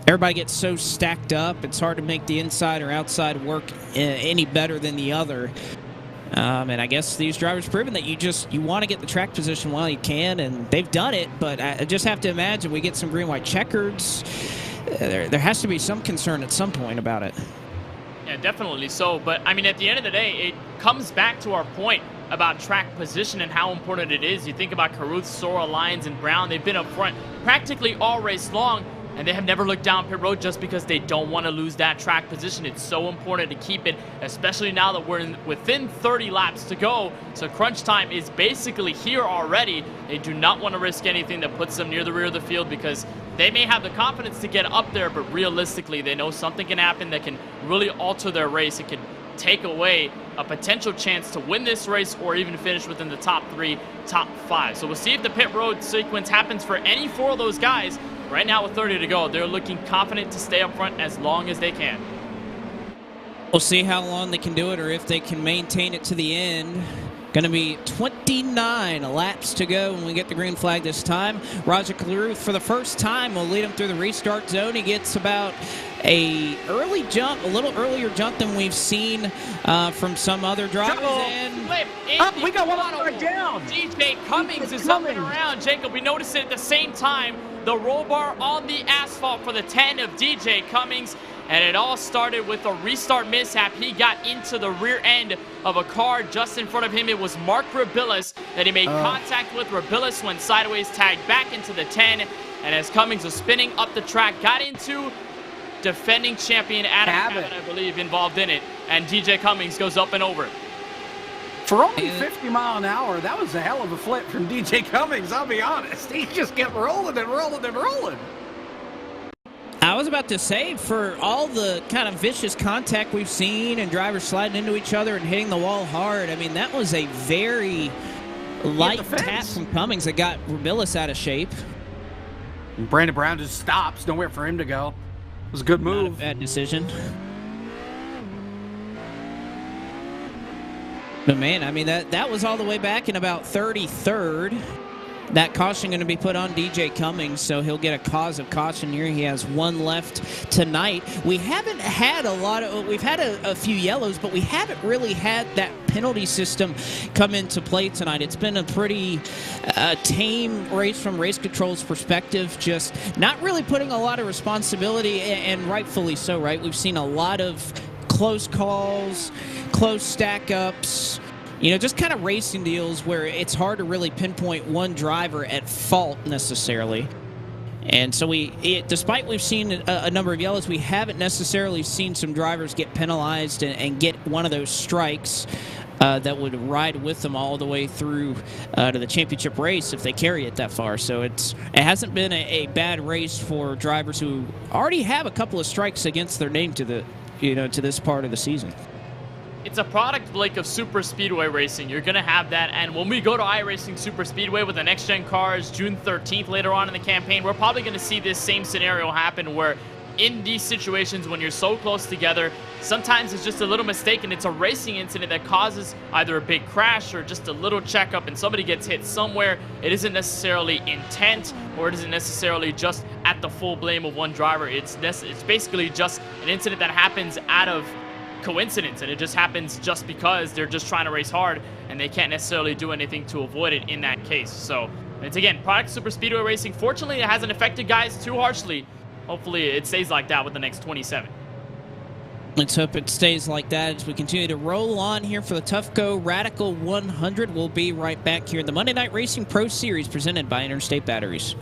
S3: everybody gets so stacked up. It's hard to make the inside or outside work any better than the other. And I guess these drivers proven that you want to get the track position while you can, and they've done it. But I just have to imagine we get some green-white checkers. There has to be some concern at some point about it.
S1: Yeah, definitely so. But, I mean, at the end of the day, it comes back to our point about track position and how important it is. You think about Caruth, Sora, Lyons, and Brown. They've been up front practically all race long, and they have never looked down pit road just because they don't want to lose that track position. It's so important to keep it, especially now that we're within 30 laps to go. So crunch time is basically here already. They do not want to risk anything that puts them near the rear of the field because they may have the confidence to get up there, but realistically, they know something can happen that can really alter their race. It can take away a potential chance to win this race or even finish within the top 3, top 5. So we'll see if the pit road sequence happens for any 4 of those guys. Right now with 30 to go, they're looking confident to stay up front as long as they can.
S3: We'll see how long they can do it or if they can maintain it to the end. Going to be 29 laps to go when we get the green flag this time. Roger Caruth, for the first time, will lead him through the restart zone. He gets about a little earlier jump than we've seen from some other drivers.
S2: We got one right down.
S1: DJ Cummings is up and around. Jacob, we noticed it at the same time. The roll bar on the asphalt for the 10 of DJ Cummings. And it all started with a restart mishap. He got into the rear end of a car just in front of him. It was Mark Rabillas that he made contact with. Rabillas went sideways, tagged back into the 10. And as Cummings was spinning up the track, got into defending champion Adam Cabot, I believe, involved in it. And DJ Cummings goes up and over.
S2: For only 50 miles an hour, that was a hell of a flip from DJ Cummings, I'll be honest. He just kept rolling and rolling and rolling.
S3: I was about to say, for all the kind of vicious contact we've seen and drivers sliding into each other and hitting the wall hard, I mean, that was a very light tap from Cummings that got Rabillas out of shape.
S2: And Brandon Brown just stops, nowhere for him to go. It was a good move.
S3: Not a bad decision. But man, I mean, that was all the way back in about 33rd. That caution going to be put on DJ Cummings, so he'll get a cause of caution here. He has 1 left tonight. We haven't had we've had a few yellows, but we haven't really had that penalty system come into play tonight. It's been a pretty tame race from race control's perspective, just not really putting a lot of responsibility, and rightfully so, right? We've seen a lot of close calls, close stack-ups, you know, just kind of racing deals where it's hard to really pinpoint one driver at fault necessarily. And so despite we've seen a number of yellows, we haven't necessarily seen some drivers get penalized and get one of those strikes that would ride with them all the way through to the championship race if they carry it that far. So it hasn't been a bad race for drivers who already have a couple of strikes against their name to this part of the season.
S1: It's a product, Blake, of super speedway racing. You're going to have that. And when we go to iRacing Super Speedway with the next-gen cars June 13th later on in the campaign, we're probably going to see this same scenario happen where in these situations when you're so close together, sometimes it's just a little mistake and it's a racing incident that causes either a big crash or just a little checkup and somebody gets hit somewhere. It isn't necessarily intent, or it isn't necessarily just at the full blame of one driver. It's basically just an incident that happens out of coincidence, and it just happens just because they're just trying to race hard and they can't necessarily do anything to avoid it in that case. So it's, again, product super speedway racing. Fortunately, it hasn't affected guys too harshly. Hopefully it stays like that with the next 27.
S3: Let's hope it stays like that as we continue to roll on here for the Tufco Radical 100. We'll be right back here in the Monday Night Racing Pro Series presented by Interstate Batteries.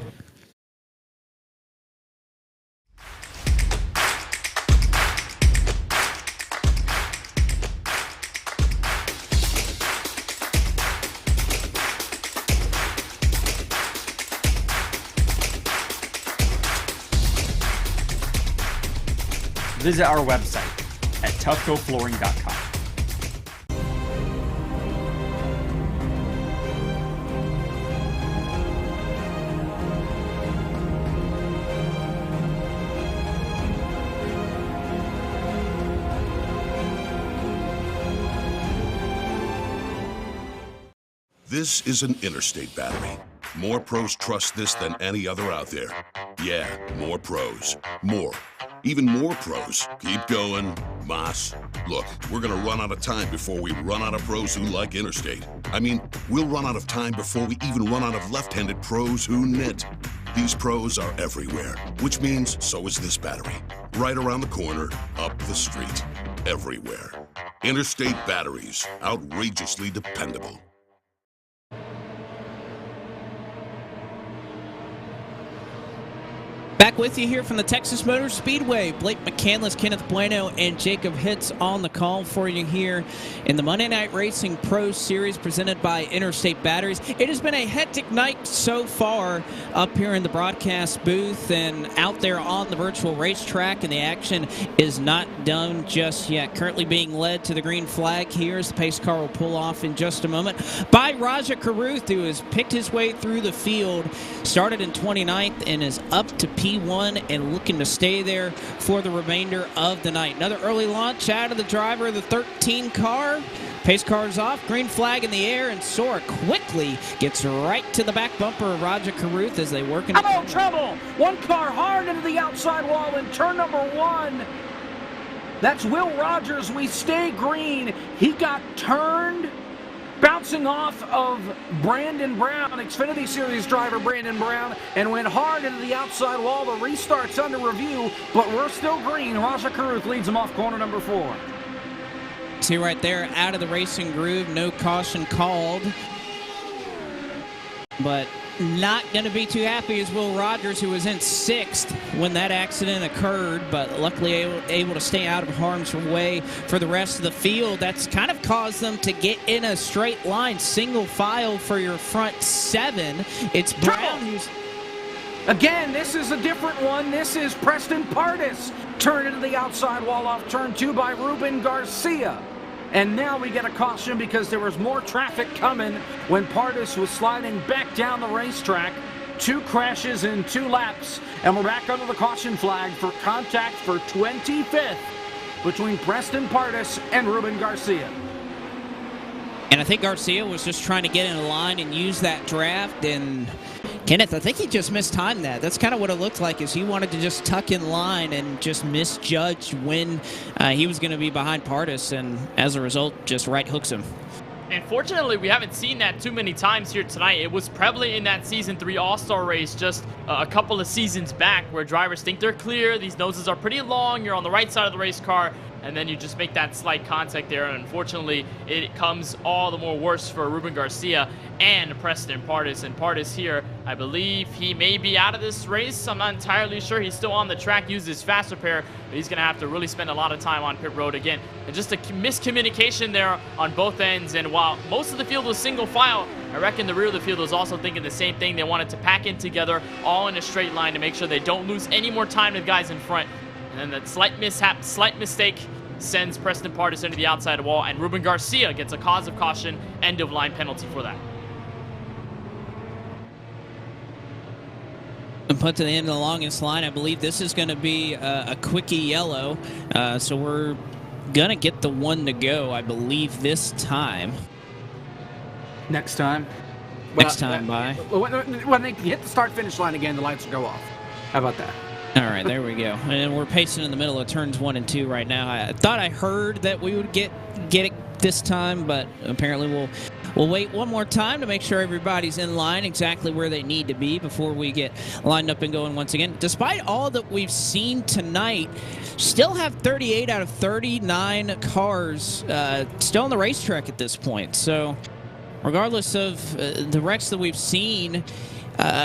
S7: Visit our website at tufcoflooring.com.
S5: This is an Interstate battery. More pros trust this than any other out there. Yeah, more pros. More. Even more pros. Keep going. Moss. Look, we're gonna run out of time before we run out of pros who like Interstate. I mean, we'll run out of time before we even run out of left-handed pros who knit. These pros are everywhere, which means so is this battery. Right around the corner, up the street, everywhere. Interstate batteries, outrageously dependable.
S3: Back with you here from the Texas Motor Speedway. Blake McCandless, Kenneth Bueno, and Jacob Hitz on the call for you here in the Monday Night Racing Pro Series presented by Interstate Batteries. It has been a hectic night so far up here in the broadcast booth and out there on the virtual racetrack, and the action is not done just yet. Currently being led to the green flag here as the pace car will pull off in just a moment by Raja Karuth, who has picked his way through the field, started in 29th and is up to P1 and looking to stay there for the remainder of the night. Another early launch out of the driver of the 13 car. Pace car is off, green flag in the air, and Sora quickly gets right to the back bumper of Raja Karuth as they work into
S2: trouble! One car hard into the outside wall in turn number 1. That's Will Rogers. We stay green. He got turned, bouncing off of Brandon Brown, Xfinity Series driver Brandon Brown, and went hard into the outside wall. The restart's under review, but we're still green. Raja Karuth leads him off corner number 4.
S3: See right there, out of the racing groove, no caution called. But not going to be too happy is Will Rogers, who was in 6th when that accident occurred, but luckily able to stay out of harm's way for the rest of the field. That's kind of caused them to get in a straight line, single file for your front 7. It's Brown who's...
S2: Again, this is a different one. This is Preston Pardis. Turned into the outside wall off turn 2 by Ruben Garcia. And now we get a caution because there was more traffic coming when Pardis was sliding back down the racetrack. 2 crashes in 2 laps. And we're back under the caution flag for contact for 25th between Preston Pardis and Ruben Garcia.
S3: And I think Garcia was just trying to get in a line and use that draft, and Kenneth, I think he just mistimed that. That's kind of what it looked like, is he wanted to just tuck in line and just misjudged when he was going to be behind Pardis, and as a result, just right hooks him.
S1: And fortunately, we haven't seen that too many times here tonight. It was prevalent in that Season 3 All-Star race just a couple of seasons back, where drivers think they're clear, these noses are pretty long, you're on the right side of the race car, and then you just make that slight contact there. And unfortunately, it comes all the more worse for Ruben Garcia and Preston Pardis. And Pardis here, I believe he may be out of this race. I'm not entirely sure. He's still on the track, uses his fast repair, but he's going to have to really spend a lot of time on pit road again. And just a miscommunication there on both ends. And while most of the field was single file, I reckon the rear of the field was also thinking the same thing. They wanted to pack in together, all in a straight line, to make sure they don't lose any more time to the guys in front. And then that slight mishap, slight mistake sends Preston Pardis into the outside wall, and Ruben Garcia gets a cause of caution, end of line penalty for that.
S3: And put to the end of the longest line. I believe this is going to be a quickie yellow. So we're going to get the 1 to go, I believe, this time.
S2: Next time.
S3: Next time by.
S2: When they hit the start-finish line again, the lights will go off. How about that?
S3: All right, there we go. And we're pacing in the middle of turns 1 and 2 right now. I thought I heard that we would get it this time, but apparently we'll wait one more time to make sure everybody's in line exactly where they need to be before we get lined up and going once again. Despite all that we've seen tonight, still have 38 out of 39 cars still on the racetrack at this point. So regardless of the wrecks that we've seen,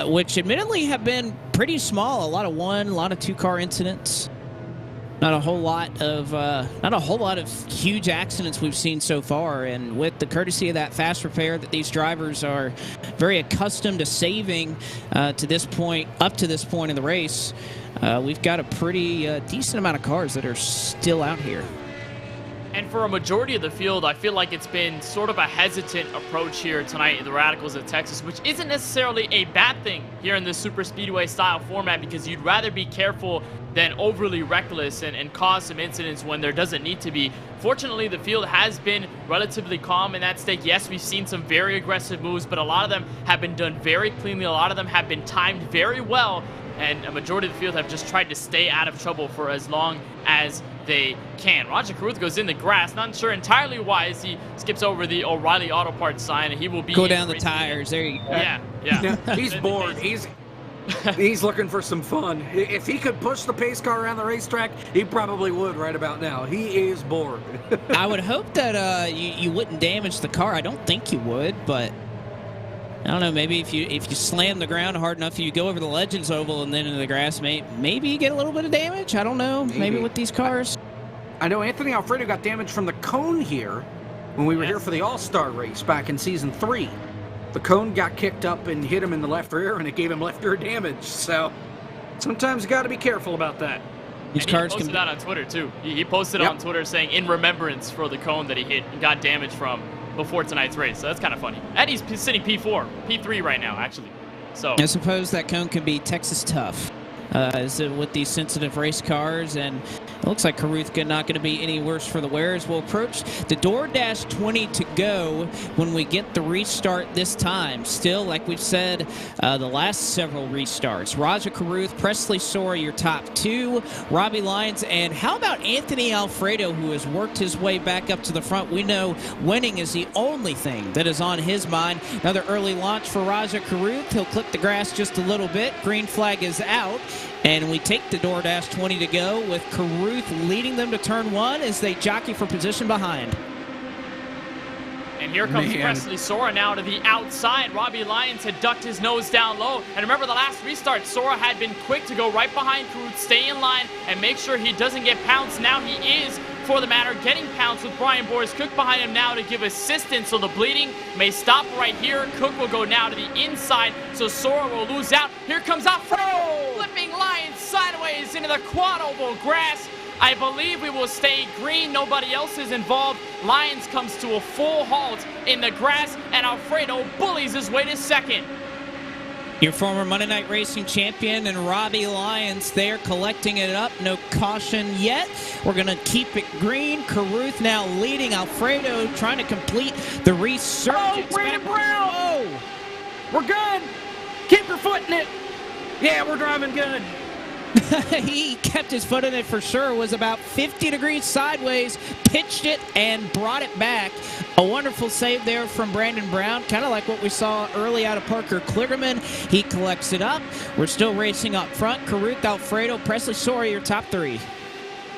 S3: which admittedly have been pretty small, a lot of 1, a lot of 2-car incidents. Not a whole lot of huge accidents we've seen so far, and with the courtesy of that fast repair that these drivers are very accustomed to saving up to this point in the race, we've got a pretty decent amount of cars that are still out here.
S1: And for a majority of the field, I feel like it's been sort of a hesitant approach here tonight in the Radicals of Texas, which isn't necessarily a bad thing here in this super speedway style format, because you'd rather be careful than overly reckless and cause some incidents when there doesn't need to be. Fortunately, the field has been relatively calm in that stake. Yes, we've seen some very aggressive moves, but a lot of them have been done very cleanly. A lot of them have been timed very well, and a majority of the field have just tried to stay out of trouble for as long as they can. Roger Caruth goes in the grass, not sure entirely why, as he skips over the O'Reilly Auto Parts sign, and he will be...
S3: Go down the tires, there you go.
S1: Yeah.
S2: He's bored. He's looking for some fun. If he could push the pace car around the racetrack, he probably would right about now. He is bored.
S3: I would hope that you wouldn't damage the car. I don't think you would, but I don't know. Maybe if you slam the ground hard enough, you go over the Legends Oval and then into the grass, maybe you get a little bit of damage. I don't know. Maybe with these cars.
S2: I know Anthony Alfredo got damage from the cone here when we were here for the All-Star race back in Season 3. The cone got kicked up and hit him in the left rear, and it gave him left rear damage. So sometimes you got to be careful about that.
S1: These cars posted that on Twitter too. He posted on Twitter saying in remembrance for the cone that he hit and got damage from before tonight's race. So that's kind of funny. And he's sitting P3 right now, actually. So
S3: I suppose that cone can be Texas tough with these sensitive race cars, and it looks like Caruth not going to be any worse for the wearers. We'll approach the DoorDash 20 to go when we get the restart this time. Still, like we've said, the last several restarts. Raja Caruth, Presley Sora, your top 2. Robbie Lyons, and how about Anthony Alfredo, who has worked his way back up to the front? We know winning is the only thing that is on his mind. Another early launch for Raja Caruth. He'll clip the grass just a little bit. Green flag is out. And we take the DoorDash 20 to go with Caruth leading them to turn 1 as they jockey for position behind.
S1: And here comes Presley Sora now to the outside. Robbie Lyons had ducked his nose down low. And remember, the last restart, Sora had been quick to go right behind Caruth, stay in line, and make sure he doesn't get pounced. Now he is, for the matter, getting pounced with Brian Boris Cook behind him now to give assistance. So the bleeding may stop right here. Cook will go now to the inside, so Sora will lose out. Here comes Alfredo, flipping Lyons sideways into the quad oval grass. I believe we will stay green. Nobody else is involved. Lyons comes to a full halt in the grass, and Alfredo bullies his way to second.
S3: Your former Monday Night Racing champion and Robbie Lyons there collecting it up. No caution yet. We're going to keep it green. Caruth now leading. Alfredo trying to complete the resurgence.
S2: Oh, Brandon Brown! Oh, we're good. Keep your foot in it. Yeah, we're driving good.
S3: He kept his foot in it for sure. Was about 50 degrees sideways, pitched it, and brought it back. A wonderful save there from Brandon Brown, kind of like what we saw early out of Parker Kligerman. He collects it up. We're still racing up front. Caruth, Alfredo, Presley Sora, your top 3.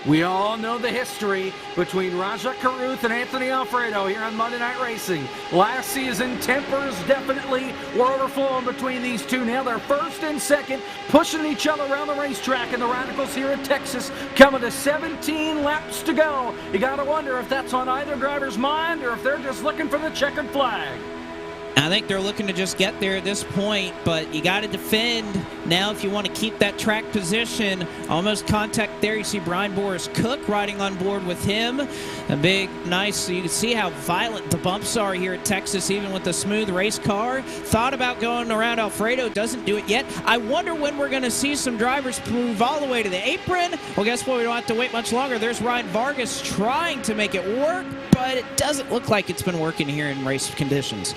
S2: We all know the history between Raja Caruth and Anthony Alfredo here on Monday Night Racing. Last season, tempers definitely were overflowing between these two. Now they're first and second, pushing each other around the racetrack, and the Radicals here in Texas coming to 17 laps to go. You got to wonder if that's on either driver's mind or if they're just looking for the checkered flag.
S3: I think they're looking to just get there at this point, but you got to defend now if you want to keep that track position. Almost contact there. You see Brian Boris Cook riding on board with him. A big, nice, so you can see how violent the bumps are here at Texas, even with the smooth race car. Thought about going around Alfredo, doesn't do it yet. I wonder when we're going to see some drivers move all the way to the apron. Well, guess what? We don't have to wait much longer. There's Ryan Vargas trying to make it work, but it doesn't look like it's been working here in race conditions.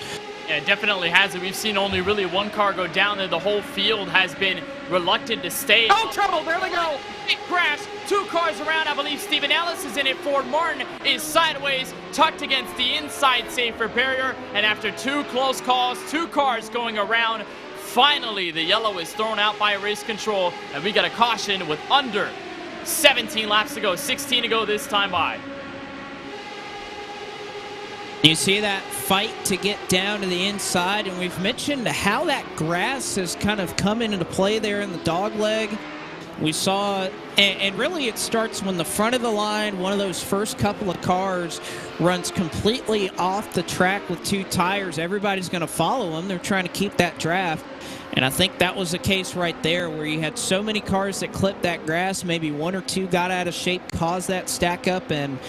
S1: Yeah, it definitely hasn't. We've seen only really one car go down there. The whole field has been reluctant to stay.
S2: Oh, trouble. There they go.
S1: Big crash. 2 cars around. I believe Steven Ellis is in it. Ford Martin is sideways, tucked against the inside safer barrier. And after 2 close calls, 2 cars going around, finally the yellow is thrown out by race control. And we got a caution with under 17 laps to go. 16 to go this time by.
S3: You see that fight to get down to the inside, and we've mentioned how that grass has kind of come into play there in the dog leg. We saw, and really it starts when the front of the line, one of those first couple of cars runs completely off the track with 2 tires. Everybody's going to follow them. They're trying to keep that draft. And I think that was the case right there where you had so many cars that clipped that grass, maybe 1 or 2 got out of shape, caused that stack up, and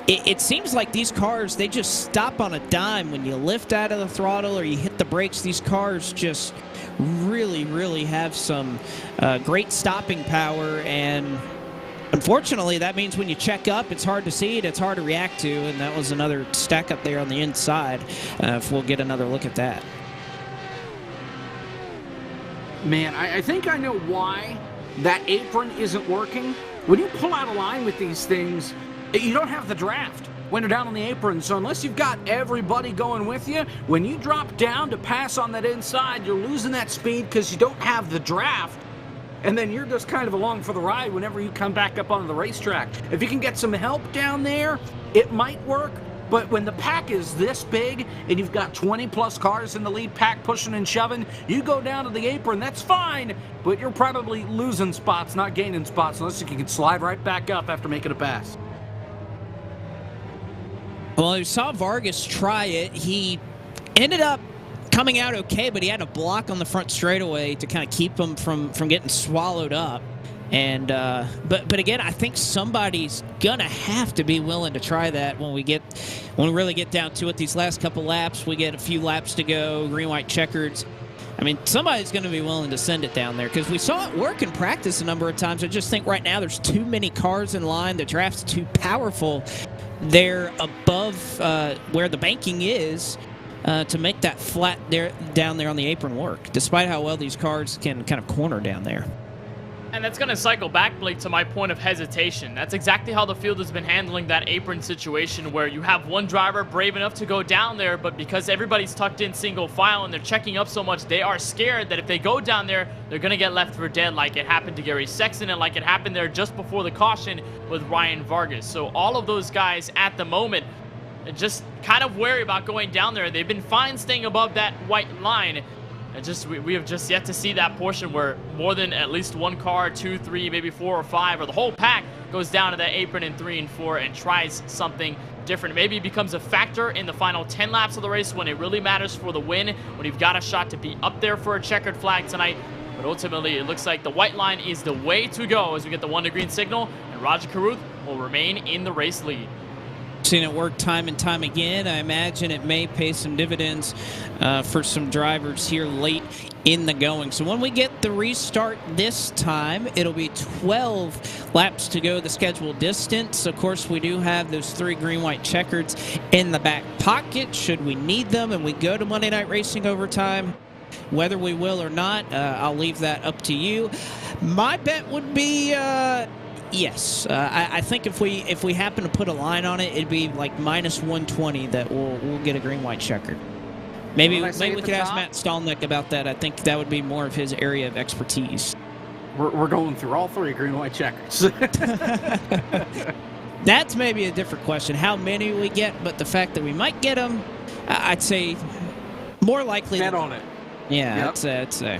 S3: it seems like these cars, they just stop on a dime. When you lift out of the throttle or you hit the brakes, these cars just really, really have some great stopping power. And unfortunately, that means when you check up, it's hard to see it, it's hard to react to. And that was another stack up there on the inside. If we'll get another look at that.
S2: Man, I think I know why that apron isn't working. When you pull out a line with these things, you don't have the draft when you're down on the apron. So unless you've got everybody going with you, when you drop down to pass on that inside, you're losing that speed because you don't have the draft. And then you're just kind of along for the ride whenever you come back up onto the racetrack. If you can get some help down there, it might work. But when the pack is this big and you've got 20-plus cars in the lead pack pushing and shoving, you go down to the apron, that's fine, but you're probably losing spots, not gaining spots, unless you can slide right back up after making a pass.
S3: Well, we saw Vargas try it. He ended up coming out okay, but he had a block on the front straightaway to kind of keep him from getting swallowed up. And but again, I think somebody's gonna have to be willing to try that when we really get down to it. These last couple laps, we get a few laps to go, green, white, checkers. I mean, somebody's going to be willing to send it down there because we saw it work in practice a number of times. I just think right now there's too many cars in line. The draft's too powerful. They're above where the banking is to make that flat down there on the apron work, despite how well these cars can kind of corner down there.
S1: And that's going to cycle back, Blake, to my point of hesitation. That's exactly how the field has been handling that apron situation, where you have one driver brave enough to go down there, but because everybody's tucked in single file and they're checking up so much, they are scared that if they go down there, they're going to get left for dead, like it happened to Gary Sexton and like it happened there just before the caution with Ryan Vargas. So all of those guys at the moment are just kind of wary about going down there. They've been fine staying above that white line. We have just yet to see that portion where more than at least one car, 2, 3, maybe 4 or 5, or the whole pack goes down to that apron in 3 and 4 and tries something different. Maybe it becomes a factor in the final 10 laps of the race when it really matters for the win, when you've got a shot to be up there for a checkered flag tonight. But ultimately, it looks like the white line is the way to go as we get the 1 to green signal, and Roger Carruth will remain in the race lead.
S3: Seen it work time and time again. I imagine it may pay some dividends for some drivers here late in the going. So when we get the restart this time, it'll be 12 laps to go the scheduled distance. Of course, we do have those 3 green, white checkers in the back pocket should we need them, and we go to Monday Night Racing overtime. Whether we will or not, I'll leave that up to you. My bet would be yes. I think if we happen to put a line on it, it'd be like minus 120 that we'll get a green, white checker. Maybe we could ask Matt Stallnick about that. I think that would be more of his area of expertise.
S2: We're going through all 3 green, white checkers.
S3: That's maybe a different question, how many we get, but the fact that we might get them, I'd say more likely.
S2: Bet on it.
S3: Yeah,
S2: yep.
S3: I'd say.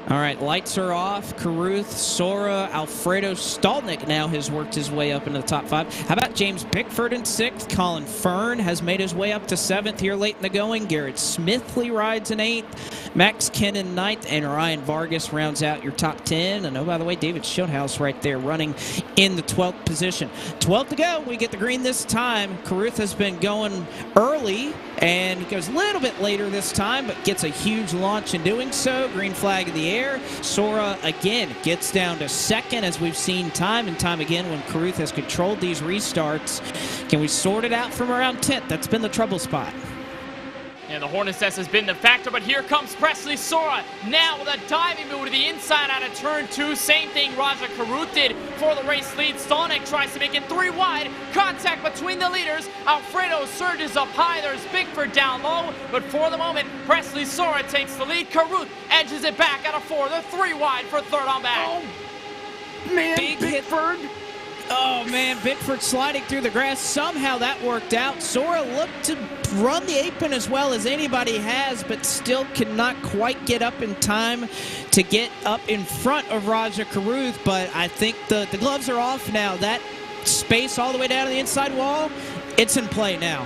S3: All right, lights are off. Caruth, Sora, Alfredo Stalnick now has worked his way up into the top 5. How about James Bickford in 6th? Colin Fern has made his way up to 7th here late in the going. Garrett Smithley rides in 8th. Max Kennan 9th, and Ryan Vargas rounds out your top 10. And oh, by the way, David Schildhaus right there running in the 12th position. 12 to go. We get the green this time. Caruth has been going early and goes a little bit later this time, but gets a huge launch in doing so. Green flag in the air. Sora again gets down to 2nd, as we've seen time and time again when Caruth has controlled these restarts. Can we sort it out from around 10th? That's been the trouble spot.
S1: And the Hornet's Nest has been the factor, but here comes Presley Sora now with a diving move to the inside out of turn 2. Same thing Raja Caruth did for the race lead. Stalnick tries to make it 3 wide. Contact between the leaders. Alfredo surges up high. There's Bickford down low, but for the moment, Presley Sora takes the lead. Caruth edges it back out of 4. They're 3 wide for 3rd on back.
S2: Oh, man,
S3: Big
S2: Bickford.
S3: Oh, man, Bickford sliding through the grass. Somehow that worked out. Sora looked to run the apron as well as anybody has, but still cannot quite get up in time to get up in front of Raja Caruth. But I think the gloves are off now. That space all the way down to the inside wall, it's in play now.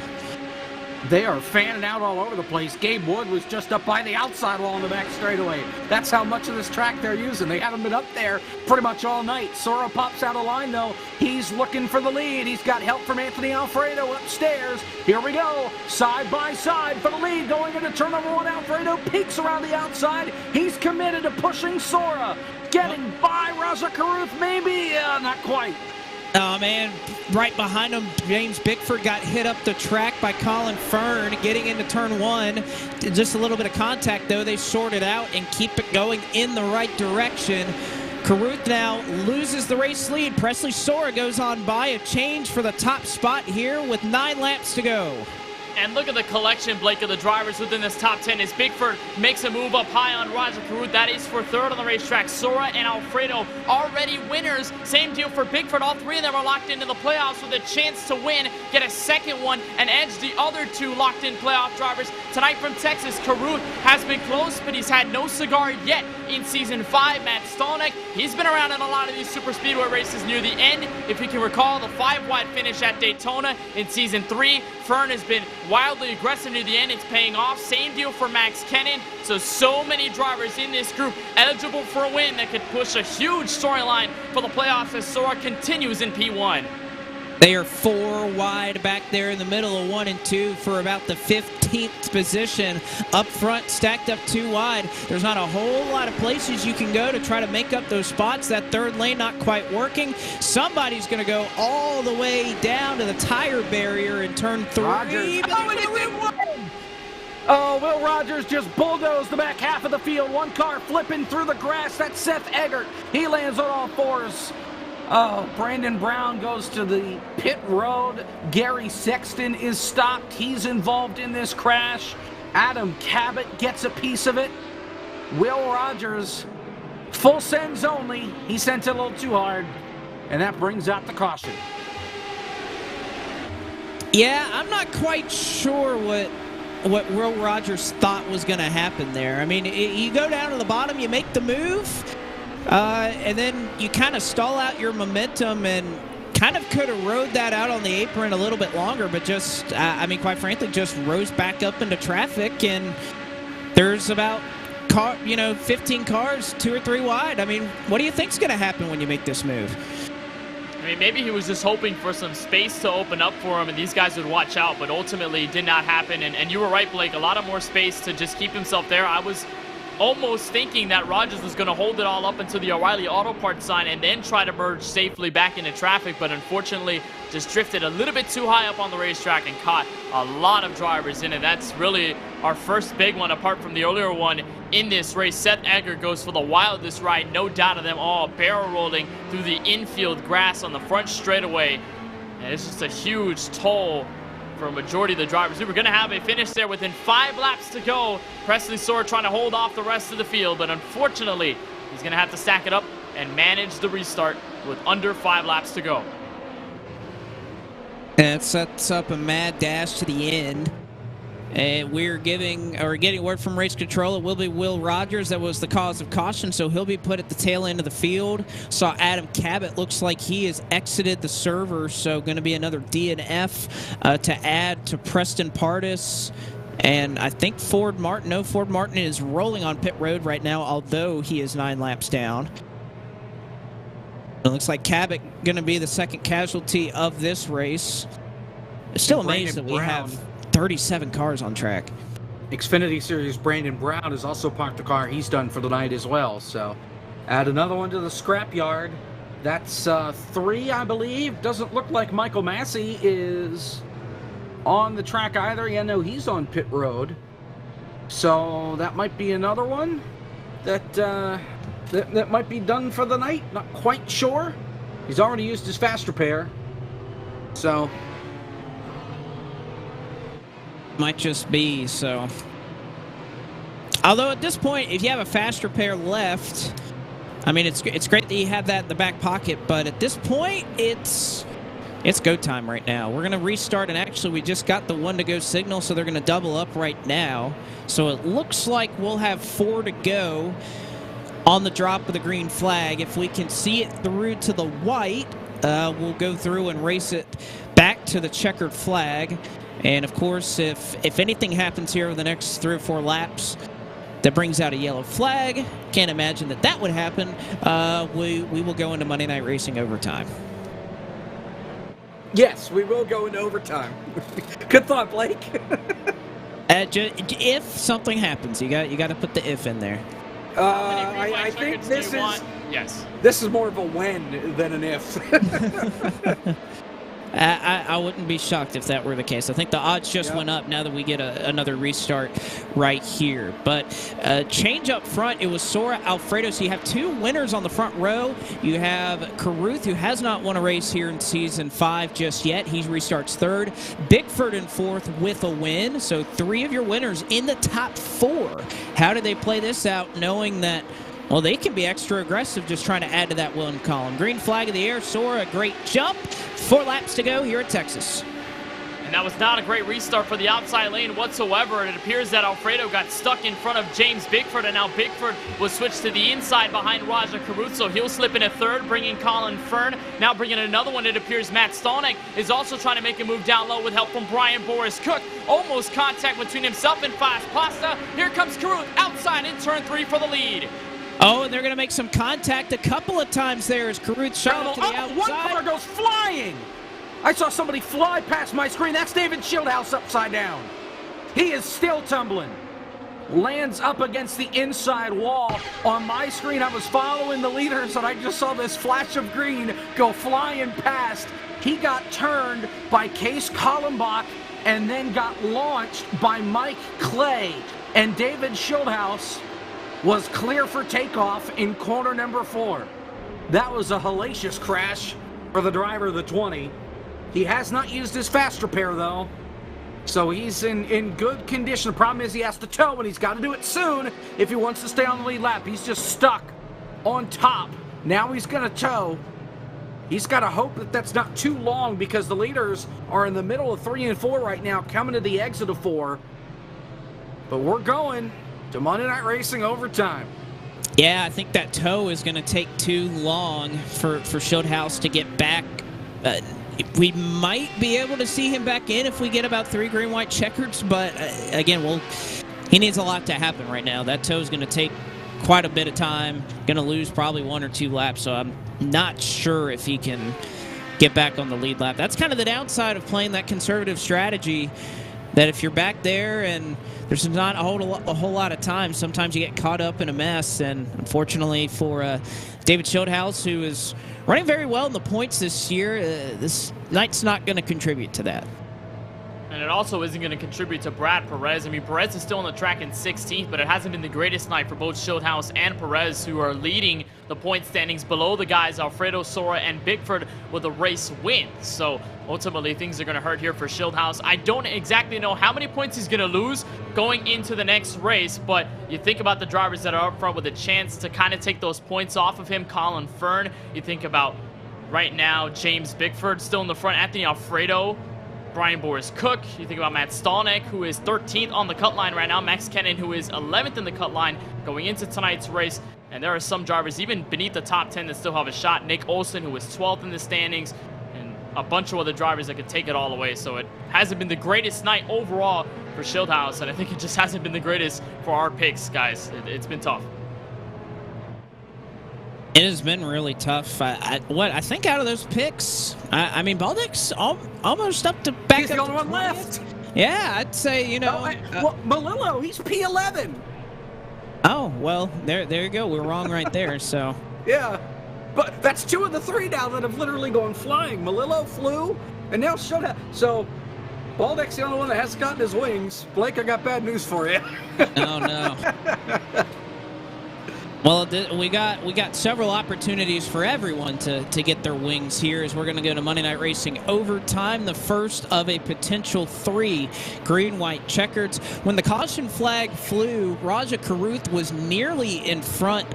S2: They are fanning out all over the place. Gabe Wood was just up by the outside wall in the back straightaway. That's how much of this track they're using. They haven't been up there pretty much all night. Sora pops out of line, though. He's looking for the lead. He's got help from Anthony Alfredo upstairs. Here we go. Side by side for the lead. Going into turn number 1, Alfredo peeks around the outside. He's committed to pushing Sora. Getting by Raja Caruth, maybe? Not quite.
S3: Oh, man, right behind him, James Bickford got hit up the track by Colin Fern getting into turn 1. Just a little bit of contact, though. They sort it out and keep it going in the right direction. Caruth now loses the race lead. Presley Sora goes on by. A change for the top spot here with 9 laps to go.
S1: And look at the collection, Blake, of the drivers within this top 10 as Bickford makes a move up high on Raja Caruth. That is for 3rd on the racetrack. Sora and Alfredo already winners. Same deal for Bickford. All 3 of them are locked into the playoffs with a chance to win, get a 2nd one, and edge the other 2 locked-in playoff drivers. Tonight from Texas, Caruth has been close, but he's had no cigar yet in Season 5. Matt Stalnick, he's been around in a lot of these super speedway races near the end. If you can recall the 5-wide finish at Daytona in Season 3, Fern has been wildly aggressive near the end. It's paying off. Same deal for Max Kennan. So many drivers in this group eligible for a win that could push a huge storyline for the playoffs as Sora continues in P1.
S3: They are 4 wide back there in the middle of 1 and 2 for about the 15th position. Up front, stacked up 2 wide. There's not a whole lot of places you can go to try to make up those spots. That 3rd lane not quite working. Somebody's going to go all the way down to the tire barrier in turn 3.
S2: Oh, Will Rogers just bulldozed the back half of the field. 1 car flipping through the grass. That's Seth Eggert. He lands on all 4s. Oh, Brandon Brown goes to the pit road. Gary Sexton is stopped. He's involved in this crash. Adam Cabot gets a piece of it. Will Rogers, full sends only. He sent it a little too hard, and that brings out the caution.
S3: Yeah, I'm not quite sure what Will Rogers thought was going to happen there. I mean, you go down to the bottom, you make the move, and then you kind of stall out your momentum and kind of could have rode that out on the apron a little bit longer, but just, I mean, quite frankly, just rose back up into traffic, and there's about 15 cars, 2 or 3 wide. I mean, what do you think's going to happen when you make this move?
S1: I mean, maybe he was just hoping for some space to open up for him and these guys would watch out, but ultimately it did not happen. And you were right, Blake, a lot of more space to just keep himself there. I was almost thinking that Rogers was going to hold it all up until the O'Reilly Auto Parts sign and then try to merge safely back into traffic, but unfortunately just drifted a little bit too high up on the racetrack and caught a lot of drivers in it. That's really our first big one apart from the earlier one in this race. Seth Eggert goes for the wildest ride, no doubt of them all, barrel rolling through the infield grass on the front straightaway. And it's just a huge toll for a majority of the drivers. We were going to have a finish there within 5 laps to go. Presley Sora trying to hold off the rest of the field, but unfortunately, he's going to have to stack it up and manage the restart with under 5 laps to go.
S3: And it sets up a mad dash to the end. We're getting word from race control. It will be Will Rogers that was the cause of caution, so he'll be put at the tail end of the field. Saw Adam Cabot, looks like he has exited the server, so going to be another DNF to add to Preston Pardis. And I think Ford Martin is rolling on pit road right now, although he is 9 laps down. It looks like Cabot going to be the second casualty of this race. Still amazed that we have 37 cars on track.
S2: Xfinity Series Brandon Brown has also parked the car. He's done for the night as well. So add another one to the scrapyard. That's 3, I believe. Doesn't look like Michael Massey is on the track either. Yeah, no, he's on pit road. So that might be another one that might be done for the night. Not quite sure. He's already used his fast repair. So
S3: might just be, so. Although at this point, if you have a fast repair left, I mean, it's great that you have that in the back pocket, but at this point, it's go time right now. We're going to restart, and actually, we just got the 1-to-go signal, so they're going to double up right now. So it looks like we'll have 4 to go on the drop of the green flag. If we can see it through to the white, we'll go through and race it back to the checkered flag. And of course, if anything happens here over the next 3 or 4 laps that brings out a yellow flag, can't imagine that would happen, we will go into Monday Night Racing overtime.
S2: yes, we will go into overtime. Good thought, Blake.
S3: If something happens, you got to put the if in there.
S2: I think this is
S1: Yes.
S2: This is more of a when than an if.
S3: I wouldn't be shocked if that were the case. I think the odds just went up now that we get another restart right here. But change up front, it was Sora Alfredo. So you have 2 winners on the front row. You have Carruth, who has not won a race here in Season 5 just yet. He restarts 3rd. Bickford in 4th with a win. So 3 of your winners in the top 4. How do they play this out knowing that, well, they can be extra aggressive just trying to add to that win column? Green flag in the air. Sora, a great jump. 4 laps to go here at Texas.
S1: And that was not a great restart for the outside lane whatsoever. It appears that Alfredo got stuck in front of James Bickford, and now Bickford was switched to the inside behind Raja Carruth, so he'll slip in a 3rd, bringing Colin Fern. Now bringing another one, it appears Matt Stolnick is also trying to make a move down low with help from Brian Boris Cook. Almost contact between himself and Fast Pasta. Here comes Carruth outside in turn 3 for the lead.
S3: Oh, and they're going to make some contact a couple of times there as Carruth shot to the outside.
S2: One car goes flying! I saw somebody fly past my screen. That's David Shieldhouse upside down. He is still tumbling. Lands up against the inside wall. On my screen, I was following the leaders, and I just saw this flash of green go flying past. He got turned by Case Kallenbach and then got launched by Mike Clay. And David Shieldhouse was clear for takeoff in corner number 4. That was a hellacious crash for the driver of the 20. He has not used his fast repair, though, so he's in good condition. The problem is he has to tow, and he's got to do it soon if he wants to stay on the lead lap. He's just stuck on top. Now he's going to tow. He's got to hope that that's not too long, because the leaders are in the middle of 3 and 4 right now, coming to the exit of 4. But we're going to Monday Night Racing overtime.
S3: Yeah, I think that tow is going to take too long for Shieldhouse to get back. We might be able to see him back in if we get about 3 green-white checkers, but again, he needs a lot to happen right now. That tow is going to take quite a bit of time, going to lose probably 1 or 2 laps, so I'm not sure if he can get back on the lead lap. That's kind of the downside of playing that conservative strategy, that if you're back there and there's not a whole lot of time, sometimes you get caught up in a mess. And unfortunately for David Shieldhouse, who is running very well in the points this year, this night's not going to contribute to that.
S1: And it also isn't going to contribute to Brad Perez. I mean, Perez is still on the track in 16th, but it hasn't been the greatest night for both Shieldhouse and Perez, who are leading the point standings below the guys Alfredo, Sora, and Bickford with a race win. So ultimately, things are going to hurt here for Shieldhouse. I don't exactly know how many points he's going to lose going into the next race, but you think about the drivers that are up front with a chance to kind of take those points off of him. Colin Fern, you think about right now James Bickford still in the front, Anthony Alfredo Brian Boris Cook. You think about Matt Stallneck, who is 13th on the cut line right now. Max Kennan, who is 11th in the cut line going into tonight's race. And there are some drivers even beneath the top 10 that still have a shot. Nick Olsen, who was 12th in the standings, and a bunch of other drivers that could take it all away. So it hasn't been the greatest night overall for Schildhaus, and I think it just hasn't been the greatest for our picks, guys. It's been tough.
S3: It has been really tough. I think out of those picks, I mean, Baldick's almost up to back.
S2: He's the only one left.
S3: Yeah, I'd say, you know.
S2: Well, Melillo, he's P11.
S3: Oh, well, there you go. We're wrong right there, so.
S2: Yeah, but that's 2 of the 3 now that have literally gone flying. Melillo flew, and now Schildhaus. So, Baldick's the only one that hasn't gotten his wings. Blake, I got bad news for you.
S3: Oh, no. Well, we got several opportunities for everyone to get their wings here as we're going to go to Monday Night Racing overtime, the first of a potential 3 green-white checkers. When the caution flag flew, Raja Caruth was nearly in front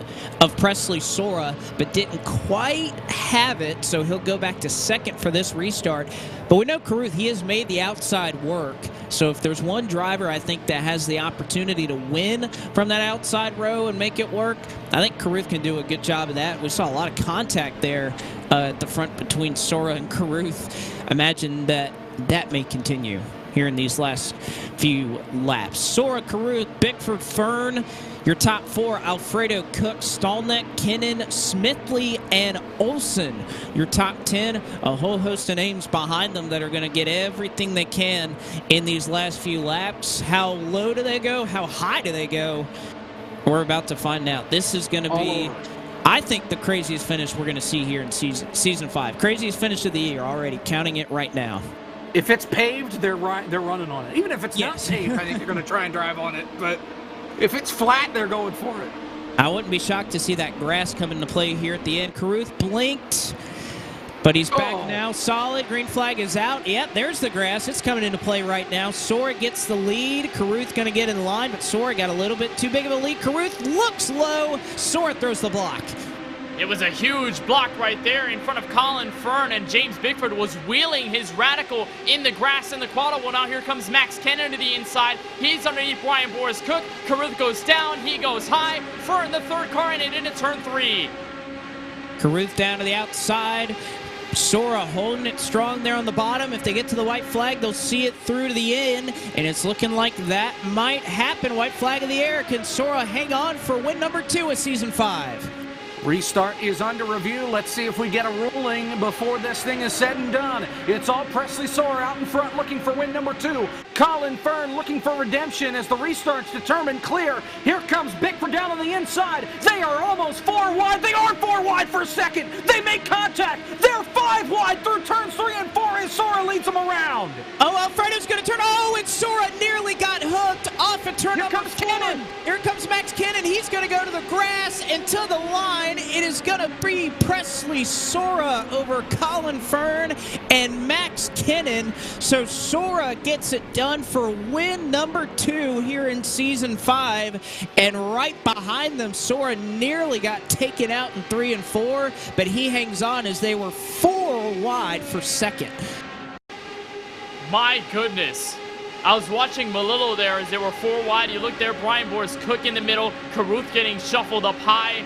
S3: of Presley Sora, but didn't quite have it, so he'll go back to second for this restart. But we know Caruth, he has made the outside work. So if there's one driver I think that has the opportunity to win from that outside row and make it work, I think Caruth can do a good job of that. We saw a lot of contact there at the front between Sora and Caruth. Imagine that may continue here in these last few laps. Sora, Caruth, Bickford, Fern. Your top 4, Alfredo, Cook, Stallneck, Kennan, Smithley, and Olsen. Your top 10, a whole host of names behind them that are going to get everything they can in these last few laps. How low do they go? How high do they go? We're about to find out. This is going to be, I think, the craziest finish we're going to see here in season 5. Craziest finish of the year already, counting it right now.
S2: If it's paved, they're running on it. Even if it's not paved, I think they're going to try and drive on it. But if it's flat, they're going for it.
S3: I wouldn't be shocked to see that grass come into play here at the end. Caruth blinked, but he's back now. Solid. Green flag is out. Yep, there's the grass. It's coming into play right now. Sora gets the lead. Caruth going to get in line, but Sora got a little bit too big of a lead. Caruth looks low. Sora throws the block.
S1: It was a huge block right there in front of Colin Fern, and James Bickford was wheeling his Radical in the grass in the quad. Well, now here comes Max Kennan to the inside. He's underneath Brian Boris Cook. Caruth goes down. He goes high. Fern, the third car, and it into turn 3.
S3: Caruth down to the outside. Sora holding it strong there on the bottom. If they get to the white flag, they'll see it through to the end, and it's looking like that might happen. White flag in the air. Can Sora hang on for win number 2 of Season 5?
S2: Restart is under review. Let's see if we get a ruling before this thing is said and done. It's all Presley Sora out in front looking for win number 2. Colin Fern looking for redemption as the restart's determined clear. Here comes Bickford down on the inside. They are almost 4 wide. They are 4 wide for a second. They make contact. They're 5 wide through turns 3 and 4 as Sora leads them around.
S3: Oh, Alfredo's going to turn. Oh, and Sora nearly got hooked off a turn.
S2: Here comes Kennan.
S3: Here comes Max Kennan. He's going to go to the grass and to the line. It is going to be Presley Sora over Colin Fern and Max Kennan. So Sora gets it done for win number 2 here in Season 5. And right behind them, Sora nearly got taken out in 3 and 4, but he hangs on as they were 4 wide for second.
S1: My goodness. I was watching Melillo there as they were 4 wide. You look there, Brian Boris Cook in the middle, Caruth getting shuffled up high.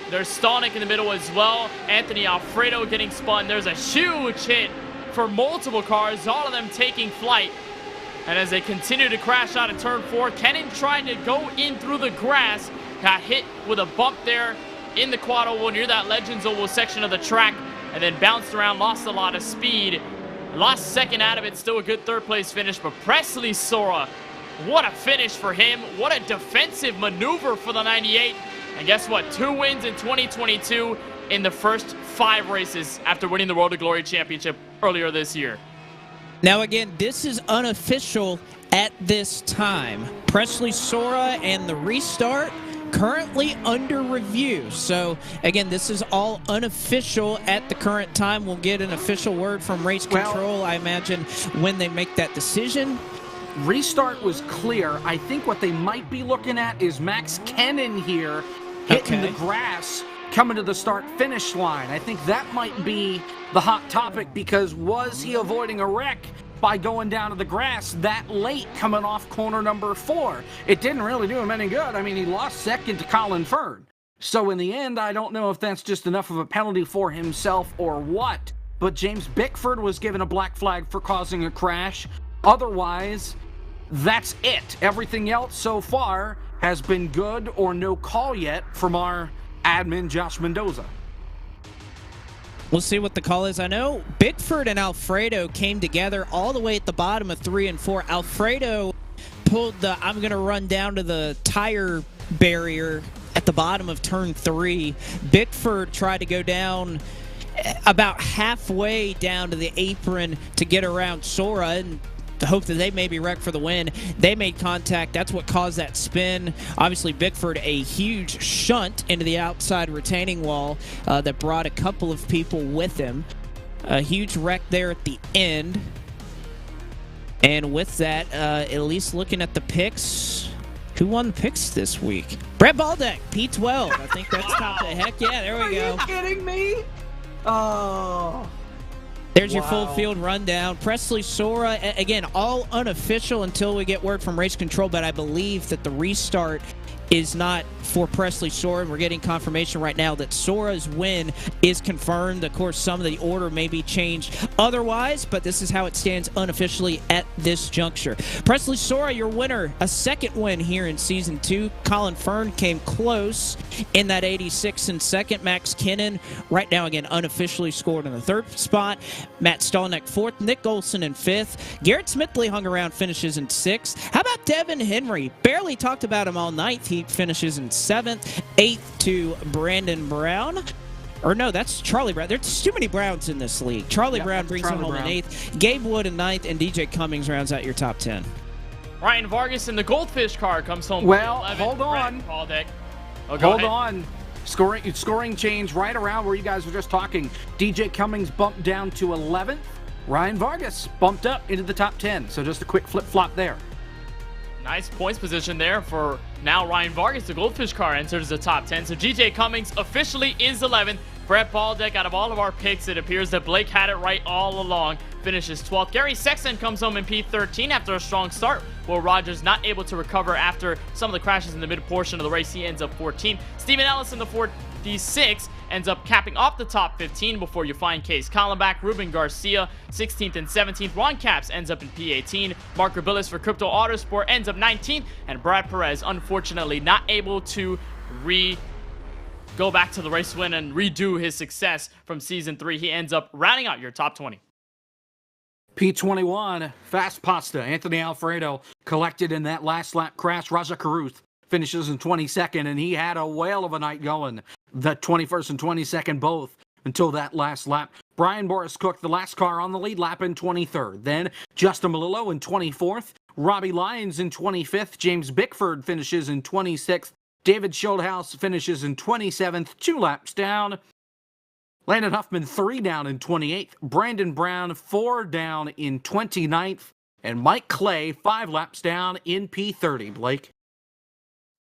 S1: There's Stallneck in the middle as well. Anthony Alfredo getting spun. There's a huge hit for multiple cars, all of them taking flight. And as they continue to crash out of turn 4, Kennan tried to go in through the grass, got hit with a bump there in the quad oval near that Legends Oval section of the track, and then bounced around, lost a lot of speed. Lost second out of it, still a good 3rd place finish, but Presley Sora, what a finish for him. What a defensive maneuver for the 98. And guess what? 2 wins in 2022 in the first 5 races after winning the World of Glory Championship earlier this year.
S3: Now again, this is unofficial at this time. Presley Sora and the restart currently under review. So again, this is all unofficial at the current time. We'll get an official word from race control, I imagine, when they make that decision.
S2: Restart was clear. I think what they might be looking at is Max Kennan here hitting the grass coming to the start-finish line. I think that might be the hot topic, because was he avoiding a wreck by going down to the grass that late coming off corner number 4. It didn't really do him any good. I mean, he lost second to Colin Fern. So in the end, I don't know if that's just enough of a penalty for himself or what, but James Bickford was given a black flag for causing a crash. Otherwise, that's it. Everything else so far has been good or no call yet from our admin, Josh Mendoza.
S3: We'll see what the call is. I know Bickford and Alfredo came together all the way at the bottom of 3 and 4. Alfredo pulled the I'm going to run down to the tire barrier at the bottom of turn 3. Bickford tried to go down about halfway down to the apron to get around Sora and hope that they maybe wreck for the win. They made contact. That's what caused that spin. Obviously, Bickford, a huge shunt into the outside retaining wall that brought a couple of people with him. A huge wreck there at the end. And with that, at least looking at the picks, who won the picks this week? Brett Baldeck, P12. I think that's top of the heck. Yeah, there we go.
S2: Are you kidding me? Oh.
S3: There's your full field rundown. Presley Sora, again, all unofficial until we get word from Race Control, but I believe that the restart is not for Presley Sora. We're getting confirmation right now that Sora's win is confirmed. Of course, some of the order may be changed otherwise, but this is how it stands unofficially at this juncture. Presley Sora, your winner, a second win here in Season 2. Colin Fern came close in that 86 in second. Max Kinnon, right now, again, unofficially scored in the third spot. Matt Stallneck fourth. Nick Olson in fifth. Garrett Smithley hung around, finishes in sixth. How about Devin Henry? Barely talked about him all night. He finishes in seventh. Eighth to Brandon Brown. Or no, that's Charlie Brown. There's too many Browns in this league. Charlie Brown brings him home in eighth. Gabe Wood in ninth, and DJ Cummings rounds out your top 10.
S1: Ryan Vargas in the Goldfish car comes home.
S2: Well,
S1: 11th.
S2: hold on.
S1: Hold
S2: on. Scoring change right around where you guys were just talking. DJ Cummings bumped down to 11th. Ryan Vargas bumped up into the top 10. So just a quick flip-flop there.
S1: Nice points position there for now Ryan Vargas. The Goldfish car enters the top 10. So DJ Cummings officially is 11th. Brett Baldeck, out of all of our picks, it appears that Blake had it right all along. Finishes 12th. Gary Sexton comes home in P13 after a strong start. Will Rogers not able to recover after some of the crashes in the mid portion of the race. He ends up 14th. Stephen Ellis in the 46 ends up capping off the top 15 before you find Case Collenbach. Ruben Garcia 16th and 17th. Ron Capps ends up in P18. Mark Rubilis for Crypto Autosport ends up 19th. And Brad Perez, unfortunately, not able to go back to the race win and redo his success from Season 3. He ends up rounding out your top 20.
S2: P21, Fast Pasta, Anthony Alfredo collected in that last lap crash. Raja Karuth finishes in 22nd, and he had a whale of a night going. The 21st and 22nd both until that last lap. Brian Boris Cook, the last car on the lead lap, in 23rd. Then Justin Malillo in 24th. Robbie Lyons in 25th. James Bickford finishes in 26th. David Schildhouse finishes in 27th, 2 laps down. Landon Huffman 3 down in 28th. Brandon Brown 4 down in 29th. And Mike Clay 5 laps down in P30. Blake.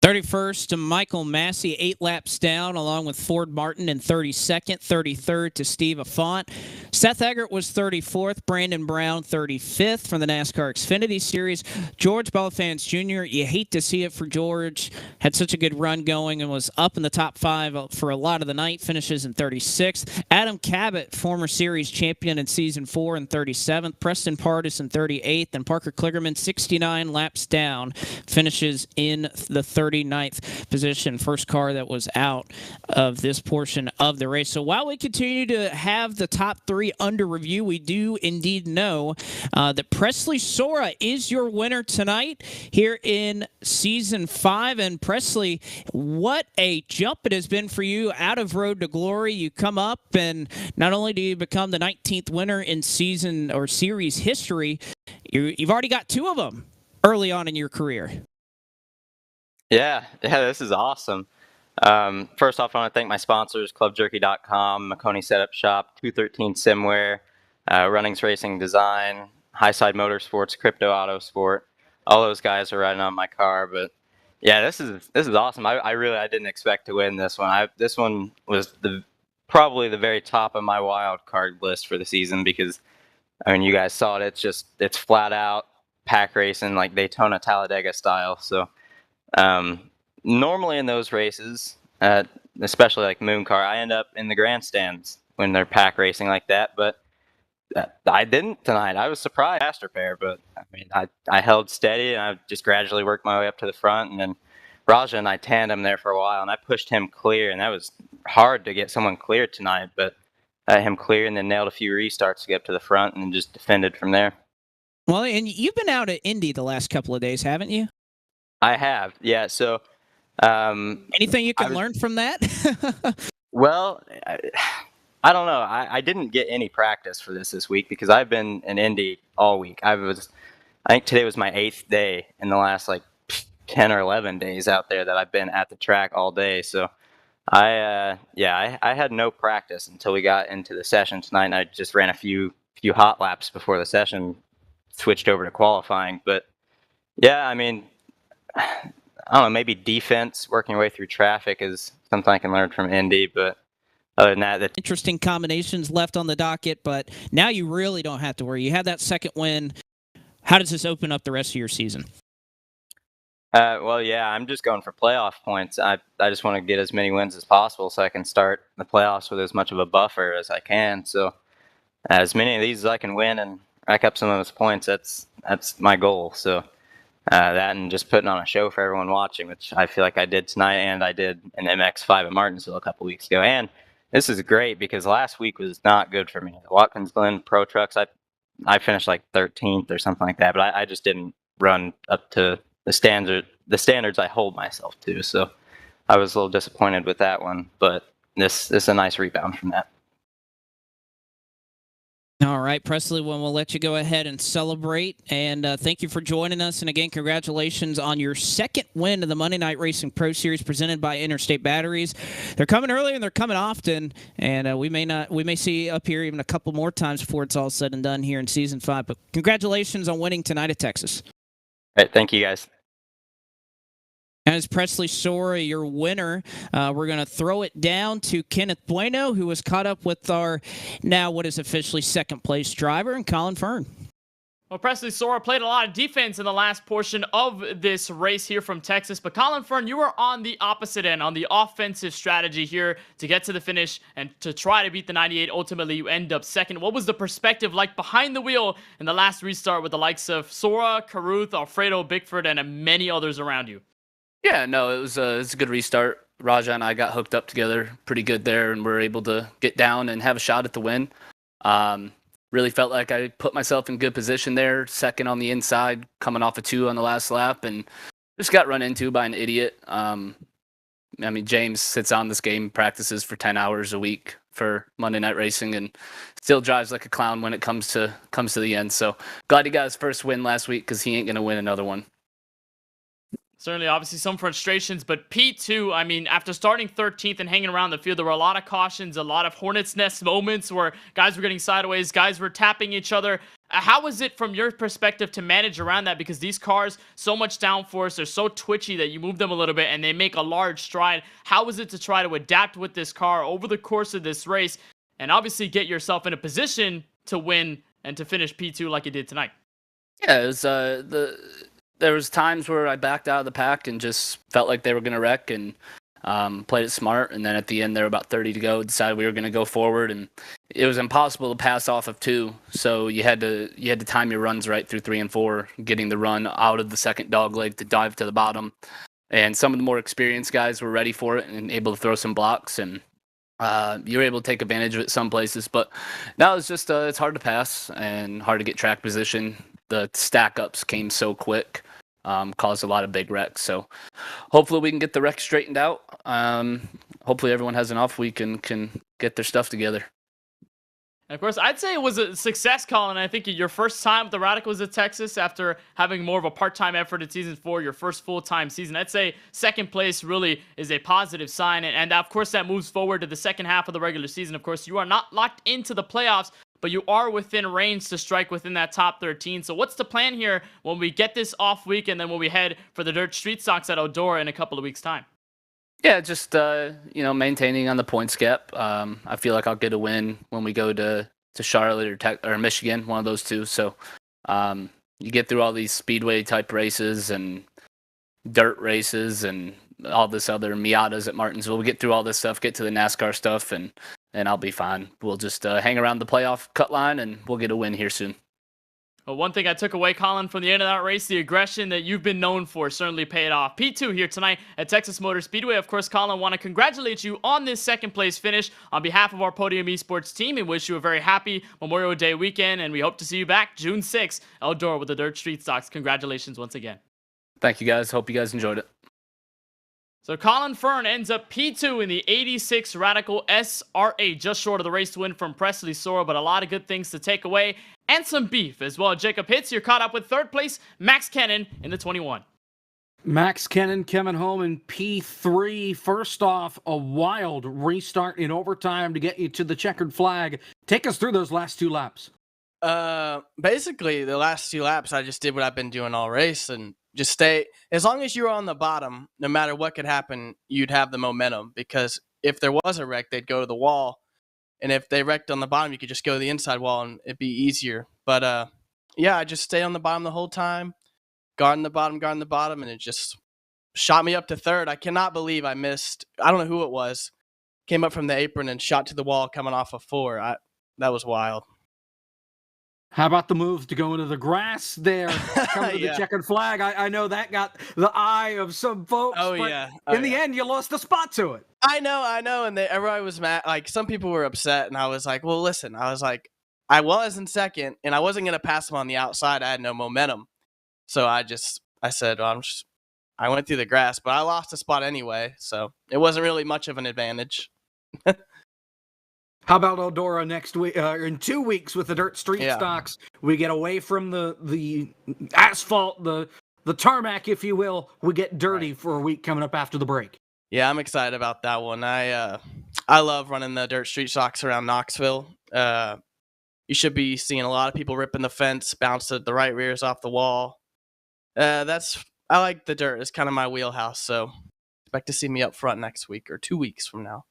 S3: 31st to Michael Massey, 8 laps down, along with Ford Martin in 32nd. 33rd to Steve Affont. Seth Eggert was 34th. Brandon Brown 35th from the NASCAR Xfinity Series. George Belfans Jr., you hate to see it for George. Had such a good run going and was up in the top 5 for a lot of the night. Finishes in 36th. Adam Cabot, former series champion in Season 4, in 37th. Preston Pardis in 38th. And Parker Kligerman, 69 laps down, finishes in the 39th position. First car that was out of this portion of the race. So while we continue to have the top 3 under review, we do indeed know that Presley Sora is your winner tonight here in Season 5. And Presley, what a jump it has been for you out of Road to Glory. You come up, and not only do you become the 19th winner in season or series history, you've already got 2 of them early on in your career.
S6: Yeah, this is awesome. First off, I want to thank my sponsors, ClubJerky.com, Maconi Setup Shop, 213 Simware, Runnings Racing Design, Highside Motorsports, Crypto Autosport. All those guys are riding on my car. But yeah, this is awesome. I didn't expect to win this one. This one was probably the very top of my wild card list for the season, because
S8: I mean, you guys saw it. It's flat out pack racing, like Daytona Talladega style. So normally in those races, especially like Moon Car, I end up in the grandstands when they're pack racing like that. But I didn't tonight. I was surprised. Faster pair, but I mean, I held steady and I just gradually worked my way up to the front. And then Raja and I tandem there for a while, and I pushed him clear, and that was hard to get someone clear tonight. But him clear and then nailed a few restarts to get up to the front and just defended from there.
S3: Well, and you've been out at Indy the last couple of days, haven't you?
S8: I have, yeah. So
S3: anything you can learn from that?
S8: Well, I don't know. I didn't get any practice for this week because I've been in Indy all week. I think today was my 8th day in the last like 10 or 11 days out there that I've been at the track all day. So I had no practice until we got into the session tonight, and I just ran a few hot laps before the session switched over to qualifying. But yeah, I mean, I don't know, maybe defense, working your way through traffic is something I can learn from Indy, but other than that,
S3: interesting combinations left on the docket, but now you really don't have to worry. You had that second win. How does this open up the rest of your season?
S8: Well, yeah, I'm just going for playoff points. I just want to get as many wins as possible so I can start the playoffs with as much of a buffer as I can. So as many of these as I can win and rack up some of those points, that's my goal. So that and just putting on a show for everyone watching, which I feel like I did tonight, and I did an MX5 at Martinsville a couple weeks ago. And this is great because last week was not good for me. The Watkins Glen Pro Trucks, I finished like 13th or something like that, but I just didn't run up to the standards I hold myself to. So I was a little disappointed with that one, but this is a nice rebound from that.
S3: All right, Presley, well, we'll let you go ahead and celebrate, and thank you for joining us. And again, congratulations on your second win of the Monday Night Racing Pro Series presented by Interstate Batteries. They're coming early and they're coming often, and we may see you up here even a couple more times before it's all said and done here in Season 5. But congratulations on winning tonight at Texas.
S8: All right, thank you, guys.
S3: As Presley Sora, your winner, we're going to throw it down to Kenneth Bueno, who was caught up with our now what is officially second place driver, and Colin Fern.
S1: Well, Presley Sora played a lot of defense in the last portion of this race here from Texas, but Colin Fern, you were on the opposite end, on the offensive strategy here to get to the finish and to try to beat the 98. Ultimately, you end up second. What was the perspective like behind the wheel in the last restart with the likes of Sora, Caruth, Alfredo, Bickford, and many others around you?
S9: Yeah, no, it was a good restart. Raja and I got hooked up together pretty good there, and we were able to get down and have a shot at the win. Really felt like I put myself in good position there, second on the inside, coming off a 2 on the last lap, and just got run into by an idiot. I mean, James sits on this game, practices for 10 hours a week for Monday Night Racing, and still drives like a clown when it comes to the end. So glad he got his first win last week because he ain't going to win another one.
S1: Certainly, obviously, some frustrations, but P2, I mean, after starting 13th and hanging around the field, there were a lot of cautions, a lot of hornet's nest moments where guys were getting sideways, guys were tapping each other. How was it from your perspective to manage around that? Because these cars, so much downforce, they're so twitchy that you move them a little bit and they make a large stride. How was it to try to adapt with this car over the course of this race and obviously get yourself in a position to win and to finish P2 like you did tonight?
S9: Yeah, it was there was times where I backed out of the pack and just felt like they were going to wreck and played it smart. And then at the end, there were about 30 to go, decided we were going to go forward. And it was impossible to pass off of 2. So you had to time your runs right through 3 and 4, getting the run out of the second dog leg to dive to the bottom. And some of the more experienced guys were ready for it and able to throw some blocks. And you were able to take advantage of it some places. But now it's just it's hard to pass and hard to get track position. The stack-ups came so quick. Caused a lot of big wrecks. So hopefully we can get the wreck straightened out. Hopefully everyone has an off week and can get their stuff together.
S1: And of course, I'd say it was a success, Colin. I think your first time with the Radicals at Texas after having more of a part-time effort in Season 4, your first full-time season. I'd say second place really is a positive sign. And of course, that moves forward to the second half of the regular season. Of course, you are not locked into the playoffs, but you are within range to strike within that top 13. So what's the plan here when we get this off week and then when we head for the Dirt Street Stocks at Eldora in a couple of weeks' time?
S9: Yeah, just maintaining on the points gap. I feel like I'll get a win when we go to Charlotte or Michigan, one of those two. So you get through all these speedway type races and dirt races and all this other Miatas at Martinsville. We get through all this stuff, get to the NASCAR stuff, and I'll be fine. We'll just hang around the playoff cut line, and we'll get a win here soon.
S1: Well, one thing I took away, Colin, from the end of that race, the aggression that you've been known for certainly paid off. P2 here tonight at Texas Motor Speedway. Of course, Colin, want to congratulate you on this second place finish on behalf of our Podium eSports team and wish you a very happy Memorial Day weekend. And we hope to see you back June 6th, Eldora with the Dirt Street Stocks. Congratulations once again.
S9: Thank you, guys. Hope you guys enjoyed it.
S1: So Colin Fern ends up P2 in the 86 Radical SR8, just short of the race to win from Presley Sora, but a lot of good things to take away, and some beef as well. Jacob Hitz, you're caught up with third place, Max Kennan in the 21.
S2: Max Kennan coming home in P3. First off, a wild restart in overtime to get you to the checkered flag. Take us through those last 2 laps.
S10: Basically, the last 2 laps, I just did what I've been doing all race and just stay. As long as you were on the bottom, no matter what could happen, you'd have the momentum. Because if there was a wreck, they'd go to the wall. And if they wrecked on the bottom, you could just go to the inside wall and it'd be easier. But yeah, I just stayed on the bottom the whole time, guarding the bottom, and it just shot me up to third. I cannot believe I missed. I don't know who it was. Came up from the apron and shot to the wall coming off of 4. That was wild.
S2: How about the move to go into the grass there? Come to the checkered flag. I know that got the eye of some folks.
S10: Oh,
S2: but
S10: yeah.
S2: In the end, you lost the spot to it.
S10: I know. And everybody was mad. Like, some people were upset, and I was like, well, listen. I was like, I was in second, and I wasn't going to pass them on the outside. I had no momentum. So I said, well, I went through the grass, but I lost a spot anyway. So it wasn't really much of an advantage.
S2: How about Eldora next week? In 2 weeks with the Dirt Street Stocks, we get away from the asphalt, the tarmac, if you will. We get dirty for a week coming up after the break.
S10: Yeah, I'm excited about that one. I love running the Dirt Street Stocks around Knoxville. You should be seeing a lot of people ripping the fence, bounce the right rears off the wall. I like the dirt. It's kind of my wheelhouse. So expect to see me up front next week or 2 weeks from now.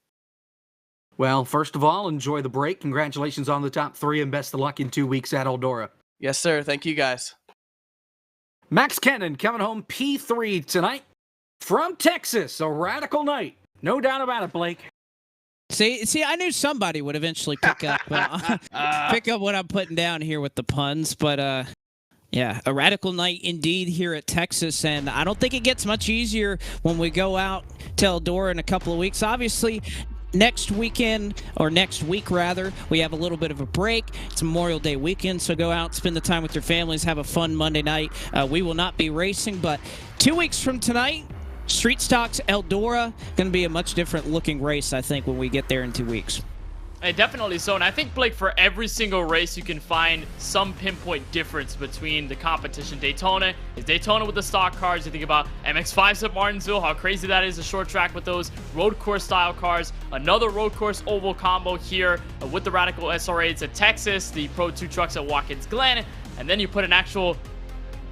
S2: Well, first of all, enjoy the break. Congratulations on the top 3 and best of luck in 2 weeks at Eldora.
S10: Yes, sir. Thank you, guys.
S2: Max Kennan coming home P3 tonight from Texas. A radical night. No doubt about it, Blake.
S3: See, I knew somebody would eventually pick up what I'm putting down here with the puns, but yeah, a radical night indeed here at Texas, and I don't think it gets much easier when we go out to Eldora in a couple of weeks. Obviously, next week rather, we have a little bit of a break. It's Memorial Day weekend, so go out, spend the time with your families, have a fun Monday night. We will not be racing, but 2 weeks from tonight, Street Stocks Eldora, going to be a much different looking race, I think, when we get there in 2 weeks.
S1: Definitely so, and I think, Blake, for every single race, you can find some pinpoint difference between the competition. Daytona is Daytona with the stock cars. You think about MX-5s at Martinsville, how crazy that is, a short track with those road course style cars. Another road course oval combo here with the Radical SR8s at Texas, the Pro 2 trucks at Watkins Glen, and then you put an actual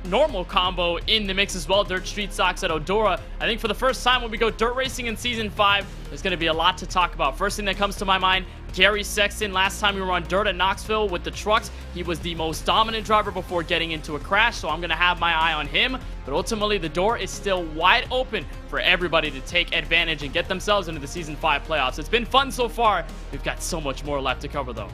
S1: normal combo in the mix as well, Dirt Street Stocks at Eldora. I think for the first time when we go dirt racing in Season 5, there's going to be a lot to talk about. First thing that comes to my mind, Gary Sexton. Last time we were on dirt at Knoxville with the trucks, he was the most dominant driver before getting into a crash, so I'm going to have my eye on him. But ultimately, the door is still wide open for everybody to take advantage and get themselves into the Season 5 playoffs. It's been fun so far. We've got so much more left to cover, though.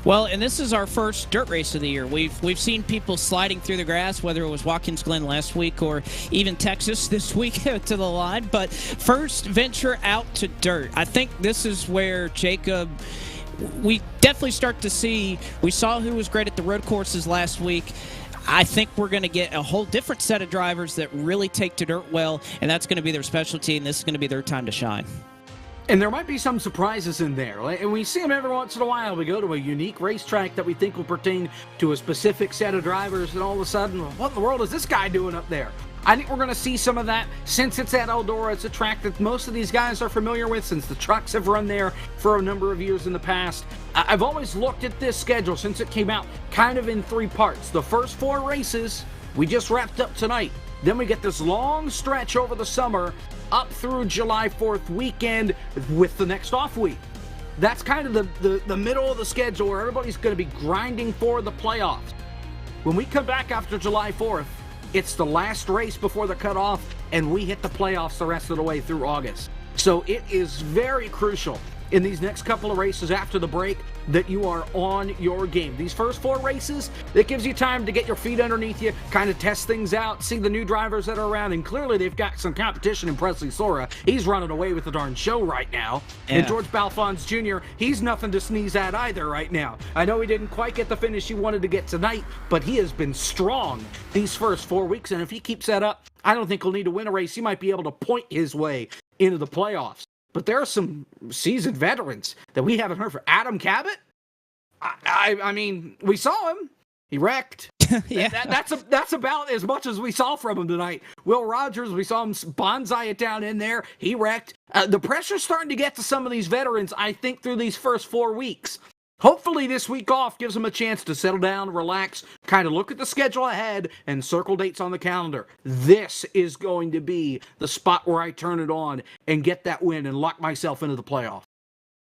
S3: Well, and this is our first dirt race of the year. We've seen people sliding through the grass, whether it was Watkins Glen last week or even Texas this week to the line. But first venture out to dirt. I think this is where Jacob, we definitely start to see, we saw who was great at the road courses last week. I think we're going to get a whole different set of drivers that really take to dirt well, and that's going to be their specialty, and this is going to be their time to shine.
S2: And there might be some surprises in there. And we see them every once in a while. We go to a unique racetrack that we think will pertain to a specific set of drivers, and all of a sudden, what in the world is this guy doing up there? I think we're going to see some of that since it's at Eldora. It's a track that most of these guys are familiar with since the trucks have run there for a number of years in the past. I've always looked at this schedule since it came out kind of in 3 parts. The first 4 races we just wrapped up tonight. Then we get this long stretch over the summer up through July 4th weekend with the next off week. That's kind of the middle of the schedule where everybody's going to be grinding for the playoffs. When we come back after July 4th, it's the last race before the cutoff, and we hit the playoffs the rest of the way through August. So it is very crucial in these next couple of races after the break that you are on your game. These first 4 races, that gives you time to get your feet underneath you, kind of test things out, see the new drivers that are around, and clearly they've got some competition in Presley Sora. He's running away with the darn show right now. Yeah. And George Balfons Jr., he's nothing to sneeze at either right now. I know he didn't quite get the finish he wanted to get tonight, but he has been strong these first 4 weeks, and if he keeps that up, I don't think he'll need to win a race. He might be able to point his way into the playoffs. But there are some seasoned veterans that we haven't heard from. Adam Cabot? I mean, we saw him. He wrecked.
S3: Yeah.
S2: That's about as much as we saw from him tonight. Will Rogers, we saw him bonsai it down in there. He wrecked. The pressure's starting to get to some of these veterans, I think, through these first 4 weeks. Hopefully this week off gives them a chance to settle down, relax, kind of look at the schedule ahead, and circle dates on the calendar. This is going to be the spot where I turn it on and get that win and lock myself into the playoff.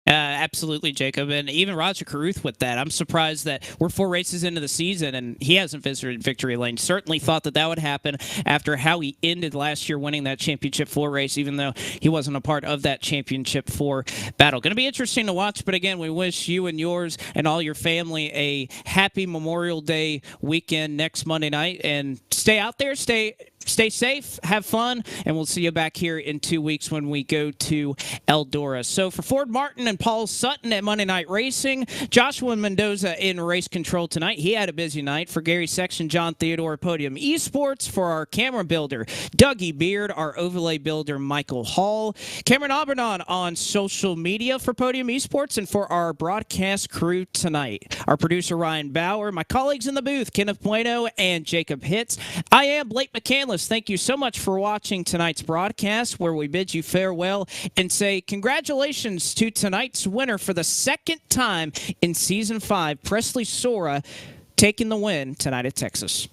S3: Absolutely, Jacob. And even Roger Carruth with that. I'm surprised that we're 4 races into the season and he hasn't visited victory lane. Certainly thought that would happen after how he ended last year winning that Championship 4 race, even though he wasn't a part of that Championship 4 battle. Going to be interesting to watch, but again, we wish you and yours and all your family a happy Memorial Day weekend next Monday night. And stay out there, stay safe, have fun, and we'll see you back here in 2 weeks when we go to Eldora. So for Ford Martin and Paul Sutton at Monday Night Racing, Joshua Mendoza in race control tonight. He had a busy night. For Gary Section, John Theodore, Podium eSports. For our camera builder, Dougie Beard. Our overlay builder, Michael Hall. Cameron Aubernon on social media for Podium eSports. And for our broadcast crew tonight, our producer, Ryan Bauer. My colleagues in the booth, Kenneth Bueno and Jacob Hitz. I am Blake McCandless. Thank you so much for watching tonight's broadcast, where we bid you farewell and say congratulations to tonight's winner for the 2nd time in Season 5, Presley Sora, taking the win tonight at Texas.